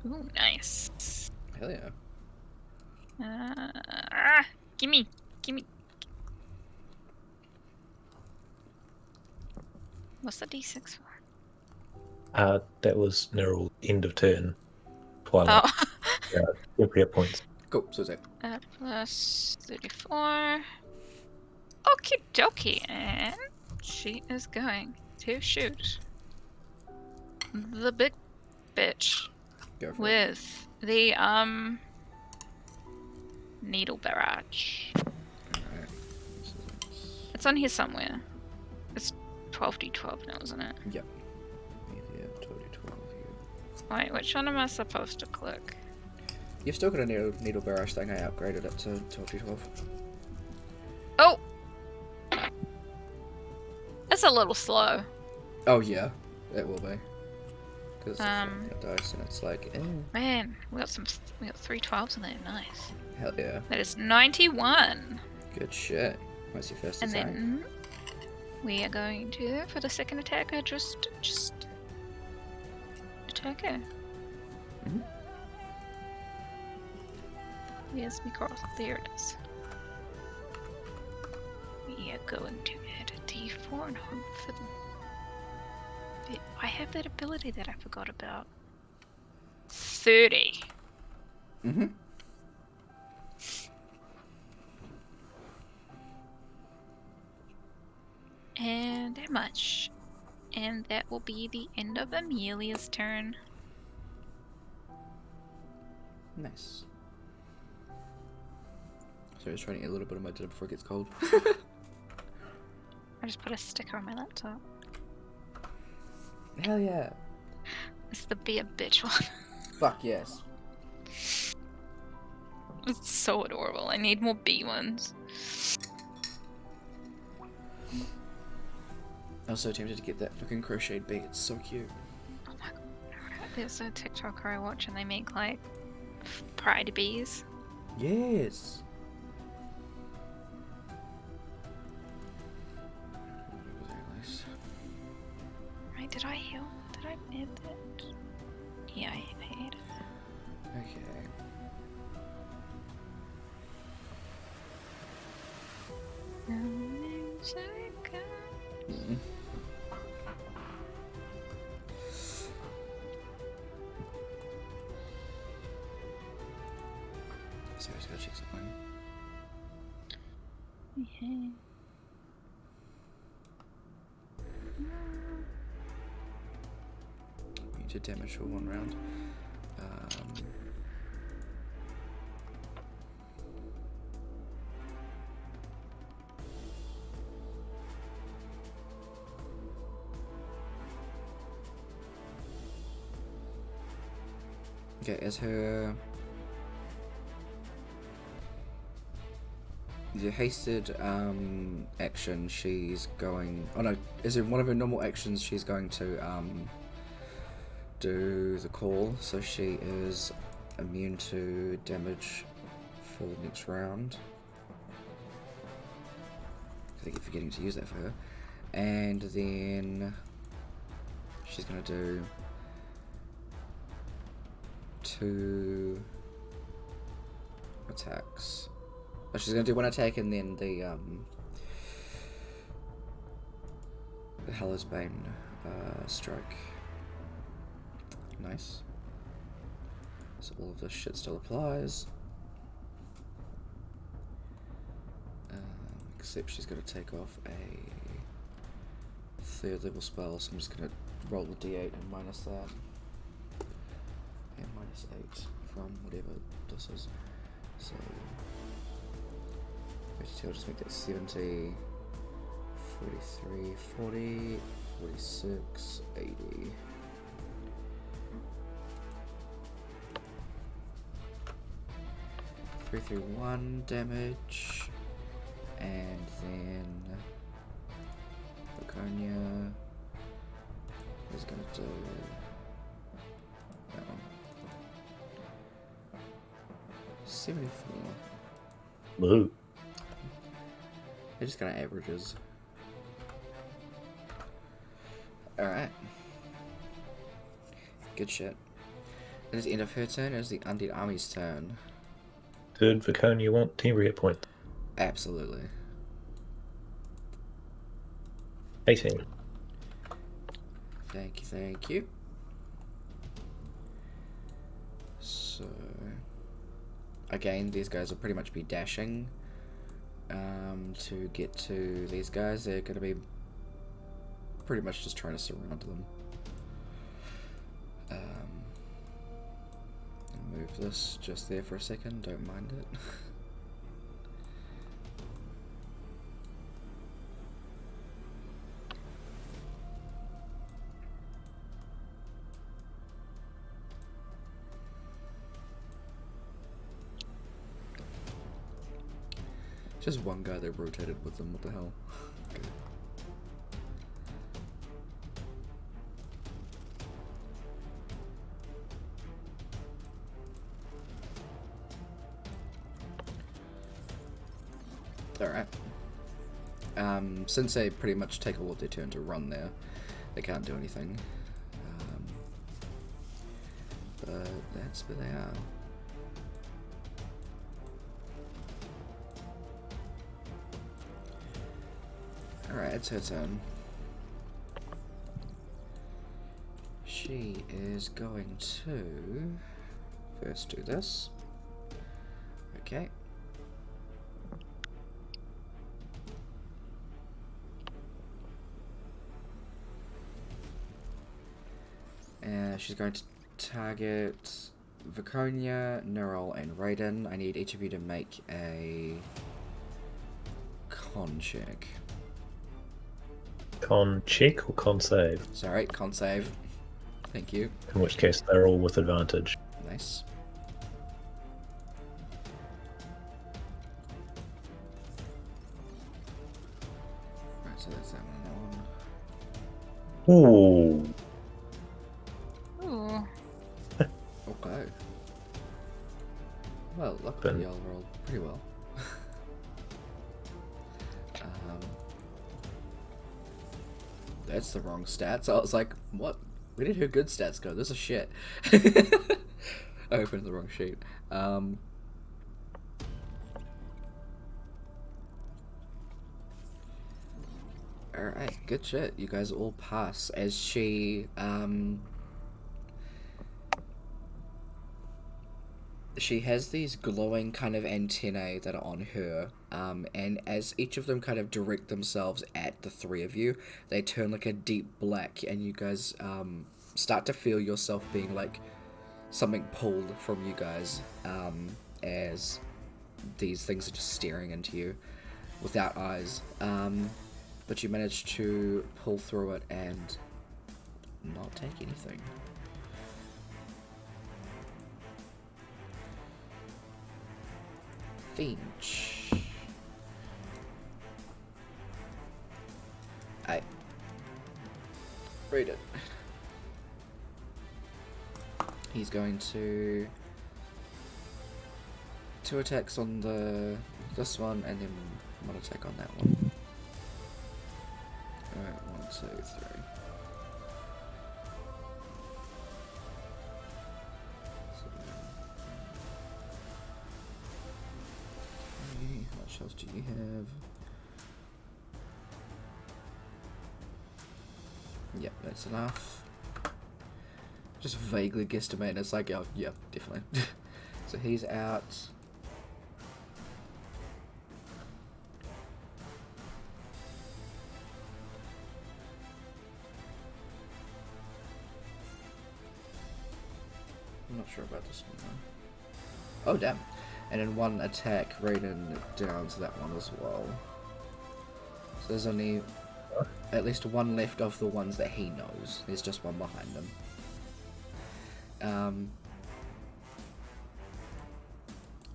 Ooh, nice. Hell yeah. Gimme. What's the d6 for? That was Neural end of turn. Twilight. Oh. Yeah, temporary hit points. Cool, so is that. Plus 34. Okie dokie, and she is going to shoot the big bitch Go for it. with the needle barrage. Alright. It's on here somewhere. It's 12d12 now, isn't it? Yep. Yeah, 12. Wait, which one am I supposed to click? You've still got a needle barrage thing. I upgraded it to 12. Oh! It's a little slow. Oh yeah, it will be. Because Um, dice and it's like, Man, we got 3 12s in there. Nice. hell yeah, That is 91. good shit. What's your first And attack? then we are going to, for the second attack, just attack her. Mhm. Where's my cross? There it is. We are going to add a d4 and hope for I have that ability that I forgot about. 30. Mm-hmm. And that much. And that will be the end of Emelia's turn. Nice. So I was trying to eat a little bit of my dinner before it gets cold. I just put a sticker on my laptop. Hell yeah. It's the be a bitch one. Fuck yes. It's so adorable. I need more bee ones. I was so tempted to get that fucking crocheted bee. It's so cute. Oh my god. There's a TikToker I watch and they make like pride bees. Yes. Right, did I heal? Did I add that? Yeah, I added it. Okay. Mm-hmm. So I just gotta check something. Yeah. You did damage for 1 round. Okay, as her the hasted action, she's going. Oh no, is it one of her normal actions? She's going to do the call, so she is immune to damage for the next round. I keep forgetting to use that for her. And then she's gonna do 2 attacks. Oh, she's gonna do 1 attack and then the Hellas Bane strike. Nice. So all of this shit still applies. except she's going to take off a 3rd level spell, so I'm just going to roll the d8 and minus that. And minus 8 from whatever this is. So, 52, I'll just make that 70, 43, 40, 46, 80. Three through 1 damage, and then Laconia is going to do that one. 74. Woo. They're just kind of averages. Alright. Good shit. It is the end of her turn. It is the Undead Army's turn. Did Vaconia want temporary hit points? Absolutely. 18. Thank you, thank you. So, again, these guys will pretty much be dashing to get to these guys. They're going to be pretty much just trying to surround them. Move this just there for a second, don't mind it. Just one guy that rotated with them, what the hell? Okay. Alright. Since they pretty much take all of their turn to run there, they can't do anything. But that's where they are. Alright, it's her turn. She is going to first do this. Okay. She's going to target Vaconia, Neural, and Raiden. I need each of you to make a con check. Con check or con save? Sorry, con save. Thank you. In which case they're all with advantage. Nice. Right, so that's that one. Ooh. Ooh. Okay. Well, luckily y'all rolled pretty well. That's the wrong stats. I was like, what? Where did her good stats go? This is shit. I opened the wrong sheet. Alright, good shit. You guys all pass as she has these glowing kind of antennae that are on her, and as each of them kind of direct themselves at the three of you, they turn like a deep black, and you guys start to feel yourself being like something pulled from you guys, as these things are just staring into you without eyes. But you manage to pull through it and not take anything. Finch. I read it. He's going to 2 attacks on this one and then 1 attack on that one. Alright, 1, 2, 3. How much else do you have? Yep, that's enough. Just vaguely guesstimate, it's like, oh, yeah, definitely. So he's out. I'm not sure about this one though. Oh damn! And in one attack, Raiden downs that one as well. So there's only at least one left of the ones that he knows. There's just one behind him.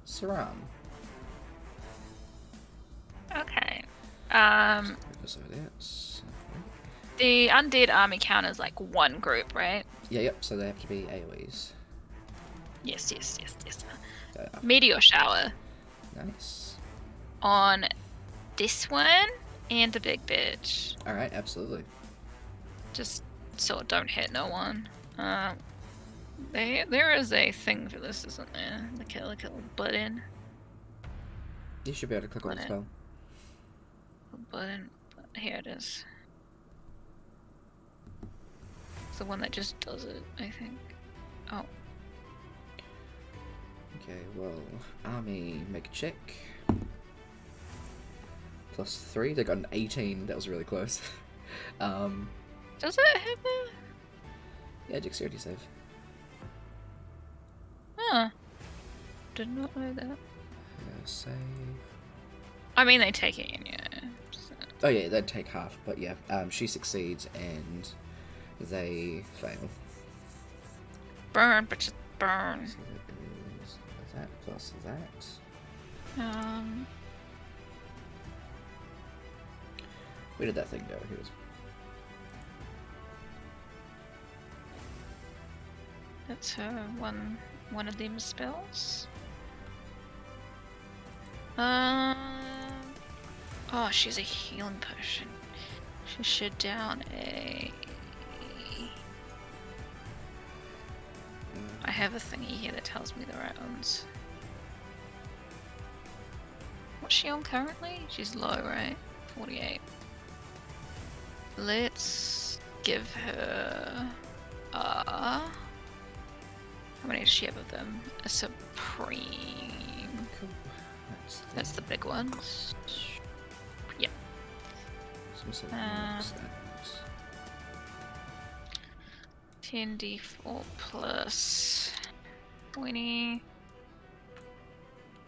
Saran. Okay. So that's The undead army count is like one group, right? yeah, yep. So they have to be AoEs. Yes. Uh, Meteor shower nice. on this one and the big bitch. All right, absolutely. Just so it don't hit no one. There is a thing for this, isn't there? Like a little button. You should be able to click on the spell. Button. Here it is. It's the one that just does it, I think. Oh. Okay, well, army, make a check. +3. They got an 18. That was really close. Does it have a... Yeah, dexterity save. Huh. Did not know that. Save. I mean, they take it in, yeah. So. Oh yeah, they'd take half, but yeah, she succeeds and they fail. Burn, bitches, burn. So that is that plus that. Where did that thing go? Here it is. That's her one of them spells. Oh, she's a healing potion. She should down a... I have a thingy here that tells me the right ones. What's she on currently? She's low, right? 48. Let's give her... how many does she have of them? A supreme... Cool. That's the big ones. Yep. So 10d4 plus 20.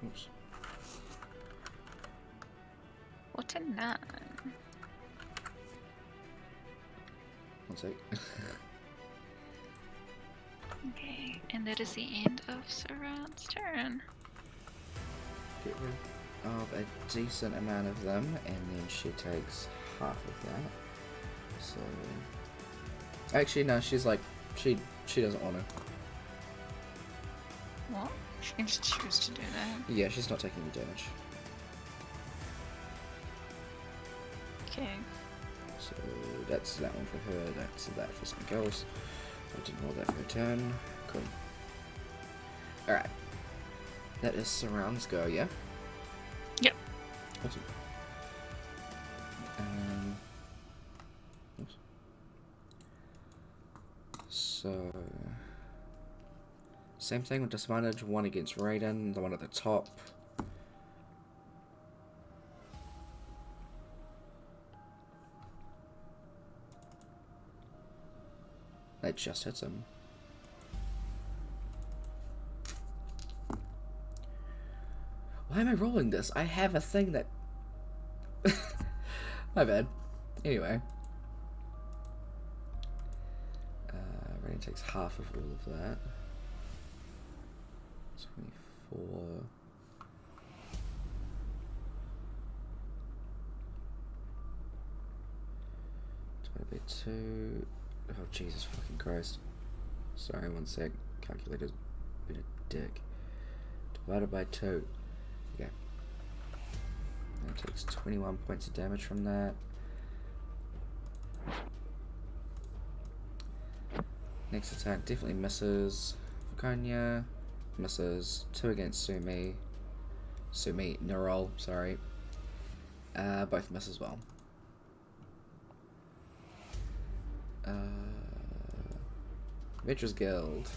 Oops. What a 9. One sec. Okay, and that is the end of Saran's turn. Get rid of a decent amount of them, and then she takes half of that. So, actually, no, she's like, she doesn't want to. What? She can just choose to do that. Yeah, she's not taking any damage. Okay. So that's that one for her. That's that for something else. I didn't want that for a turn. Cool. All right. That is Saran's go, yeah? Yep. Awesome. Oops. So, same thing with disadvantage. One against Raiden, the one at the top. That just hits him. Why am I rolling this? I have a thing that... My bad. Anyway. Rain takes half of all of that. 24... Divided by 2... Oh, Jesus fucking Christ. Sorry, one sec. Calculator's been a dick. Divided by 2. Okay. That takes 21 points of damage from that. Next attack definitely misses. Fukonya misses. 2 against Sumi. Nerol, sorry. Both miss as well. Ventress Guild.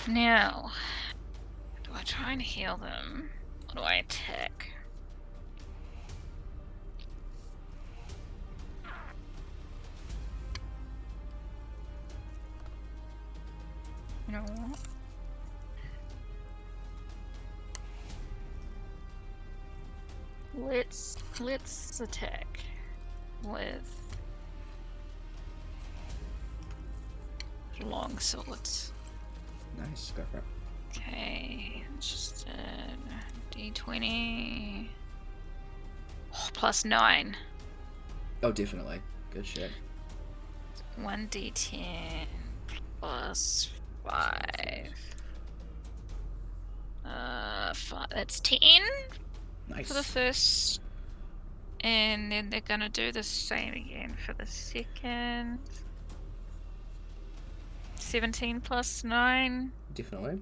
Now, do I try and heal them, or do I attack? You know what? Let's attack with long swords. Nice, go for it. Okay, just d20 plus 9. Oh, definitely. Good shit. 1d10 plus 5. 5. That's 10 Nice. for the first. And then they're gonna do the same again for the second. 17 plus 9. Definitely.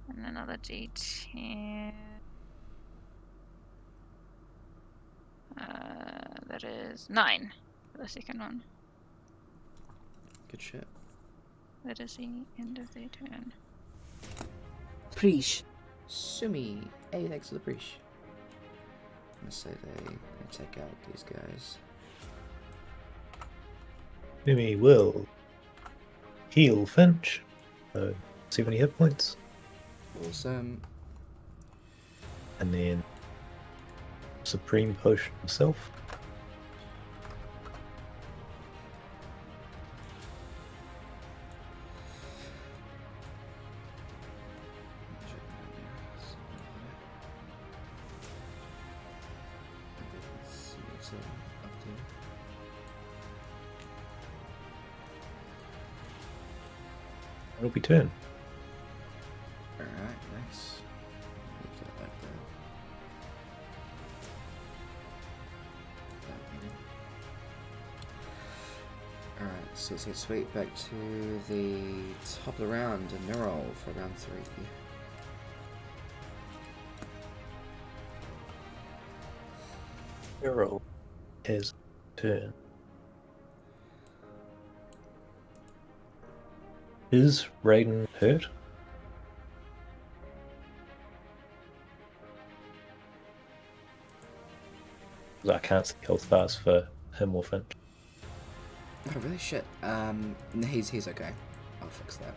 And another d10. That is 9 for the second one. Good shit. That is the end of their turn. Preach. Sumi. Hey, thanks for the preach. I'm gonna say they take out these guys. Mimi will heal Finch. So 70 hit points. Awesome. And then Supreme Potion himself. It'll be turn. Alright, nice. Leave that like that. Alright, so let's get sweet back to the top of the round and Neural for round 3. Neural has turn. Is Raiden hurt? I can't see health bars for him or Finch. Oh, really? Shit. He's okay. I'll fix that.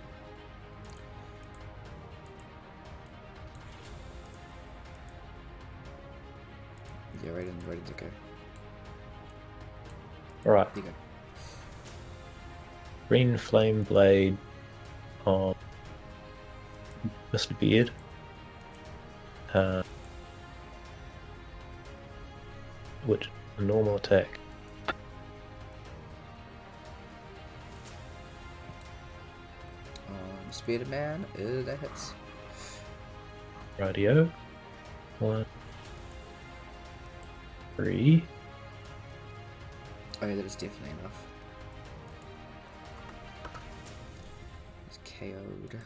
Yeah, Raiden's okay. Alright, There you go. Green Flame Blade on Mr. Beard. Which a normal attack. Speeder Man, that hits. Radio. 1, 3. Oh yeah, that is definitely enough. He's KO'd.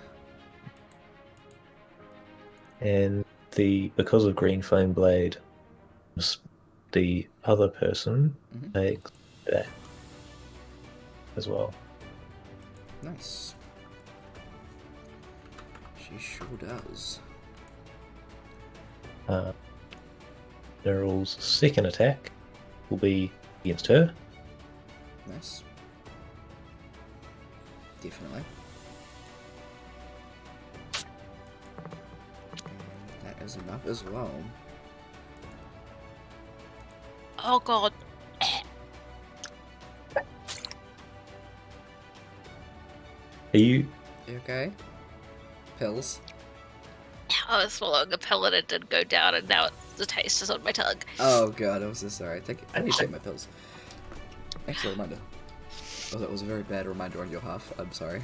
And because of Green Flame Blade, the other person takes that as well. Nice. She sure does. Neryl's second attack will be against her. Nice. Definitely. And that is enough as well. Oh god. Are you? You okay? Pills? I was swallowing a pill and it did go down and now the taste is on my tongue. Oh god, I'm so sorry. I need to take my pills. Thanks for the reminder. Oh, that was a very bad reminder on your half. I'm sorry.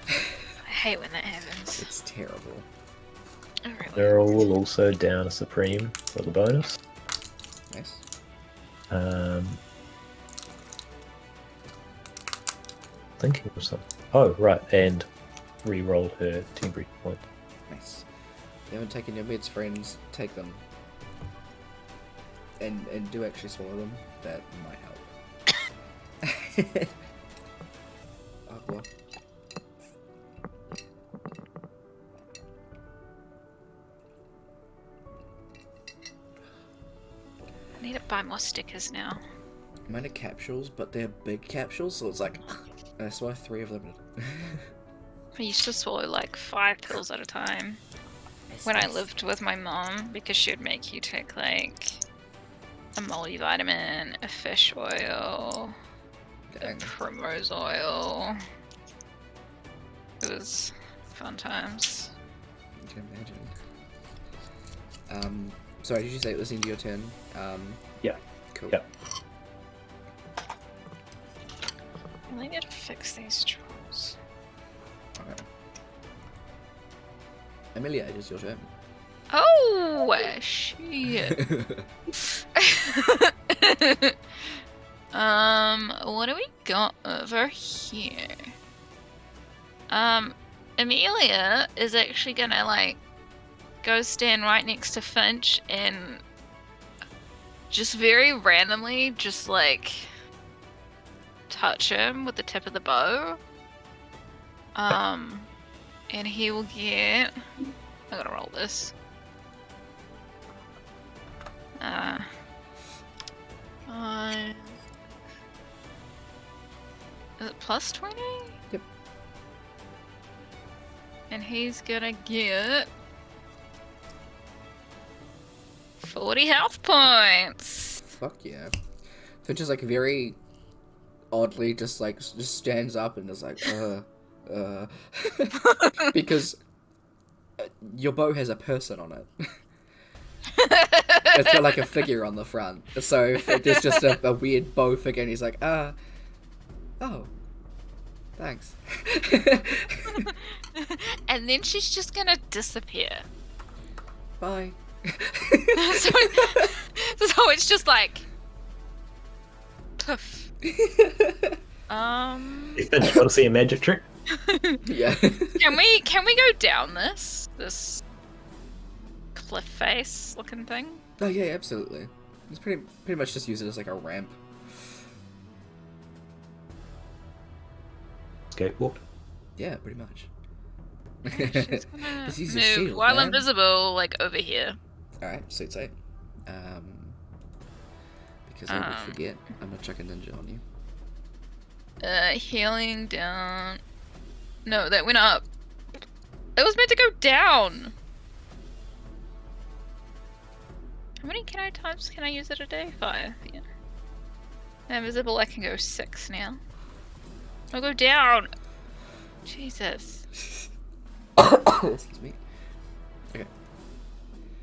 I hate when that happens. It's terrible. It really Neryl will also down a Supreme for the bonus. Nice. Thinking of something. Oh, right, and re-roll her temporary point. Nice. You haven't taken your meds, friends. Take them. And do actually swallow them. That might help. Oh, well. I need to buy more stickers now. Mine are capsules, but they're big capsules, so it's like... that's why 3 of them... I used to swallow like 5 pills at a time when I lived with my mom because she would make you take like a multivitamin, a fish oil, Dang. a primrose oil. It was fun times. I can imagine. Sorry, did you say it was into your turn? Yeah. Cool. Yeah. I really need to fix these trolls. Okay. Emelia, it is your turn. Oh, shit. What do we got over here? Emelia is actually gonna like go stand right next to Finch and just very randomly just like touch him with the tip of the bow. And he will get, I gotta roll this. Is it plus 20? Yep. And he's gonna get 40 health points. Fuck yeah. Finch is like very oddly just stands up and is like, because your bow has a person on it. It's got like a figure on the front. So if there's just a weird bow figure and he's like, oh, thanks. And then she's just gonna disappear. Bye. So it's just like poof. Hey, Finch, want to see a magic trick? Yeah. Can we go down this cliff face looking thing? Oh yeah, absolutely. It's pretty much just use it as like a ramp. Skateboard. Yeah, pretty much. She's gonna Just use move your shield, while man. invisible, like over here. Alright, sweet sight. Because I will forget, I'm not chucking ninja on you. Healing down. No, that went up. It was meant to go down. How many times can I use it a day? 5, yeah. Invisible, I can go 6 now. I'll go down. Jesus. Excuse me. Okay,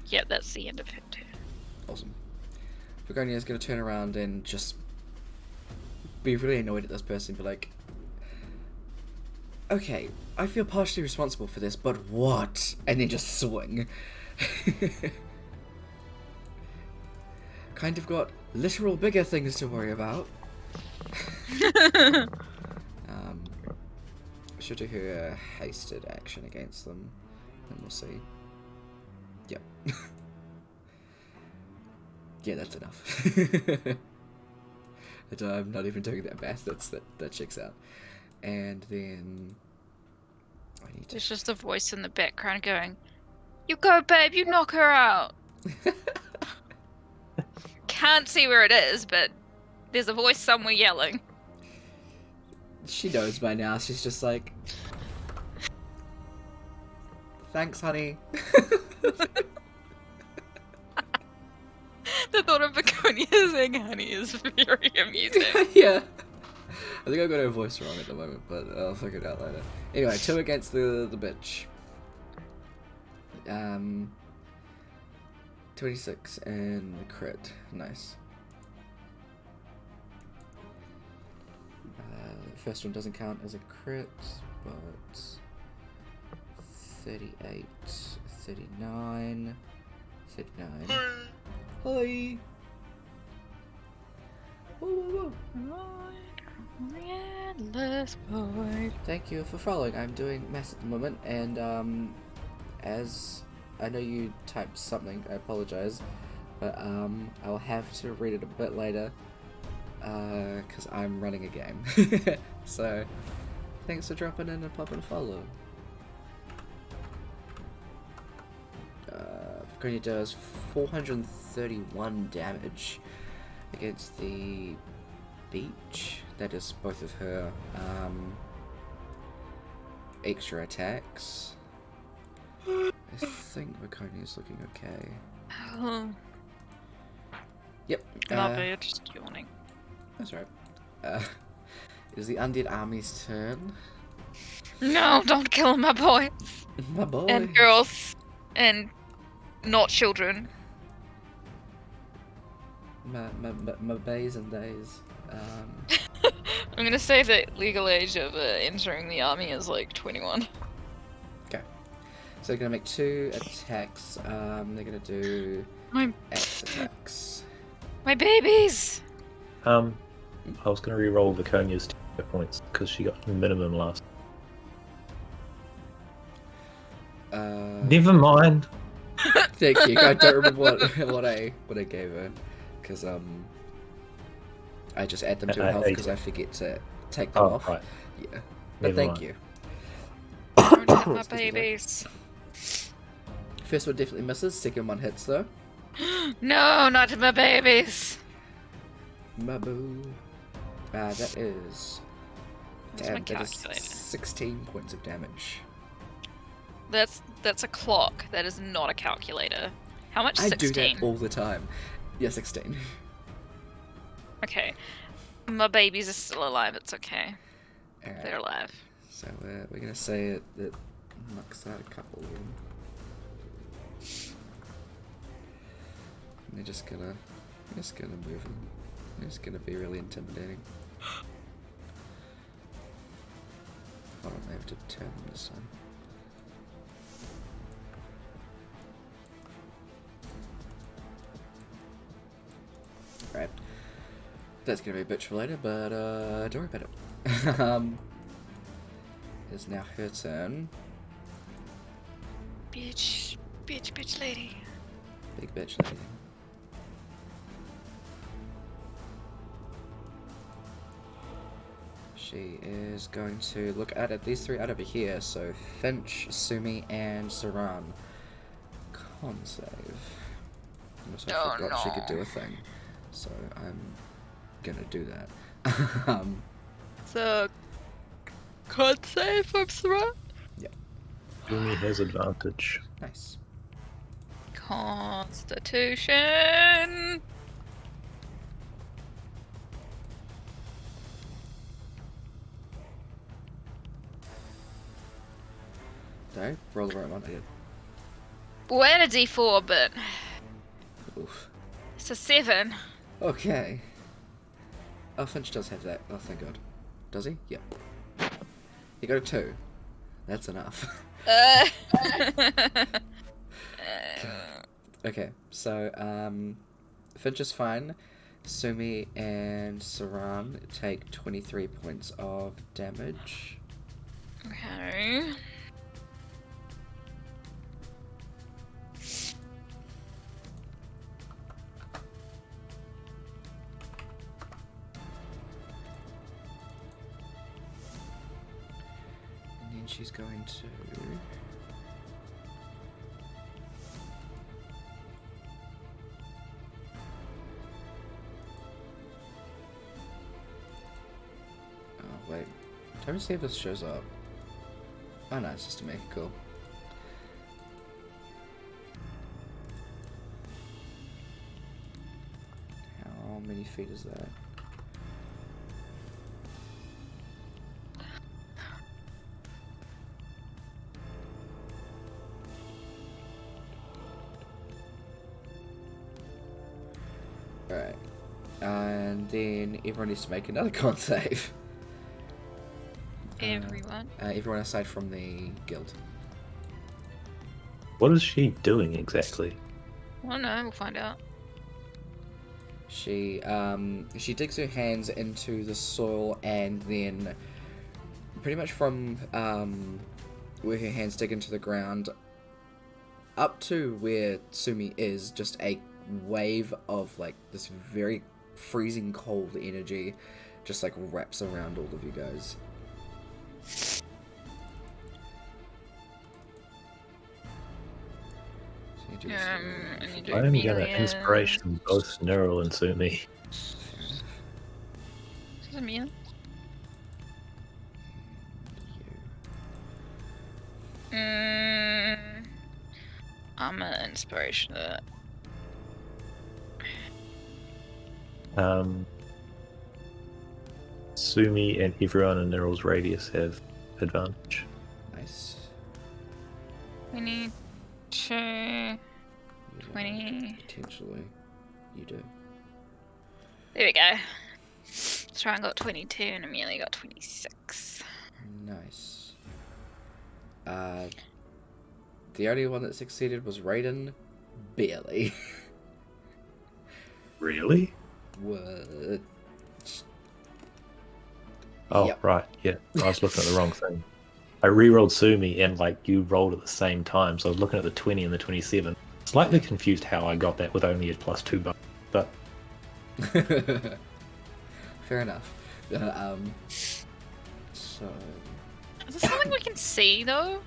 Yeah, that's the end of it too. awesome. Begonia's gonna turn around and just be really annoyed at this person, be like, okay, I feel partially responsible for this, but what? And then just swing. Kind of got literal bigger things to worry about. Should do her hasted action against them, and we'll see. Yep. Yeah, that's enough. I'm not even doing that math. That checks out. And then I need to. There's just a voice in the background going, "You go, babe, you knock her out." Can't see where it is, but there's a voice somewhere yelling. She knows by now. She's just like, thanks, honey. The thought of Begonia saying honey is very amusing. Yeah. I think I got her voice wrong at the moment, but I'll figure it out later. Anyway, 2 against the bitch. 26 and crit. Nice. First one doesn't count as a crit, but 38, 39, 39. Hi! Whoa, whoa, whoa. Endless void. Thank you for following. I'm doing math at the moment, and as I know you typed something, I apologize, but I'll have to read it a bit later, because I'm running a game. So, thanks for dropping in and popping a follow. Begonia does 431 damage against the beach. That is both of her extra attacks. I think Viconia's looking okay. Oh, Yep. not bad, just yawning. That's right. It is the undead army's turn. No, don't kill my boys My boy. and girls and not children. My bays and days. I'm gonna say that legal age of entering the army is like 21. Okay. So they're gonna make 2 attacks. They're gonna do My axe attacks. babies! I was going to re-roll Viconia's points because she got minimum last. Never mind. Thank you. I don't remember what I gave her, because I just add them to her health because I forget to take them off. Right. Yeah, but Never thank mind. you. Don't hit my Excuse me, babies. First one definitely misses. Second one hits though. No, not my babies. My boo. That is. Where's my Damn, that is calculator? 16 points of damage. That's a clock. That is not a calculator. How much? I 16. do that all the time. Yeah, 16. Okay. My babies are still alive. It's okay. Alright. They're alive. So we're gonna say that knocks out a couple of them. And they're just gonna move them. They're just gonna be really intimidating. Hold on, I have to turn them this time. Right. That's gonna be a bitch for later, but don't worry about it. It's now her turn. Bitch lady. Big bitch lady. She is going to look at these 3 out over here, so Finch, Sumi, and Saran. Con save. And also I forgot she could do a thing, so I'm gonna do that. So, con save from Sarah? Sumi has advantage. Nice. Constitution. Did I roll the right one? I did. Well, and a D4, but Oof. it's a 7. Okay. Oh, Finch does have that. Oh, thank God. Does he? Yep. He got a 2. That's enough. Okay, so, Finch is fine. Sumi and Saran take 23 points of damage. Okay. And then she's going to... Oh, wait. Time to see if this shows up. Oh no, it's just me. Cool. How many feet is that? Alright. And then everyone needs to make another con save. Everyone. Everyone aside from the guild. What is she doing exactly? Well, no, we'll find out. She digs her hands into the soil and then pretty much from where her hands dig into the ground up to where Sumi is, just a wave of like this very freezing cold energy just like wraps around all of you guys. So you do this, And you do I am gonna Amelia. inspiration both Neural and Sumi. This is Amelia. summon inspiration to that. Sumi and everyone in Neryl's radius have advantage. Nice. 22, Yeah, 20. Potentially, you do. There we go. Triton got 22 and Emelia got 26. Nice. The only one that succeeded was Raiden. Barely. Really? What? Oh, Yep. right. Yeah, I was looking at the wrong thing. I re-rolled Sumi and you rolled at the same time, so I was looking at the 20 and the 27. Slightly confused how I got that with only a +2 buff, but Fair enough. So Is this something we can see though?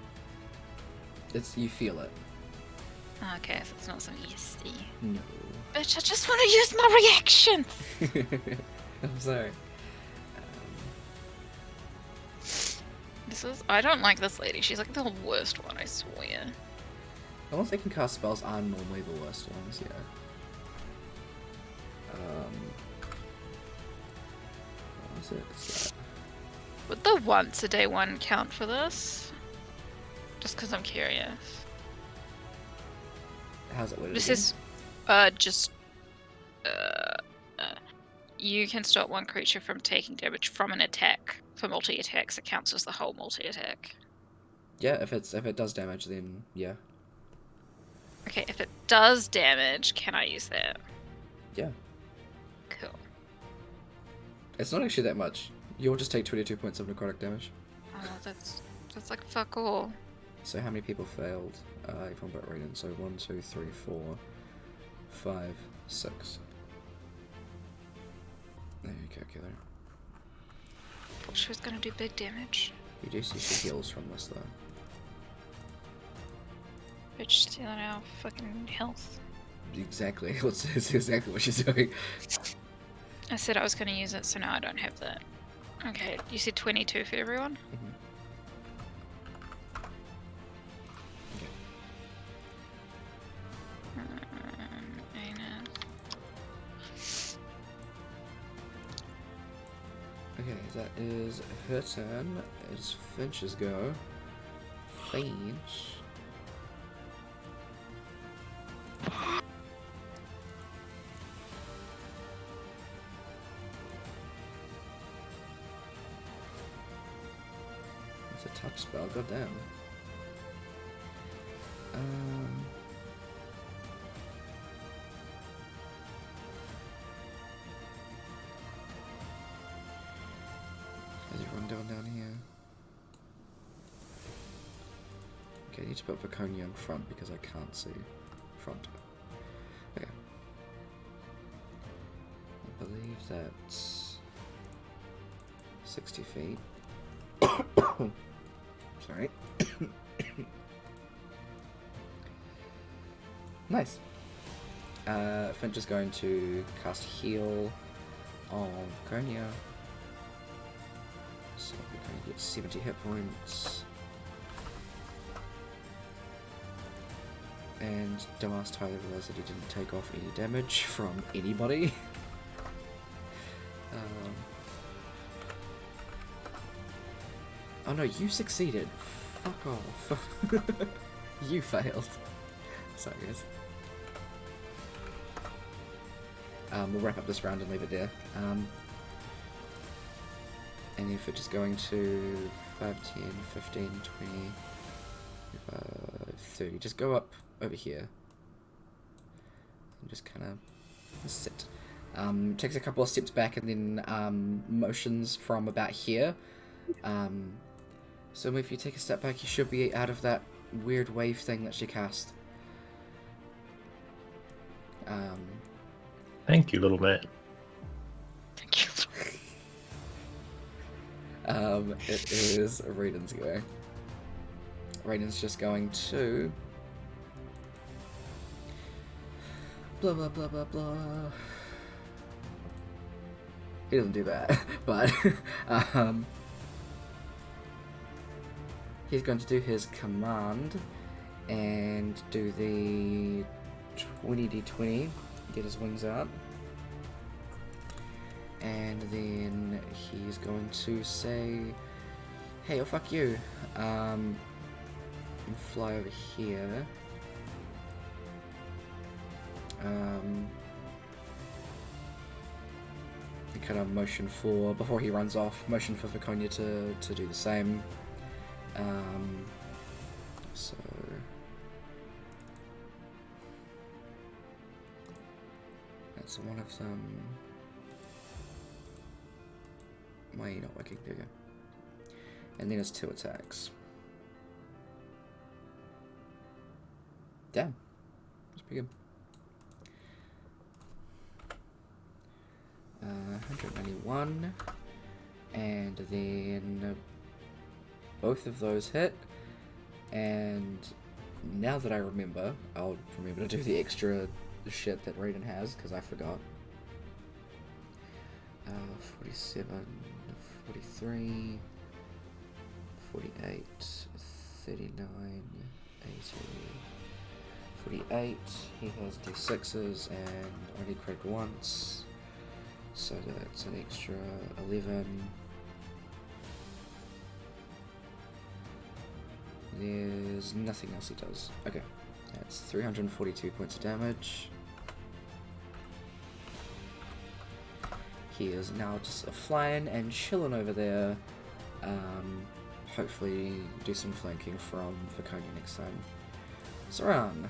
you feel it. Okay, so it's not something you see. No. Bitch, I just want to use my reaction! I'm sorry. I don't like this lady. She's like the worst one, I swear. The ones that can cast spells are normally the worst ones, yeah. What was it? It's that. Would the once a day one count for this? Just because I'm curious. How's it worded This again? is you can stop one creature from taking damage from an attack. For multi-attacks, it counts as the whole multi-attack. Yeah, if it does damage, then yeah. Okay, if it does damage, can I use that? Yeah. Cool. It's not actually that much. You'll just take 22 points of necrotic damage. Oh, that's like fuck all. So how many people failed? Everyone but Raiden. So 1, 2, 3, 4, 5, 6. There you go, killer. Thought she was gonna do big damage. You do see she heals from this though. Bitch stealing our fucking health. Exactly. It's exactly what she's doing. I said I was gonna use it, so now I don't have that. Okay, you said 22 for everyone? Mm-hmm. Okay, that is her turn. It's Finch's go. Finch. It's a touch spell, goddamn. As you run down here. Okay, I need to put Viconia in front because I can't see front. Okay. I believe that's 60 feet. Sorry. Nice. Finch is going to cast Heal on Viconia. So we're going to get 70 hit points. And dumbass Tyler realized that he didn't take off any damage from anybody. Oh no, you succeeded. Fuck off. You failed. Sorry guys. We'll wrap up this round and leave it there. And if it's just going to 5, 10, 15, 20, 30, just go up over here. And just kind of sit. Takes a couple of steps back and then motions from about here. So if you take a step back, you should be out of that weird wave thing that she cast. thank you, little man. Thank you. It is Raiden's go. Raiden's just going to... Blah, blah, blah, blah, blah. He doesn't do that, but... he's going to do his command, and do the 20d20, get his wings out. And then he's going to say, hey, oh fuck you, and fly over here. He kind of motion for, before he runs off, motion for Viconia to do the same. So that's one of them. Why are you not working? There you go. And then it's 2 attacks. Damn. That's pretty good. 191. And then both of those hit. And now that I remember, I'll remember to do the extra shit that Raiden has, because I forgot. 47, 43, 48, 39, 80, 48. He has D6s and only crit once, so that's an extra 11. There's nothing else he does. Okay, that's 342 points of damage. He is now just flying and chilling over there. Hopefully do some flanking from Viconia next time. Saran.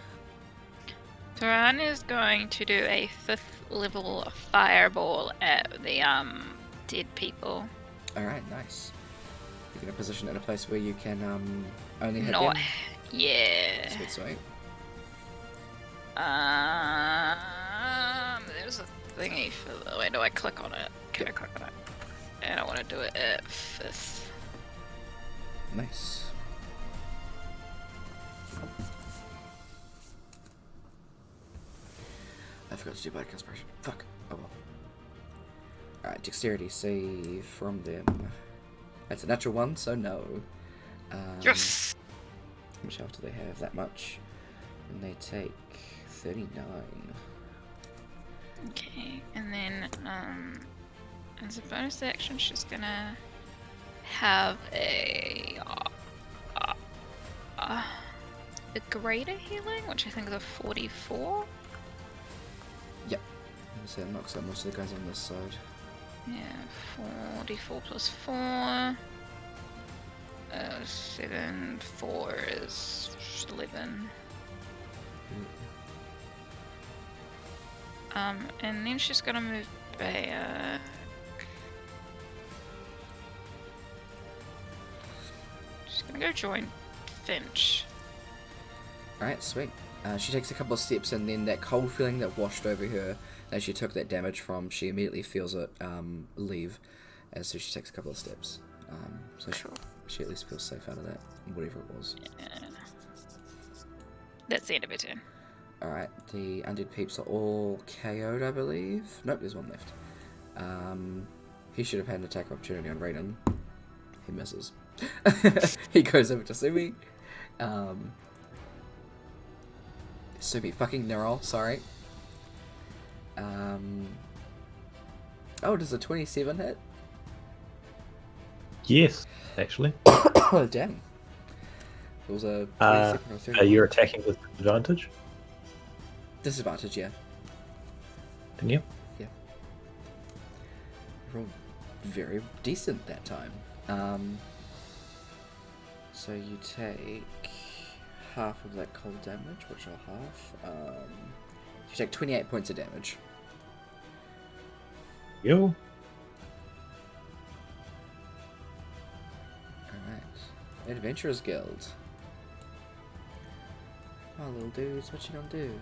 Taran is going to do a 5th level fireball at the dead people. Alright, nice. You're gonna position it in a place where you can only hit Not, them? yeah. Sweet, sweet. There's a thingy for the. Where do I click on it? Can I click on it? And I want to do it at 5th. Nice. I forgot to do bad conspiration. Fuck. Oh well. Alright, dexterity save from them. That's a natural 1, so no. Yes! How much health do they have? That much. And they take 39. Okay, and then as a bonus action, she's gonna have a greater healing, which I think is a 44. Yep. So that knocks out most of the guys on this side. Yeah, 44 plus 4. 7, 4 is 11. And then she's gonna move back. She's gonna go join Finch. Alright, sweet. She takes a couple of steps, and then that cold feeling that washed over her as she took that damage from, she immediately feels it leave as so she takes a couple of steps. So Cool. she at least feels safe out of that, whatever it was. Yeah. That's the end of her turn. Alright, the undead peeps are all KO'd, I believe. Nope, there's one left. He should have had an attack opportunity on Raiden. He misses. He goes over to Sumi. Sumi fucking Nerol, sorry. Oh, does a 27 hit? Yes, actually. Oh, damn. It was a 27 or 30. You're attacking with advantage, Disadvantage, yeah. didn't you? Yeah. You rolled very decent that time. So you take half of that cold damage, which I'll half. You take 28 points of damage. Yo. Alright. Adventurers Guild. Oh, little dudes, what you gonna do?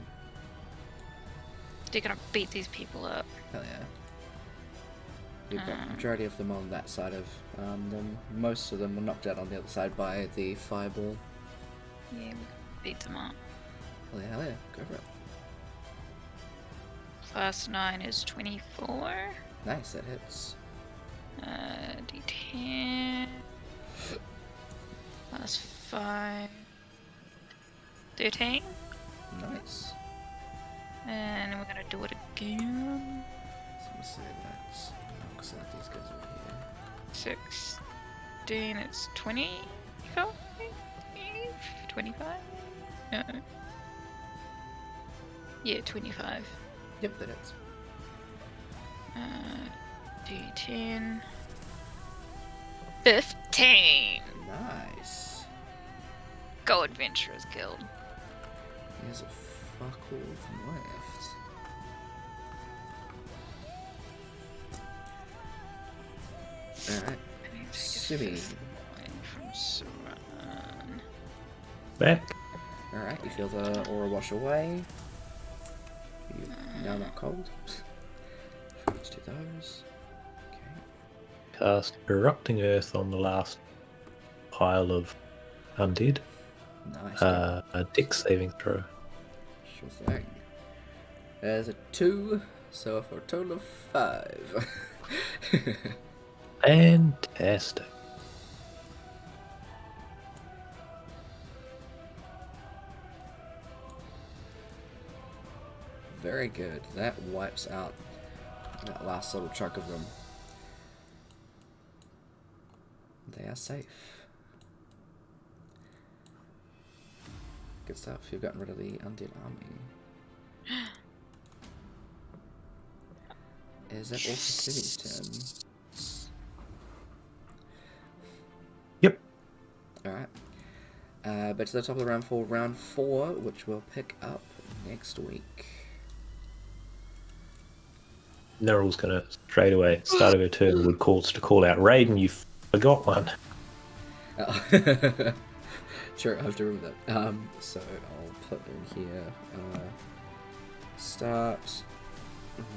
They're gonna beat these people up. Hell yeah. We've got the majority of them on that side of them. Most of them were knocked out on the other side by the fireball. Yeah, beat them up. Hell yeah, go for it. Plus 9 is 24. Nice, that hits. D10. Plus 5. 13. Nice. And we're gonna do it again. So we'll say that's. I'll select these guys over here. 16, it's 25? 25? No. Yeah, 25. Yep, that is. D10. 15! Nice. Go Adventurers Guild. There's a fuck all left. Alright. Simi. From Saran. Back. Alright, you feel the aura wash away. You now not cold. Let's do those. Okay. Cast Erupting Earth on the last pile of undead. Nice. A dex saving throw. Sure thing. There's a 2, so for a total of 5. Fantastic. Very good. That wipes out that last little chunk of them. They are safe. Good stuff. You've gotten rid of the undead army. Is that also Simi's turn? Yep. Alright. Back to the top of the round for round 4, which we'll pick up next week. Neryl's gonna straight away, start of her turn, would call out Raiden, you forgot one. Oh. Sure, I have to remember that. So I'll put in here. Start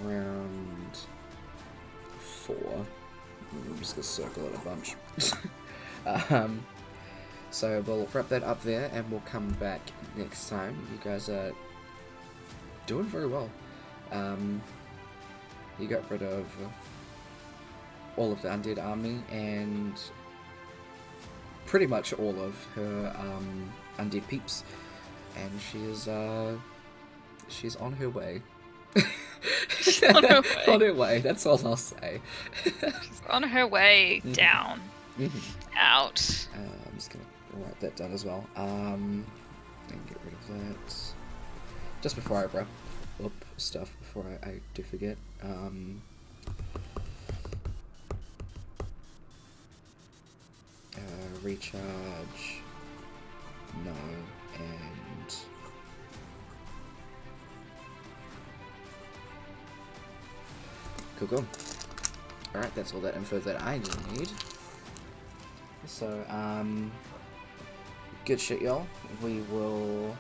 round 4. I'm just gonna circle it a bunch. So we'll wrap that up there, and we'll come back next time. You guys are doing very well. You got rid of all of the undead army and pretty much all of her undead peeps, and she's on her way. She's on her way. On her way. That's all I'll say. She's on her way down. Out. I'm just gonna write that down as well. And get rid of that. Just before I wrap up stuff, before I do forget. Recharge. No. And cool. Alright, that's all that info that I need. So, good shit, y'all. We will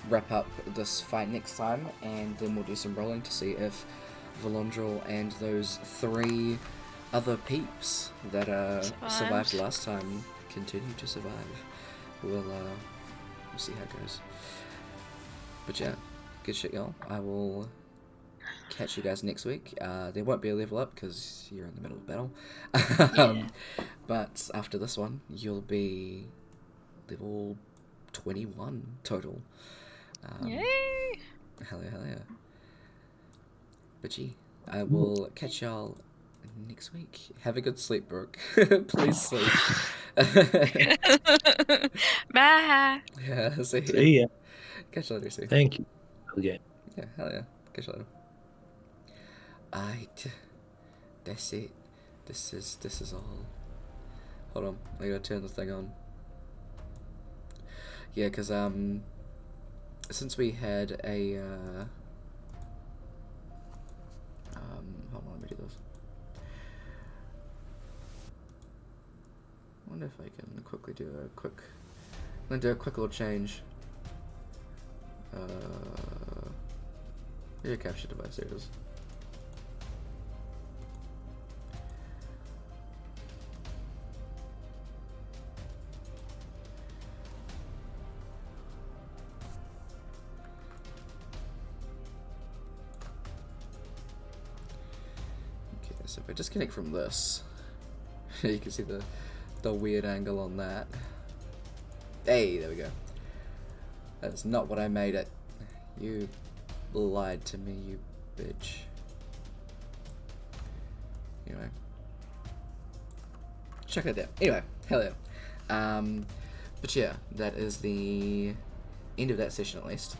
wrap up this fight next time, and then we'll do some rolling to see if Valondrel and those 3 other peeps that survived last time continue to survive. We'll see how it goes. But yeah, good shit, y'all. I will catch you guys next week. There won't be a level up because you're in the middle of battle. But after this one, you'll be level 21 total. Yay! Hell yeah. But gee, I will catch y'all next week. Have a good sleep, Brooke. Please sleep. Bye! Yeah, see ya. See ya. Catch you later, see. Thank you. Okay. Yeah, hell yeah. Catch you later. That's it. This is all. Hold on, I gotta turn the thing on. Yeah, cause since we had a hold on, let me do this. I wonder if I can quickly do a quick. I'm gonna do a quick little change. Your capture device, there it is. Okay, so if I disconnect from this, you can see the weird angle on that. Hey, there we go. That's not what I made it. You lied to me, you bitch. Anyway. Check that out. Anyway, hell yeah. But yeah, that is the end of that session at least.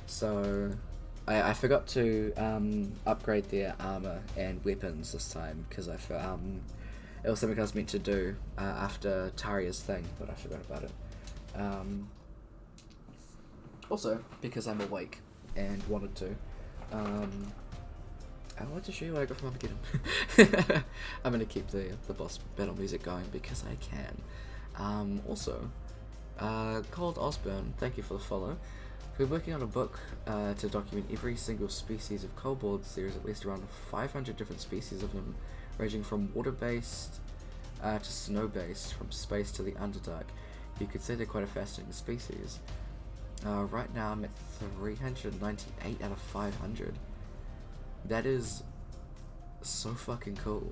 So I forgot to upgrade their armor and weapons this time because it was something I was meant to do after Taria's thing, but I forgot about it. Also, because I'm awake and wanted to, I wanted to show you what I got from Armageddon. I'm going to keep the boss battle music going because I can. Also, Cold Osborne, thank you for the follow. We're working on a book to document every single species of kobolds. There's at least around 500 different species of them, ranging from water-based to snow-based, from space to the Underdark. You could say they're quite a fascinating species. Right now I'm at 398 out of 500. That is so fucking cool.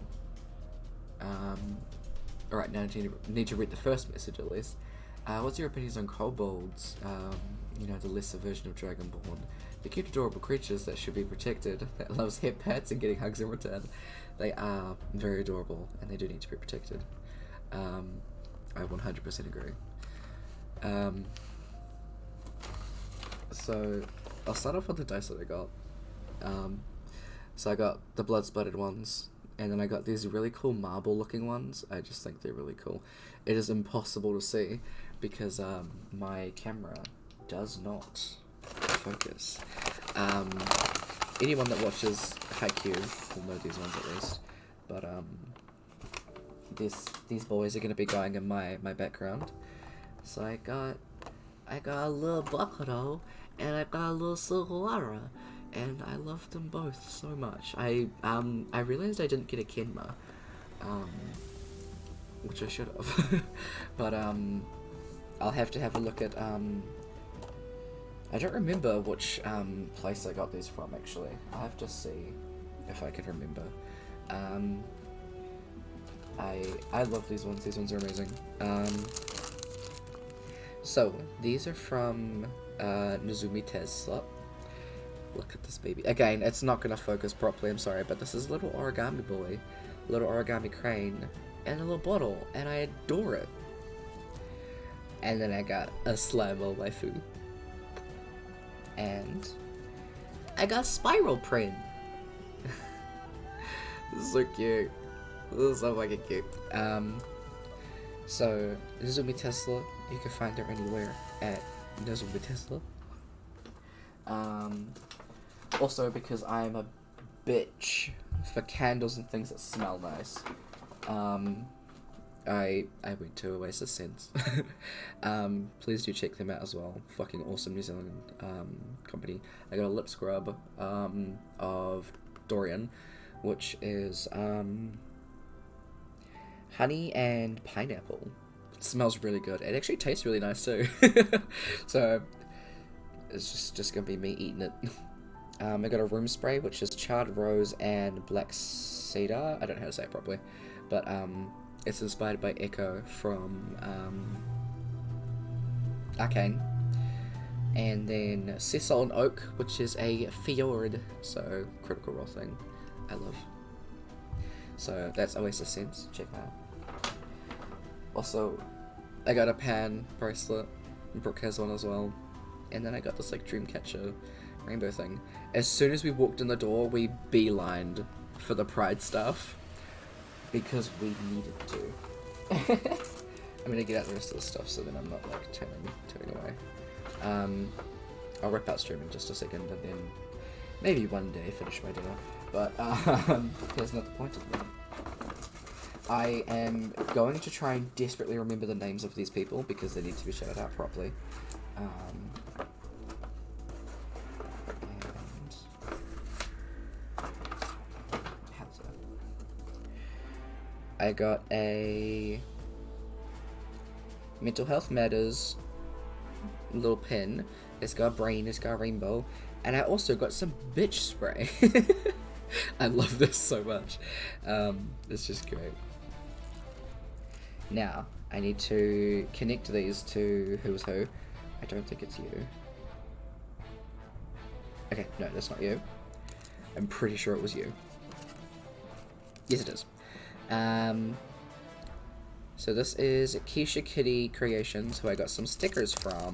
Alright, now I need to read the first message at least. What's your opinions on kobolds? You know, the lesser version of Dragonborn. They're cute, adorable creatures that should be protected, that loves hip pats and getting hugs in return. They are very adorable, and they do need to be protected. I 100% agree. So, I'll start off with the dice that I got. So I got the blood-splattered ones, and then I got these really cool marble-looking ones. I just think they're really cool. It is impossible to see, because my camera does not focus. Anyone that watches Haikyuu will know these ones at least. But these boys are going to be going in my background. So I got a little Bakuro and I got a little Sugawara, and I love them both so much. I realized I didn't get a Kenma, which I should have. But I'll have to have a look at I don't remember which place I got these from actually. I'll have to see if I can remember. I love these ones. These ones are amazing. So these are from Nozumi Tesla. Look at this baby. Again, it's not gonna focus properly, I'm sorry, but this is a little origami boy, a little origami crane, and a little bottle, and I adore it. And then I got a Slime-O waifu. And I got Spiral Print. This is so cute. This is so fucking cute. So Nozumi Tesla, you can find her anywhere at Nozumi Tesla. Also because I'm a bitch for candles and things that smell nice. I went to Oasis Scents. Please do check them out as well. Fucking awesome New Zealand company. I got a lip scrub of Dorian, which is honey and pineapple. It smells really good. It actually tastes really nice too. So it's just gonna be me eating it. I got a room spray, which is charred rose and black cedar. I don't know how to say it properly, but it's inspired by Echo from Arcane. And then Sessile and Oak, which is a fjord, so critical role thing. I love. So that's Oasis Sense. Check that out. Also, I got a pan bracelet. Brooke has one as well. And then I got this like Dreamcatcher rainbow thing. As soon as we walked in the door, we beelined for the Pride stuff because we needed to. I'm gonna get out the rest of the stuff so then I'm not like turning away. I'll rip out stream in just a second and then maybe one day finish my dinner. But that's not the point of them. I am going to try and desperately remember the names of these people because they need to be shouted out properly. I got a Mental Health Matters little pin. It's got a brain, it's got a rainbow, and I also got some bitch spray. I love this so much. It's just great. Now, I need to connect these to Who's Who, I don't think it's you. Okay, no, that's not you. I'm pretty sure it was you. Yes, it is. So this is Keisha Kitty Creations, who I got some stickers from.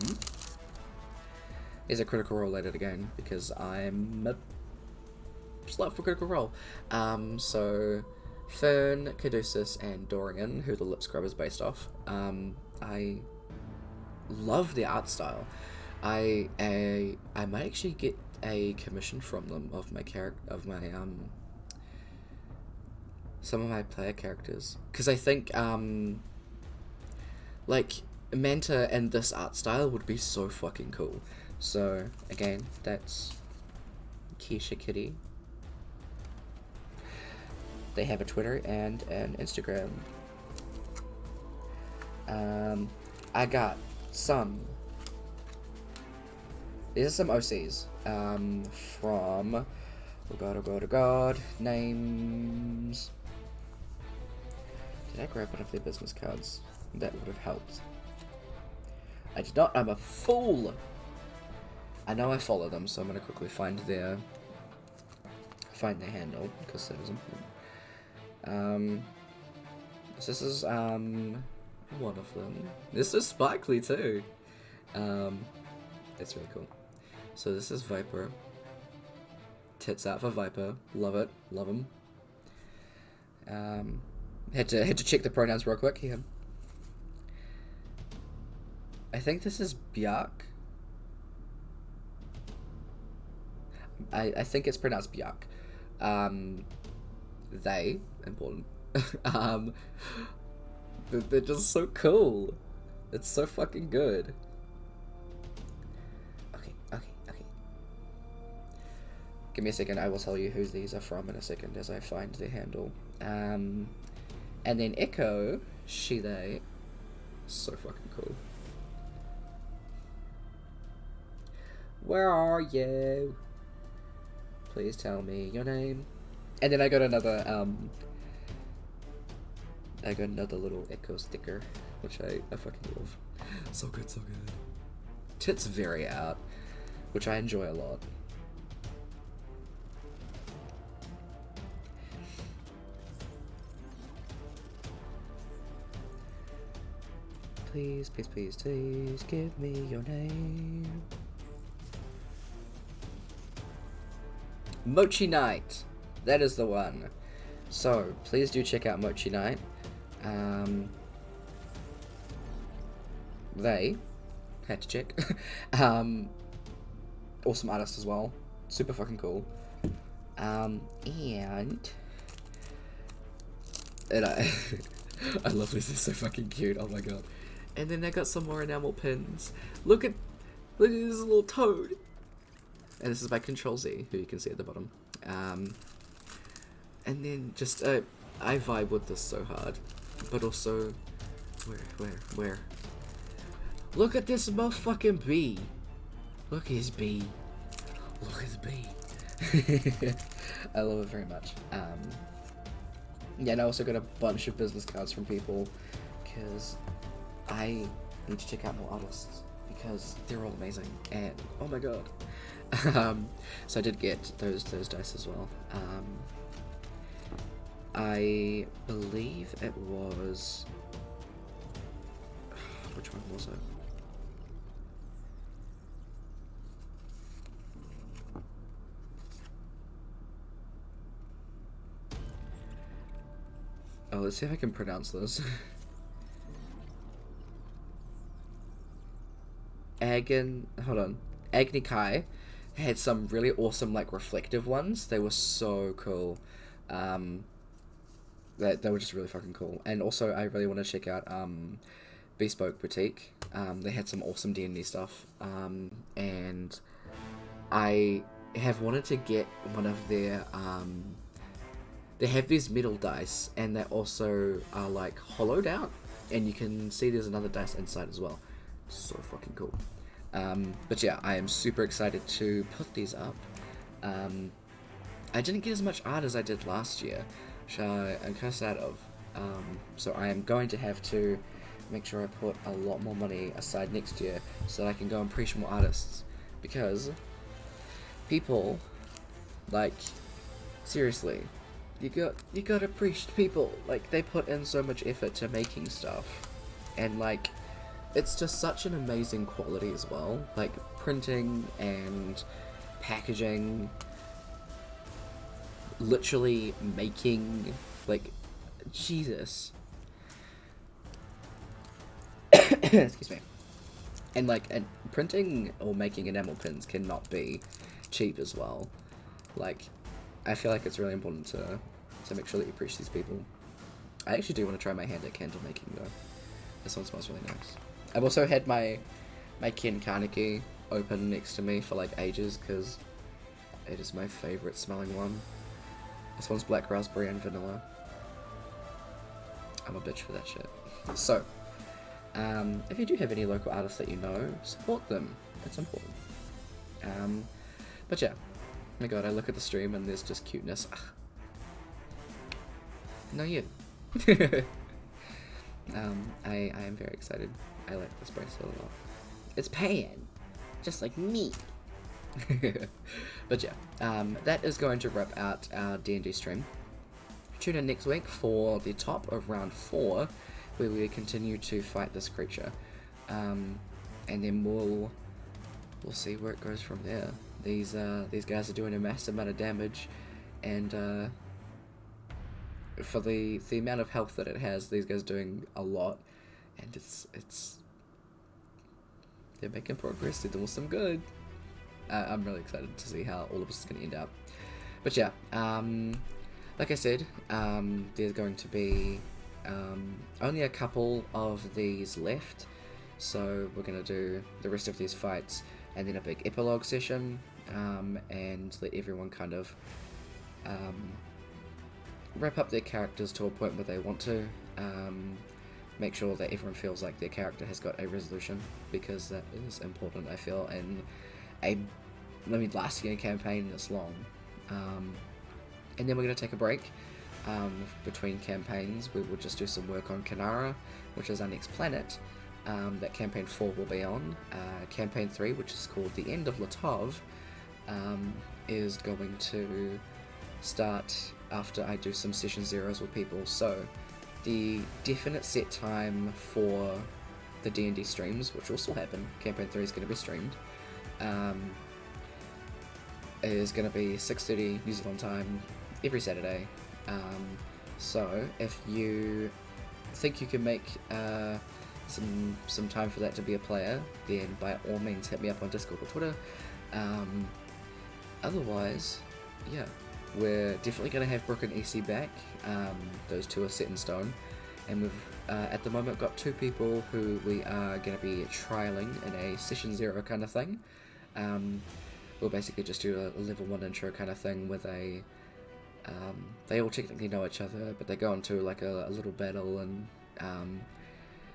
Is a Critical Role later again, because I'm a slut for Critical Role. So Fern, Caduceus, and Dorian, who the lip scrub is based off. I love the art style. I might actually get a commission from them of my some of my player characters, because I think like Manta and this art style would be so fucking cool. So again, that's Keisha Kitty. They have a Twitter and an Instagram. I got some. These are some OCs. From oh god, names. Did I grab one of their business cards? That would have helped. I did not. I'm a fool. I know I follow them, so I'm gonna quickly find their handle, because that is important. This is one of them. This is sparkly too. That's really cool. So this is Viper. Tits out for Viper. Love it. Love him. Had to check the pronouns real quick here. I think this is Bjark. I think it's pronounced Bjark. They, important. They're just so cool. It's so fucking good. Okay. Give me a second, I will tell you who these are from in a second as I find their handle. And then Echo, she, they. So fucking cool. Where are you? Please tell me your name. And then I got another little Echo sticker, which I fucking love. So good. Tits very out, which I enjoy a lot. Please give me your name. Mochi Night. That is the one. So, please do check out Mochi Night. They had to check. Awesome artist as well. Super fucking cool. And I I love this. They're so fucking cute. Oh my god. And then I got some more enamel pins. Look at this little toad. And this is by Control Z, who you can see at the bottom. And then just I vibe with this so hard, but also where? Look at this motherfucking bee. Look at his bee. Look at his bee. I love it very much. Yeah, and I also got a bunch of business cards from people, because I need to check out more artists, because they're all amazing, and oh my god. So I did get those dice as well. I believe it was... Which one was it? Oh, let's see if I can pronounce this. Agni Kai had some really awesome, like, reflective ones. They were so cool. They were just really fucking cool. And also, I really want to check out Bespoke Boutique. They had some awesome D&D stuff. And I have wanted to get one of their... They have these metal dice, and they also are, like, hollowed out. And you can see there's another dice inside as well. So fucking cool. But yeah, I am super excited to put these up. I didn't get as much art as I did last year, which I'm kind of sad of. So I am going to have to make sure I put a lot more money aside next year so that I can go and preach more artists, because people, like, seriously, you gotta preach to people. Like, they put in so much effort to making stuff, and like, it's just such an amazing quality as well. Like, printing and packaging, literally making, like, Jesus. Excuse me. And like, and printing or making enamel pins cannot be cheap as well. Like, I feel like it's really important to make sure that you preach these people. I actually do want to try my hand at candle making though. This one smells really nice. I've also had my Ken Carnegie open next to me for like ages because it is my favorite smelling one. This one's black raspberry and vanilla. I'm a bitch for that shit. So, if you do have any local artists that you know, support them. It's important. But yeah, oh my god, I look at the stream and there's just cuteness. Ugh. No, you. I am very excited. I like this bracelet a lot. It's pan, just like me. But yeah, that is going to wrap out our D&D stream. Tune in next week for the top of round 4, where we continue to fight this creature, and then we'll see where it goes from there. These guys are doing a massive amount of damage, and for the amount of health that it has, these guys are doing a lot, and it's they're making progress. They're doing some good. I'm really excited to see how all of this is going to end up. But yeah, like I said, there's going to be only a couple of these left, so we're going to do the rest of these fights and then a big epilogue session, and let everyone kind of wrap up their characters to a point where they want to, make sure that everyone feels like their character has got a resolution, because that is important, I feel, in lasting a campaign this long. And then we're going to take a break between campaigns. We will just do some work on Kanara, which is our next planet, that Campaign 4 will be on. Campaign 3, which is called The End of Latov, is going to start after I do some session zeros with people. So the definite set time for the D&D streams, which will still happen, Campaign 3 is going to be streamed, is going to be 6:30 New Zealand time every Saturday. So if you think you can make some time for that to be a player, then by all means hit me up on Discord or Twitter. Otherwise, yeah, we're definitely going to have Brooke and Ece back. Those two are set in stone, and we've at the moment got 2 people who we are going to be trialing in a session 0 kind of thing. We'll basically just do a level 1 intro kind of thing with a they all technically know each other, but they go into like a little battle, and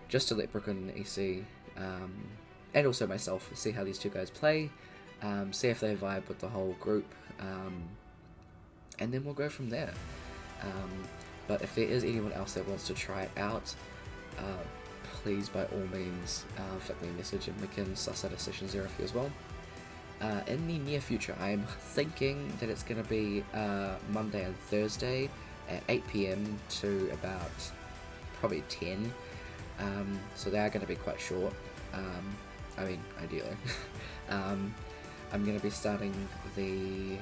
just to let Brooke and Ece, and also myself, see how these 2 guys play, see if they vibe with the whole group, and then we'll go from there. But if there is anyone else that wants to try it out, please by all means flick me a message and we can suss out a session 0 for you as well. In the near future, I'm thinking that it's going to be Monday and Thursday at 8 PM to about probably 10, so they are going to be quite short, I mean, ideally. I'm going to be starting the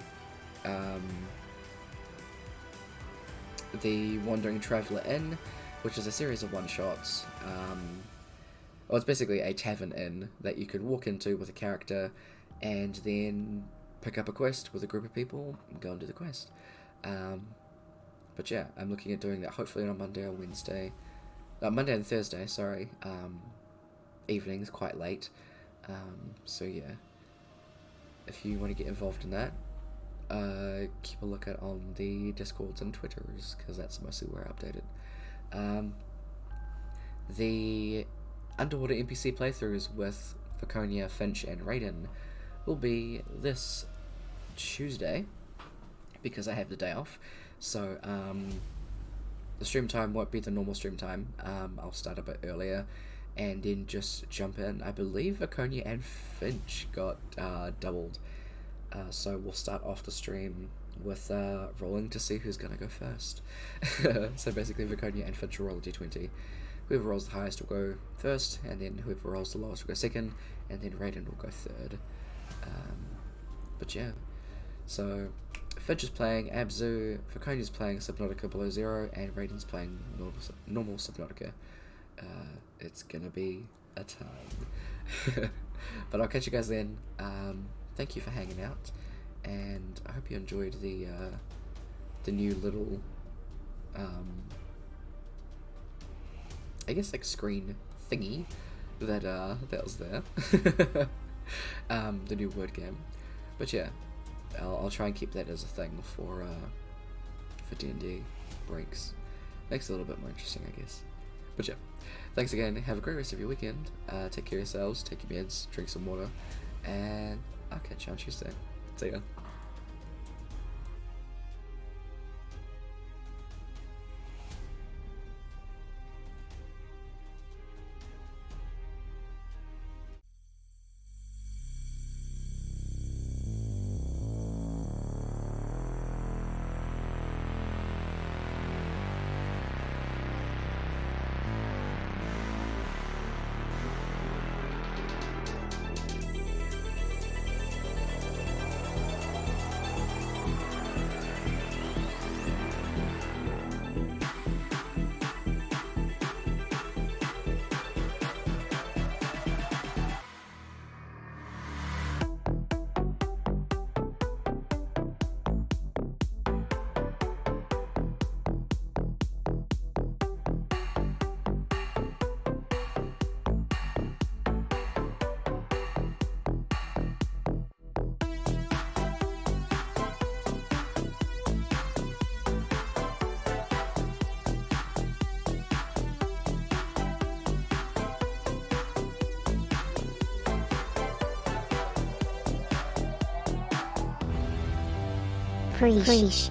Wandering Traveller Inn, which is a series of one-shots. Well, it's basically a tavern inn that you can walk into with a character and then pick up a quest with a group of people and go and do the quest. But yeah, I'm looking at doing that hopefully on Monday or Wednesday. Monday and Thursday, sorry. Evenings, quite late. So yeah, if you want to get involved in that, keep a lookout on the Discords and Twitters, because that's mostly where I updated. The underwater NPC playthroughs with Vaconia, Finch, and Raiden will be this Tuesday, because I have the day off. So the stream time won't be the normal stream time. I'll start a bit earlier, and then just jump in. I believe Vaconia and Finch got doubled, so we'll start off the stream with rolling to see who's gonna go first. So basically, Vaconia and Finch will roll a d20. Whoever rolls the highest will go first, and then whoever rolls the lowest will go second, and then Raiden will go third. But yeah, so Finch is playing Abzu, Vaconia's playing Subnautica Below Zero, and Raiden's playing normal Subnautica. It's gonna be a time. But I'll catch you guys then. Thank you for hanging out, and I hope you enjoyed the new little I guess like screen thingy that was there. The new word game. But yeah, I'll try and keep that as a thing for D&D breaks. Makes it a little bit more interesting, I guess. But yeah, thanks again. Have a great rest of your weekend. Take care of yourselves. Take your meds. Drink some water. And I'll catch you on Tuesday. See ya. Preach.